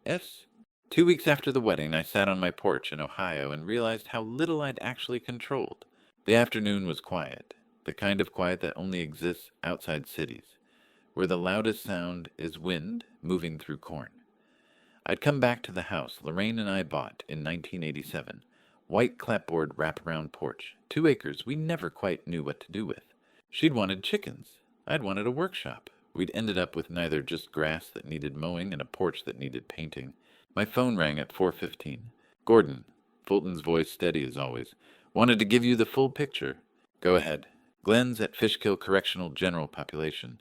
Yes. 2 weeks after the wedding, I sat on my porch in Ohio and realized how little I'd actually controlled. The afternoon was quiet, the kind of quiet that only exists outside cities, where the loudest sound is wind moving through corn. I'd come back to the house Lorraine and I bought in 1987. White clapboard wraparound porch, 2 acres we never quite knew what to do with. She'd wanted chickens. I'd wanted a workshop. We'd ended up with neither just grass that needed mowing and a porch that needed painting. My phone rang at 4:15. Gordon, Fulton's voice steady as always, wanted to give you the full picture. Go ahead. Glenn's at Fishkill Correctional General Population.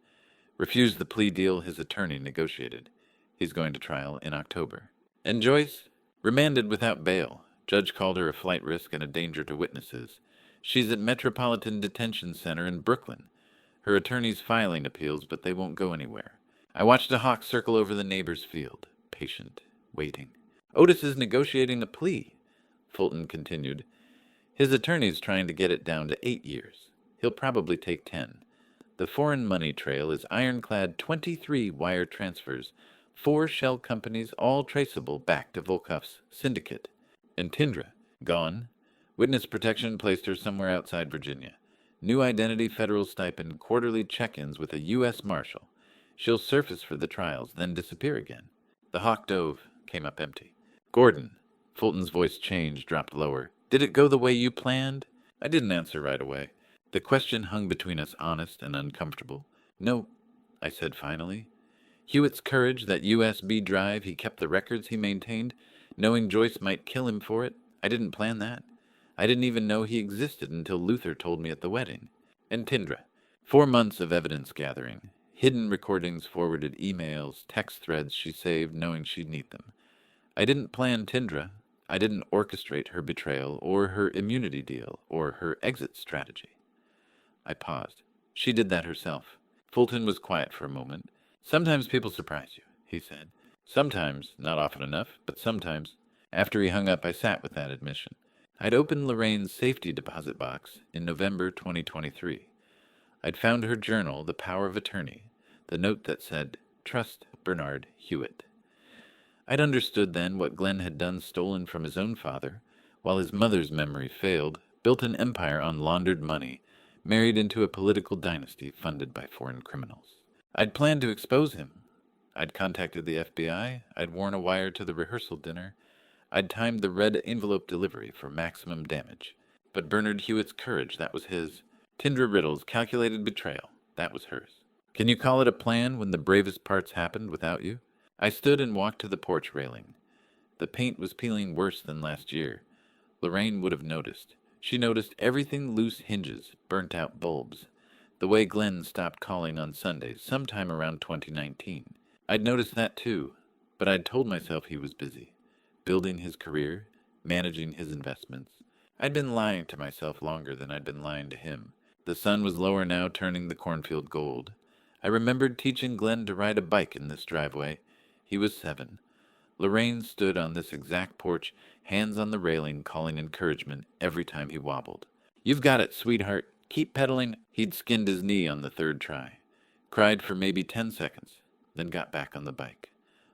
Refused the plea deal his attorney negotiated. He's going to trial in October. And Joyce? Remanded without bail. Judge called her a flight risk and a danger to witnesses. She's at Metropolitan Detention Center in Brooklyn. Her attorney's filing appeals, but they won't go anywhere. I watched a hawk circle over the neighbor's field, patient, waiting. Otis is negotiating a plea, Fulton continued. His attorney's trying to get it down to 8 years. He'll probably take 10. The foreign money trail is ironclad 23 wire transfers, 4 shell companies, all traceable back to Volkoff's syndicate. And Tindra, gone. Witness protection placed her somewhere outside Virginia. New identity, federal stipend, quarterly check-ins with a U.S. Marshal. She'll surface for the trials, then disappear again. The hawk dove, came up empty. Gordon, Fulton's voice changed, dropped lower. Did it go the way you planned? I didn't answer right away. The question hung between us, honest and uncomfortable. No, I said finally. Hewitt's courage, that USB drive, he kept the records he maintained, knowing Joyce might kill him for it. I didn't plan that. I didn't even know he existed until Luther told me at the wedding. And Tindra. 4 months of evidence gathering. Hidden recordings, forwarded emails, text threads she saved knowing she'd need them. I didn't plan Tindra. I didn't orchestrate her betrayal, or her immunity deal, or her exit strategy. I paused. She did that herself. Fulton was quiet for a moment. Sometimes people surprise you, he said. Sometimes, not often enough, but sometimes. After he hung up, I sat with that admission. I'd opened Lorraine's safety deposit box in November 2023. I'd found her journal, The Power of Attorney, the note that said, Trust Bernard Hewitt. I'd understood then what Glenn had done, stolen from his own father, while his mother's memory failed, built an empire on laundered money, married into a political dynasty funded by foreign criminals. I'd planned to expose him. I'd contacted the FBI. I'd worn a wire to the rehearsal dinner. I'd timed the red envelope delivery for maximum damage. But Bernard Hewitt's courage, that was his. Tindra Riddle's calculated betrayal, that was hers. Can you call it a plan when the bravest parts happened without you? I stood and walked to the porch railing. The paint was peeling worse than last year. Lorraine would have noticed. She noticed everything: loose hinges, burnt-out bulbs. The way Glenn stopped calling on Sundays, sometime around 2019. I'd noticed that too, but I'd told myself he was busy. Building his career, managing his investments. I'd been lying to myself longer than I'd been lying to him. The sun was lower now, turning the cornfield gold. I remembered teaching Glenn to ride a bike in this driveway. He was 7. Lorraine stood on this exact porch, hands on the railing, calling encouragement every time he wobbled. You've got it, sweetheart. Keep pedaling. He'd skinned his knee on the 3rd try. Cried for maybe 10 seconds, then got back on the bike.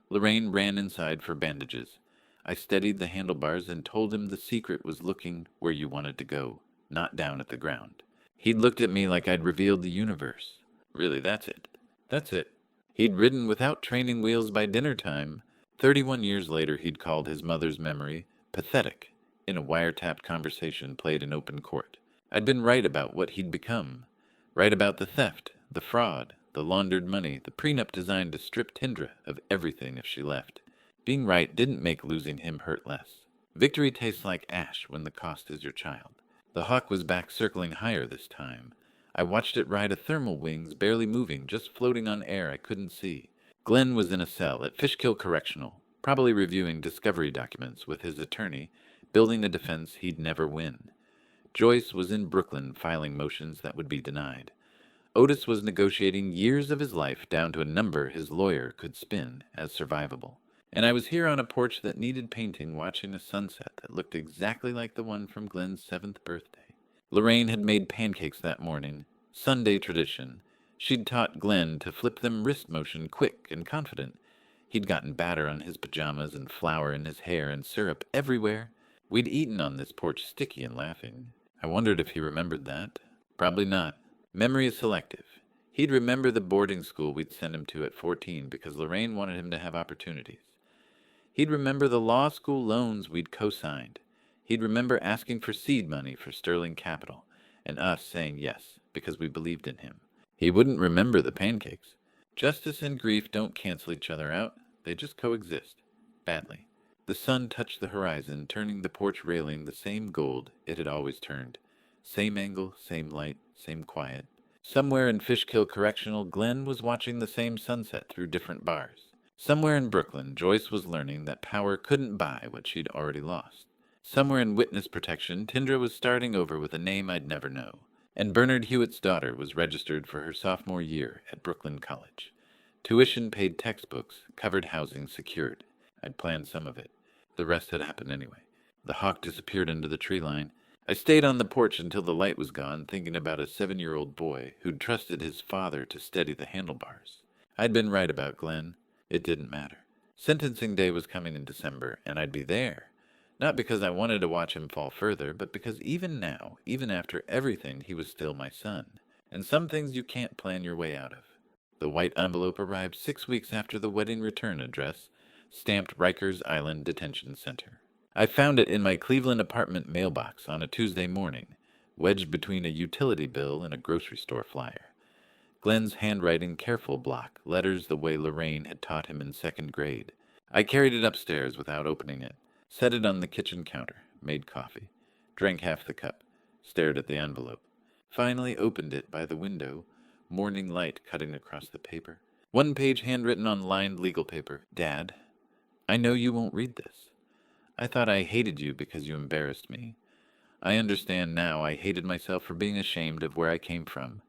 Lorraine ran inside for bandages. I steadied the handlebars and told him the secret was looking where you wanted to go, not down at the ground. He'd looked at me like I'd revealed the universe. Really, that's it. That's it. He'd ridden without training wheels by dinner time. 31 years later, he'd called his mother's memory pathetic in a wiretapped conversation played in open court. I'd been right about what he'd become. Right about the theft, the fraud, the laundered money, the prenup designed to strip Tindra of everything if she left. Being right didn't make losing him hurt less. Victory tastes like ash when the cost is your child. The hawk was back, circling higher this time. I watched it ride a thermal wings, barely moving, just floating on air I couldn't see. Glenn was in a cell at Fishkill Correctional, probably reviewing discovery documents with his attorney, building a defense he'd never win. Joyce was in Brooklyn, filing motions that would be denied. Otis was negotiating years of his life down to a number his lawyer could spin as survivable. And I was here on a porch that needed painting, watching a sunset that looked exactly like the one from Glenn's 7th birthday. Lorraine had made pancakes that morning, Sunday tradition. She'd taught Glenn to flip them wrist motion quick and confident. He'd gotten batter on his pajamas and flour in his hair and syrup everywhere. We'd eaten on this porch sticky and laughing. I wondered if he remembered that. Probably not. Memory is selective. He'd remember the boarding school we'd sent him to at 14 because Lorraine wanted him to have opportunities. He'd remember the law school loans we'd co-signed. He'd remember asking for seed money for Sterling Capital, and us saying yes, because we believed in him. He wouldn't remember the pancakes. Justice and grief don't cancel each other out. They just coexist. Badly. The sun touched the horizon, turning the porch railing the same gold it had always turned. Same angle, same light, same quiet. Somewhere in Fishkill Correctional, Glenn was watching the same sunset through different bars. Somewhere in Brooklyn, Joyce was learning that power couldn't buy what she'd already lost. Somewhere in witness protection, Tindra was starting over with a name I'd never know. And Bernard Hewitt's daughter was registered for her sophomore year at Brooklyn College. Tuition paid, textbooks, covered housing secured. I'd planned some of it. The rest had happened anyway. The hawk disappeared into the tree line. I stayed on the porch until the light was gone, thinking about a 7-year-old boy who'd trusted his father to steady the handlebars. I'd been right about Glenn. It didn't matter. Sentencing day was coming in December, and I'd be there. Not because I wanted to watch him fall further, but because even now, even after everything, he was still my son. And some things you can't plan your way out of. The white envelope arrived 6 weeks after the wedding return address, stamped Rikers Island Detention Center. I found it in my Cleveland apartment mailbox on a Tuesday morning, wedged between a utility bill and a grocery store flyer. Glenn's handwriting careful block, letters the way Lorraine had taught him in 2nd grade. I carried it upstairs without opening it, set it on the kitchen counter, made coffee, drank half the cup, stared at the envelope. Finally opened it by the window, morning light cutting across the paper. 1 page handwritten on lined legal paper. Dad, I know you won't read this. I thought I hated you because you embarrassed me. I understand now I hated myself for being ashamed of where I came from.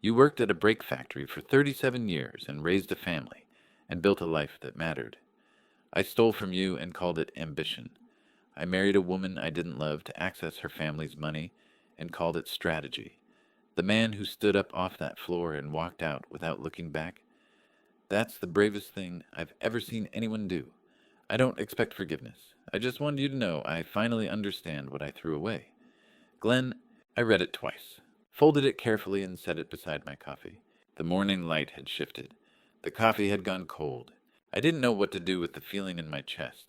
You worked at a brake factory for 37 years and raised a family and built a life that mattered. I stole from you and called it ambition. I married a woman I didn't love to access her family's money and called it strategy. The man who stood up off that floor and walked out without looking back, that's the bravest thing I've ever seen anyone do. I don't expect forgiveness. I just wanted you to know I finally understand what I threw away. Glenn, I read it twice, folded it carefully and set it beside my coffee. The morning light had shifted. The coffee had gone cold. I didn't know what to do with the feeling in my chest.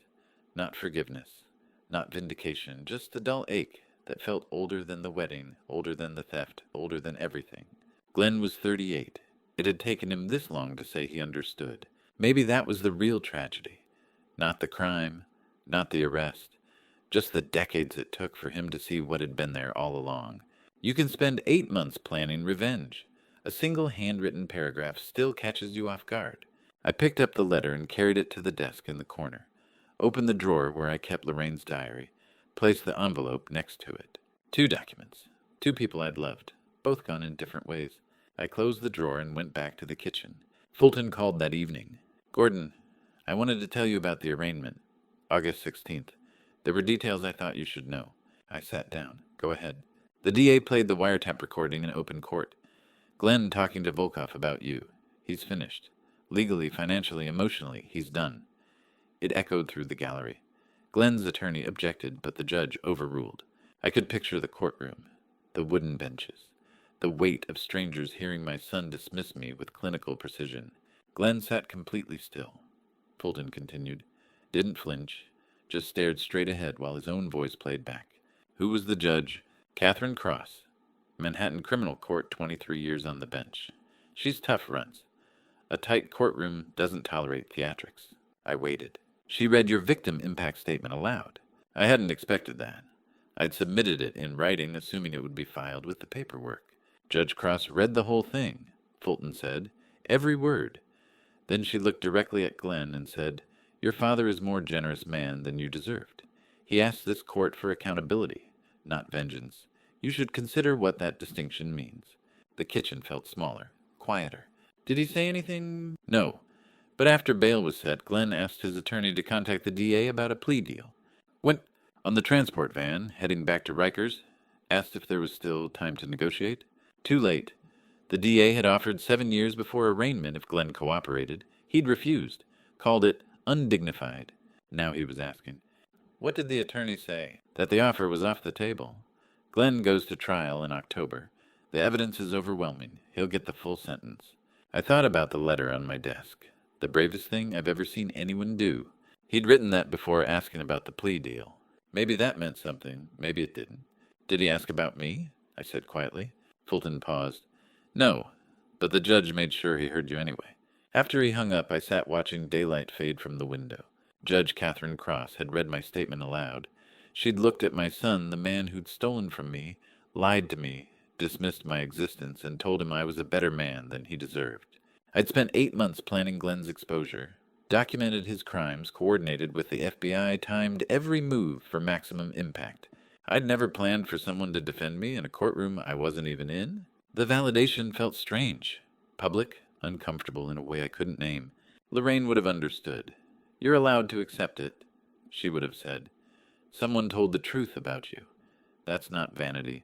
Not forgiveness, not vindication, just a dull ache that felt older than the wedding, older than the theft, older than everything. Glenn was 38. It had taken him this long to say he understood. Maybe that was the real tragedy. Not the crime, not the arrest, just the decades it took for him to see what had been there all along. You can spend 8 months planning revenge. A single handwritten paragraph still catches you off guard. I picked up the letter and carried it to the desk in the corner, opened the drawer where I kept Lorraine's diary, placed the envelope next to it. 2 documents, 2 people I'd loved, both gone in different ways. I closed the drawer and went back to the kitchen. Fulton called that evening. Gordon, I wanted to tell you about the arraignment. August 16th. There were details I thought you should know. I sat down. Go ahead. The DA played the wiretap recording in open court. Glenn talking to Volkov about you. He's finished. Legally, financially, emotionally, he's done. It echoed through the gallery. Glenn's attorney objected, but the judge overruled. I could picture the courtroom, the wooden benches, the weight of strangers hearing my son dismiss me with clinical precision. Glenn sat completely still. Fulton continued. Didn't flinch, just stared straight ahead while his own voice played back. Who was the judge? Catherine Cross. Manhattan Criminal Court, 23 years on the bench. She's tough runs. A tight courtroom doesn't tolerate theatrics. I waited. She read your victim impact statement aloud. I hadn't expected that. I'd submitted it in writing, assuming it would be filed with the paperwork. Judge Cross read the whole thing, Fulton said. Every word. Then she looked directly at Glenn and said, Your father is a more generous man than you deserved. He asked this court for accountability, not vengeance. You should consider what that distinction means. The kitchen felt smaller, quieter. Did he say anything? No. But after bail was set, Glenn asked his attorney to contact the DA about a plea deal. Went on the transport van, heading back to Rikers, asked if there was still time to negotiate. Too late. The DA had offered 7 years before arraignment if Glenn cooperated. He'd refused, called it undignified. Now he was asking, what did the attorney say? That the offer was off the table. Glenn goes to trial in October. The evidence is overwhelming. He'll get the full sentence. I thought about the letter on my desk. The bravest thing I've ever seen anyone do. He'd written that before asking about the plea deal. Maybe that meant something. Maybe it didn't. Did he ask about me? I said quietly. Fulton paused. No, but the judge made sure he heard you anyway. After he hung up, I sat watching daylight fade from the window. Judge Catherine Cross had read my statement aloud. She'd looked at my son, the man who'd stolen from me, lied to me, dismissed my existence, and told him I was a better man than he deserved. I'd spent 8 months planning Glenn's exposure, documented his crimes, coordinated with the FBI, timed every move for maximum impact. I'd never planned for someone to defend me in a courtroom I wasn't even in. The validation felt strange, public, uncomfortable in a way I couldn't name. Lorraine would have understood. You're allowed to accept it, she would have said. Someone told the truth about you. That's not vanity.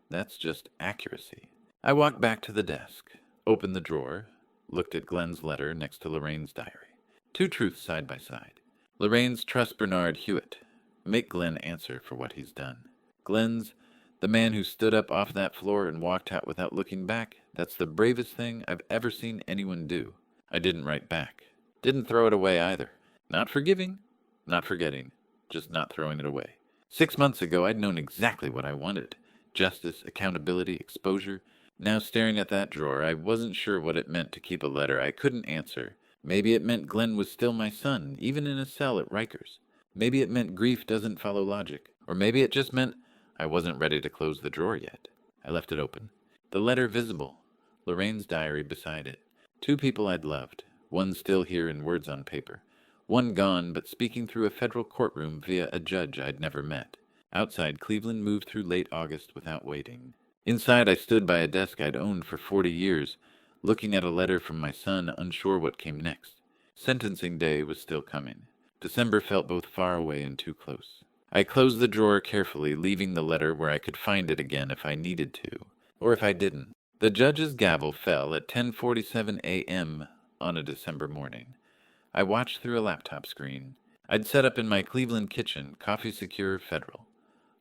That's just accuracy. I walked back to the desk, opened the drawer, looked at Glenn's letter next to Lorraine's diary. 2 truths side by side. Lorraine's trust Bernard Hewitt. Make Glenn answer for what he's done. Glenn's the man who stood up off that floor and walked out without looking back. That's the bravest thing I've ever seen anyone do. I didn't write back. Didn't throw it away either. Not forgiving, not forgetting, just not throwing it away. 6 months ago, I'd known exactly what I wanted. Justice, accountability, exposure. Now staring at that drawer, I wasn't sure what it meant to keep a letter I couldn't answer. Maybe it meant Glenn was still my son, even in a cell at Rikers. Maybe it meant grief doesn't follow logic. Or maybe it just meant I wasn't ready to close the drawer yet. I left it open. The letter visible. Lorraine's diary beside it. 2 people I'd loved. One still here in words on paper. One gone, but speaking through a federal courtroom via a judge I'd never met. Outside, Cleveland moved through late August without waiting. Inside, I stood by a desk I'd owned for 40 years, looking at a letter from my son, unsure what came next. Sentencing day was still coming. December felt both far away and too close. I closed the drawer carefully, leaving the letter where I could find it again if I needed to, or if I didn't. The judge's gavel fell at 10:47 a.m. on a December morning. I watched through a laptop screen. I'd set up in my Cleveland kitchen, Coffee Secure Federal.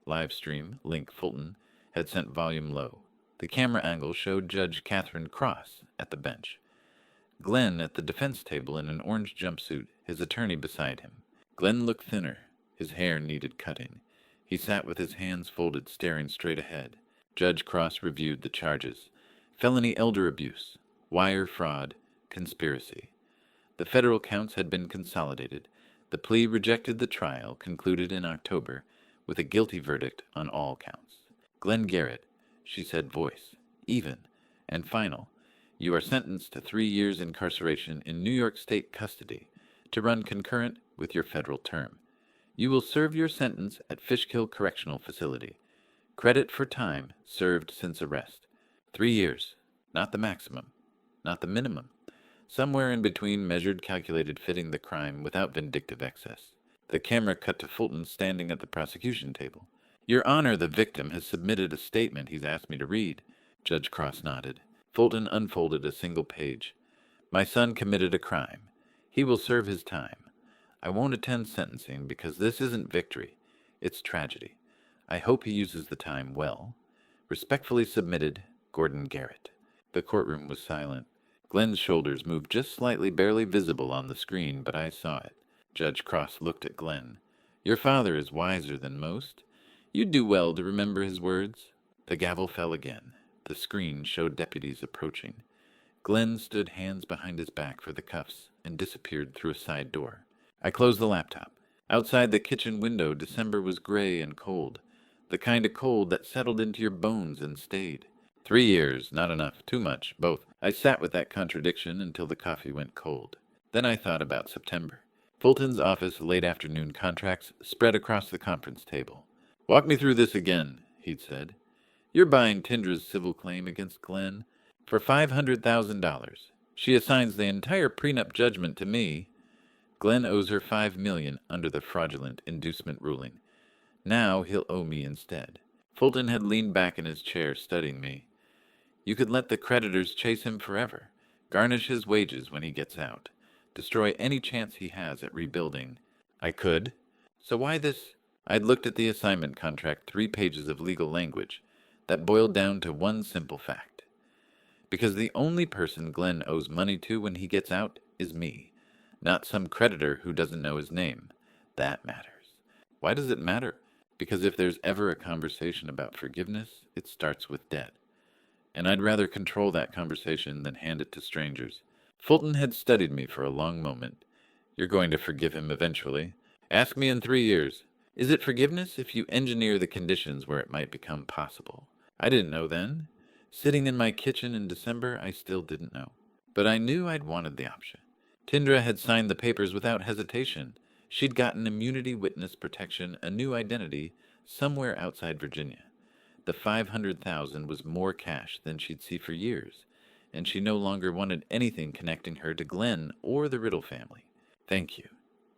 Live stream, link Fulton, had sent volume low. The camera angle showed Judge Catherine Cross at the bench. Glenn at the defense table in an orange jumpsuit, his attorney beside him. Glenn looked thinner. His hair needed cutting. He sat with his hands folded, staring straight ahead. Judge Cross reviewed the charges. Felony elder abuse, wire fraud, conspiracy. The federal counts had been consolidated. The plea rejected the trial, concluded in October, with a guilty verdict on all counts. Glenn Garrett, she said, voice, even, and final. You are sentenced to 3 years incarceration in New York State custody to run concurrent with your federal term. You will serve your sentence at Fishkill Correctional Facility. Credit for time served since arrest. 3 years, not the maximum, not the minimum. Somewhere in between measured, calculated, fitting the crime without vindictive excess. The camera cut to Fulton standing at the prosecution table. Your Honor, the victim has submitted a statement he's asked me to read. Judge Cross nodded. Fulton unfolded a single page. My son committed a crime. He will serve his time. I won't attend sentencing because this isn't victory. It's tragedy. I hope he uses the time well. Respectfully submitted, Gordon Garrett. The courtroom was silent. Glenn's shoulders moved just slightly, barely visible on the screen, but I saw it. Judge Cross looked at Glenn. Your father is wiser than most. You'd do well to remember his words. The gavel fell again. The screen showed deputies approaching. Glenn stood hands behind his back for the cuffs and disappeared through a side door. I closed the laptop. Outside the kitchen window, December was gray and cold. The kind of cold that settled into your bones and stayed. 3 years, not enough, too much, both. I sat with that contradiction until the coffee went cold. Then I thought about September. Fulton's office late afternoon contracts spread across the conference table. Walk me through this again, he'd said. You're buying Tindra's civil claim against Glenn for $500,000. She assigns the entire prenup judgment to me. Glenn owes her $5 million under the fraudulent inducement ruling. Now he'll owe me instead. Fulton had leaned back in his chair, studying me. You could let the creditors chase him forever, garnish his wages when he gets out, destroy any chance he has at rebuilding. I could. So why this? I'd looked at the assignment contract, 3 pages of legal language, that boiled down to one simple fact. Because the only person Glenn owes money to when he gets out is me, not some creditor who doesn't know his name. That matters. Why does it matter? Because if there's ever a conversation about forgiveness, it starts with debt. And I'd rather control that conversation than hand it to strangers. Fulton had studied me for a long moment. You're going to forgive him eventually. Ask me in 3 years. Is it forgiveness if you engineer the conditions where it might become possible? I didn't know then. Sitting in my kitchen in December, I still didn't know. But I knew I'd wanted the option. Tindra had signed the papers without hesitation. She'd gotten immunity, witness protection, a new identity, somewhere outside Virginia. The $500,000 was more cash than she'd see for years, and she no longer wanted anything connecting her to Glenn or the Riddle family. Thank you,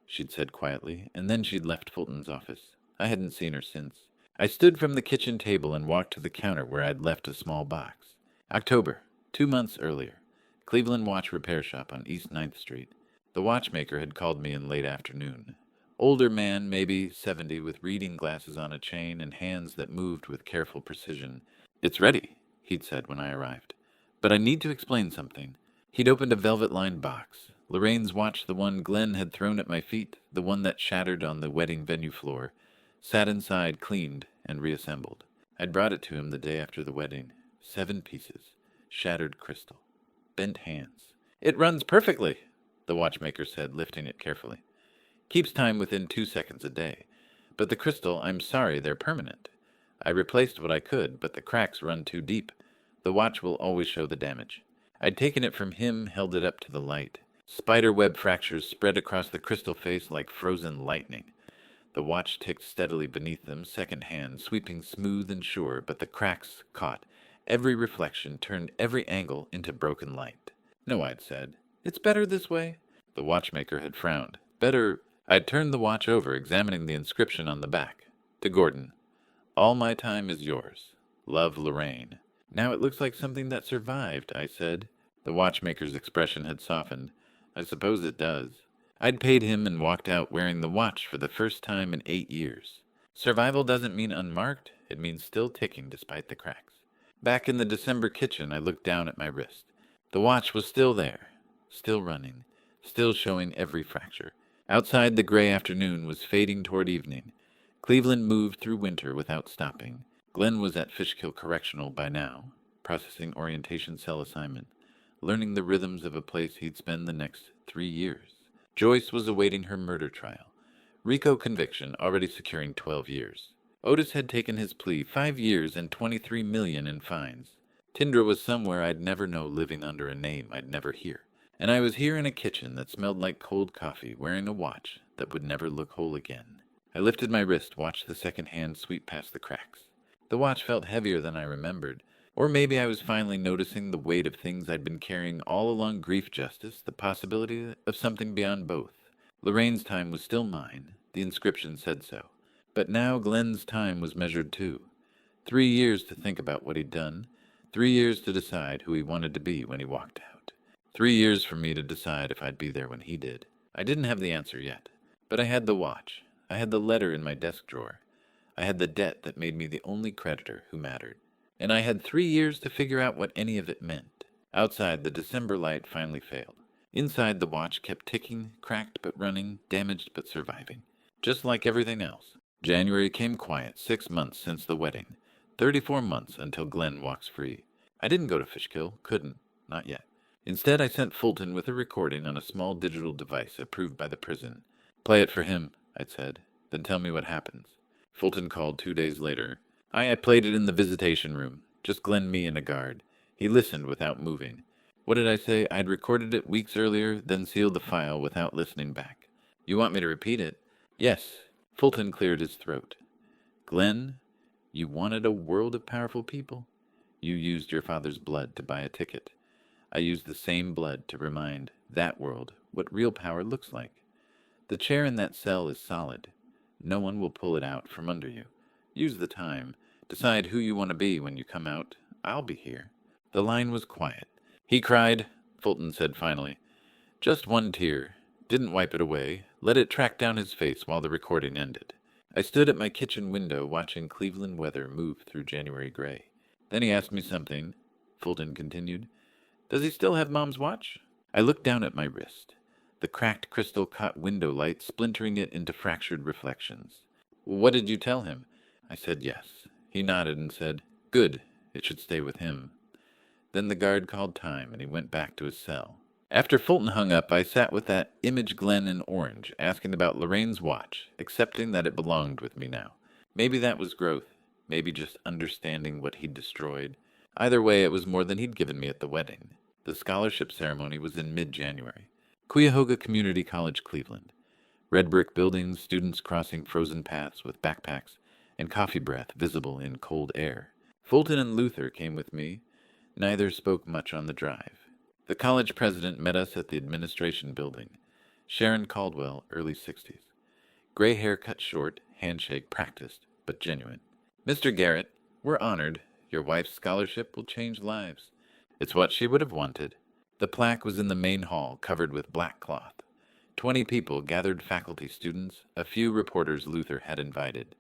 she'd said quietly, and then she'd left Fulton's office. I hadn't seen her since. I stood from the kitchen table and walked to the counter where I'd left a small box. October, 2 months earlier. Cleveland Watch Repair Shop on East 9th Street. The watchmaker had called me in late afternoon. Older man, maybe 70, with reading glasses on a chain and hands that moved with careful precision. It's ready, he'd said when I arrived. But I need to explain something. He'd opened a velvet-lined box. Lorraine's watch, the one Glenn had thrown at my feet, the one that shattered on the wedding venue floor, sat inside, cleaned, and reassembled. I'd brought it to him the day after the wedding. 7 pieces. Shattered crystal. Bent hands. It runs perfectly, the watchmaker said, lifting it carefully. Keeps time within 2 seconds a day. But the crystal, I'm sorry, they're permanent. I replaced what I could, but the cracks run too deep. The watch will always show the damage. I'd taken it from him, held it up to the light. Spiderweb fractures spread across the crystal face like frozen lightning. The watch ticked steadily beneath them, second hand, sweeping smooth and sure, but the cracks caught. Every reflection turned every angle into broken light. No, I'd said. It's better this way. The watchmaker had frowned. Better. I'd turned the watch over, examining the inscription on the back. To Gordon. All my time is yours. Love, Lorraine. Now it looks like something that survived, I said. The watchmaker's expression had softened. I suppose it does. I'd paid him and walked out wearing the watch for the first time in 8 years. Survival doesn't mean unmarked. It means still ticking despite the cracks. Back in the December kitchen, I looked down at my wrist. The watch was still there, still running, still showing every fracture. Outside, the gray afternoon was fading toward evening. Cleveland moved through winter without stopping. Glenn was at Fishkill Correctional by now, processing orientation cell assignment, learning the rhythms of a place he'd spend the next 3 years. Joyce was awaiting her murder trial. RICO conviction, already securing 12 years. Otis had taken his plea, 5 years and $23 million in fines. Tindra was somewhere I'd never know, living under a name I'd never hear. And I was here in a kitchen that smelled like cold coffee, wearing a watch that would never look whole again. I lifted my wrist, watched the second hand sweep past the cracks. The watch felt heavier than I remembered. Or maybe I was finally noticing the weight of things I'd been carrying all along grief justice, the possibility of something beyond both. Lorraine's time was still mine. The inscription said so. But now Glenn's time was measured too. 3 years to think about what he'd done. 3 years to decide who he wanted to be when he walked out. 3 years for me to decide if I'd be there when he did. I didn't have the answer yet. But I had the watch. I had the letter in my desk drawer. I had the debt that made me the only creditor who mattered. And I had 3 years to figure out what any of it meant. Outside, the December light finally failed. Inside, the watch kept ticking, cracked but running, damaged but surviving. Just like everything else. January came quiet, 6 months since the wedding. 34 months until Glenn walks free. I didn't go to Fishkill. Couldn't. Not yet. Instead, I sent Fulton with a recording on a small digital device approved by the prison. Play it for him, I'd said. Then tell me what happens. Fulton called 2 days later. I played it in the visitation room. Just Glenn, me, and a guard. He listened without moving. What did I say? I'd recorded it weeks earlier, then sealed the file without listening back. You want me to repeat it? Yes. Fulton cleared his throat. Glenn, you wanted a world of powerful people. You used your father's blood to buy a ticket. I used the same blood to remind that world what real power looks like. The chair in that cell is solid. No one will pull it out from under you. Use the time. Decide who you want to be when you come out. I'll be here. The line was quiet. He cried, Fulton said finally. Just one tear. Didn't wipe it away. Let it track down his face while the recording ended. I stood at my kitchen window watching Cleveland weather move through January gray. Then he asked me something. Fulton continued. Does he still have Mom's watch? I looked down at my wrist. The cracked crystal caught window light, splintering it into fractured reflections. What did you tell him? I said yes. He nodded and said, Good. It should stay with him. Then the guard called time, and he went back to his cell. After Fulton hung up, I sat with that image Glenn in orange, asking about Lorraine's watch, accepting that it belonged with me now. Maybe that was growth. Maybe just understanding what he'd destroyed. Either way, it was more than he'd given me at the wedding. The scholarship ceremony was in mid-January. Cuyahoga Community College, Cleveland. Red brick buildings, students crossing frozen paths with backpacks, and coffee breath visible in cold air. Fulton and Luther came with me. Neither spoke much on the drive. The college president met us at the administration building. Sharon Caldwell, early 60s. Gray hair cut short, handshake practiced, but genuine. Mr. Garrett, we're honored. Your wife's scholarship will change lives. It's what she would have wanted. The plaque was in the main hall, covered with black cloth. 20 people gathered, faculty, students, a few reporters Luther had invited.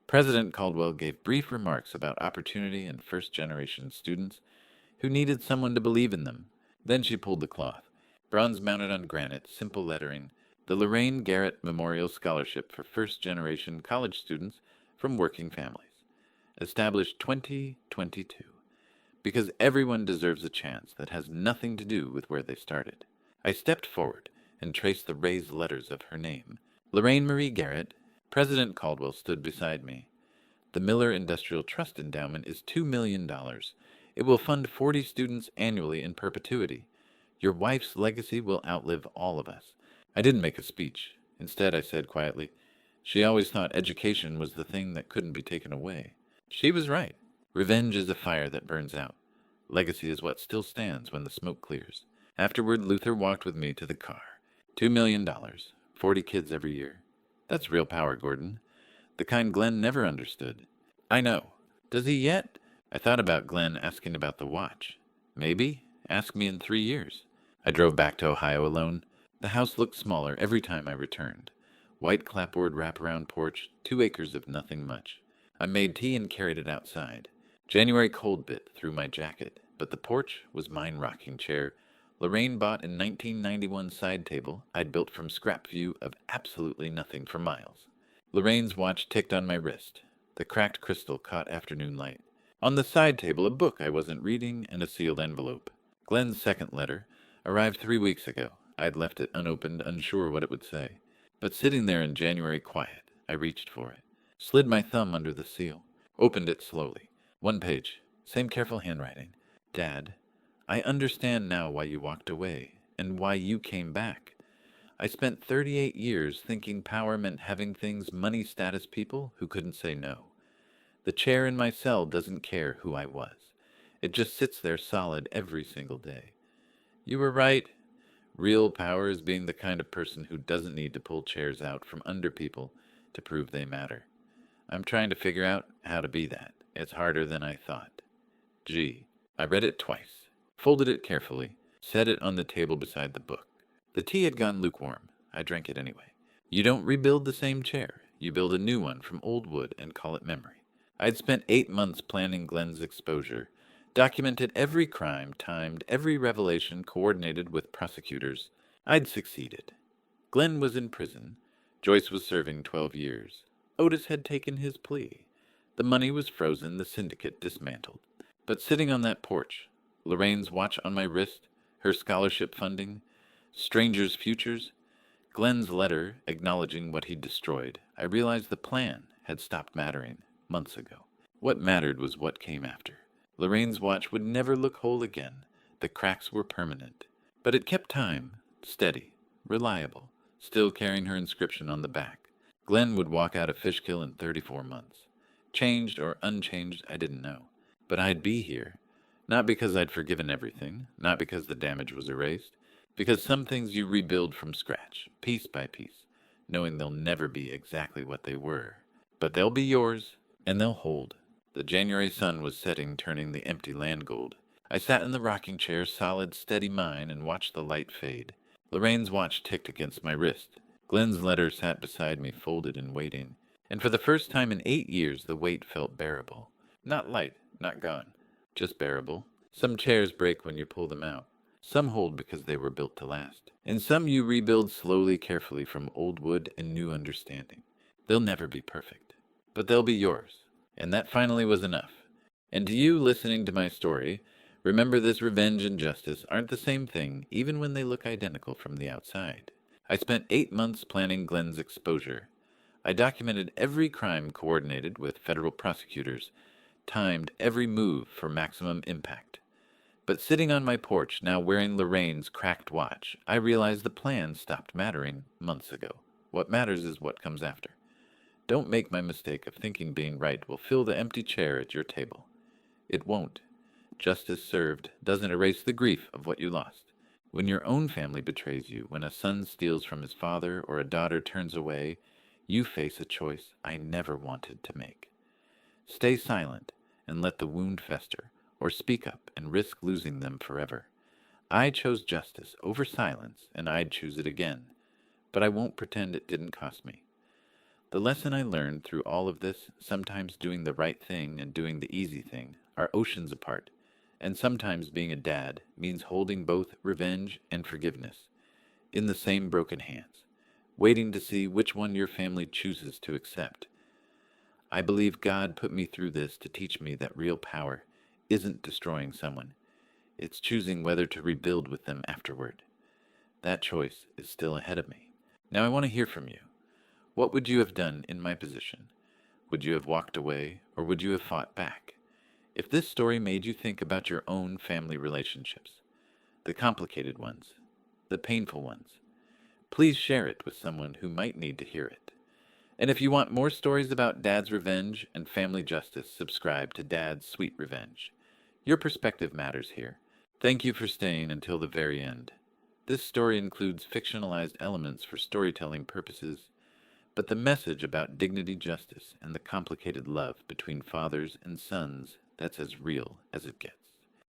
President Caldwell gave brief remarks about opportunity and first-generation students who needed someone to believe in them. Then she pulled the cloth. Bronze mounted on granite, simple lettering, the Lorraine Garrett Memorial Scholarship for first-generation college students from working families. Established 2022. Because everyone deserves a chance that has nothing to do with where they started. I stepped forward and traced the raised letters of her name. Lorraine Marie Garrett. President Caldwell stood beside me. The Miller Industrial Trust Endowment is $2 million. It will fund 40 students annually in perpetuity. Your wife's legacy will outlive all of us. I didn't make a speech. Instead, I said quietly, she always thought education was the thing that couldn't be taken away. She was right. Revenge is a fire that burns out. Legacy is what still stands when the smoke clears. Afterward, Luther walked with me to the car. $2 million, 40 kids every year. That's real power, Gordon. The kind Glenn never understood. I know. Does he yet? I thought about Glenn asking about the watch. Maybe. Ask me in 3 years. I drove back to Ohio alone. The house looked smaller every time I returned. White clapboard wraparound porch, 2 acres of nothing much. I made tea and carried it outside. January cold bit through my jacket, but the porch was mine rocking chair. Lorraine bought in 1991 side table I'd built from scrap view of absolutely nothing for miles. Lorraine's watch ticked on my wrist. The cracked crystal caught afternoon light. On the side table, a book I wasn't reading and a sealed envelope. Glenn's second letter arrived 3 weeks ago. I'd left it unopened, unsure what it would say. But sitting there in January quiet, I reached for it. Slid my thumb under the seal. Opened it slowly. 1 page. Same careful handwriting. Dad, I understand now why you walked away, and why you came back. I spent 38 years thinking power meant having things money status people who couldn't say no. The chair in my cell doesn't care who I was. It just sits there solid every single day. You were right. Real power is being the kind of person who doesn't need to pull chairs out from under people to prove they matter. I'm trying to figure out how to be that. It's harder than I thought. G. I read it twice, folded it carefully, set it on the table beside the book. The tea had gone lukewarm. I drank it anyway. You don't rebuild the same chair. You build a new one from old wood and call it memory. I'd spent 8 months planning Glenn's exposure, documented every crime, timed every revelation, coordinated with prosecutors. I'd succeeded. Glenn was in prison. Joyce was serving 12 years. Otis had taken his plea. The money was frozen, the syndicate dismantled. But sitting on that porch, Lorraine's watch on my wrist, her scholarship funding, strangers' futures, Glenn's letter acknowledging what he'd destroyed, I realized the plan had stopped mattering months ago. What mattered was what came after. Lorraine's watch would never look whole again. The cracks were permanent. But it kept time, steady, reliable, still carrying her inscription on the back. Glenn would walk out of Fishkill in 34 months. Changed or unchanged, I didn't know. But I'd be here. Not because I'd forgiven everything, not because the damage was erased, because some things you rebuild from scratch, piece by piece, knowing they'll never be exactly what they were. But they'll be yours, and they'll hold. The January sun was setting, turning the empty land gold. I sat in the rocking chair, solid, steady mine, and watched the light fade. Lorraine's watch ticked against my wrist. Glenn's letter sat beside me, folded and waiting. And for the first time in 8 years, the weight felt bearable. Not light, not gone, just bearable. Some chairs break when you pull them out. Some hold because they were built to last. And some you rebuild slowly, carefully from old wood and new understanding. They'll never be perfect, but they'll be yours. And that finally was enough. And to you listening to my story, remember this: revenge and justice aren't the same thing, even when they look identical from the outside. I spent 8 months planning Glenn's exposure. I documented every crime, coordinated with federal prosecutors, timed every move for maximum impact. But sitting on my porch, now wearing Lorraine's cracked watch, I realized the plan stopped mattering months ago. What matters is what comes after. Don't make my mistake of thinking being right will fill the empty chair at your table. It won't. Justice served doesn't erase the grief of what you lost. When your own family betrays you, when a son steals from his father or a daughter turns away, you face a choice I never wanted to make. Stay silent and let the wound fester, or speak up and risk losing them forever. I chose justice over silence, and I'd choose it again, but I won't pretend it didn't cost me. The lesson I learned through all of this: sometimes doing the right thing and doing the easy thing are oceans apart, and sometimes being a dad means holding both revenge and forgiveness in the same broken hands, waiting to see which one your family chooses to accept. I believe God put me through this to teach me that real power isn't destroying someone, it's choosing whether to rebuild with them afterward. That choice is still ahead of me. Now I want to hear from you. What would you have done in my position? Would you have walked away, or would you have fought back? If this story made you think about your own family relationships, the complicated ones, the painful ones, please share it with someone who might need to hear it. And if you want more stories about Dad's revenge and family justice, subscribe to Dad's Sweet Revenge. Your perspective matters here. Thank you for staying until the very end. This story includes fictionalized elements for storytelling purposes, but the message about dignity, justice, and the complicated love between fathers and sons, that's as real as it gets.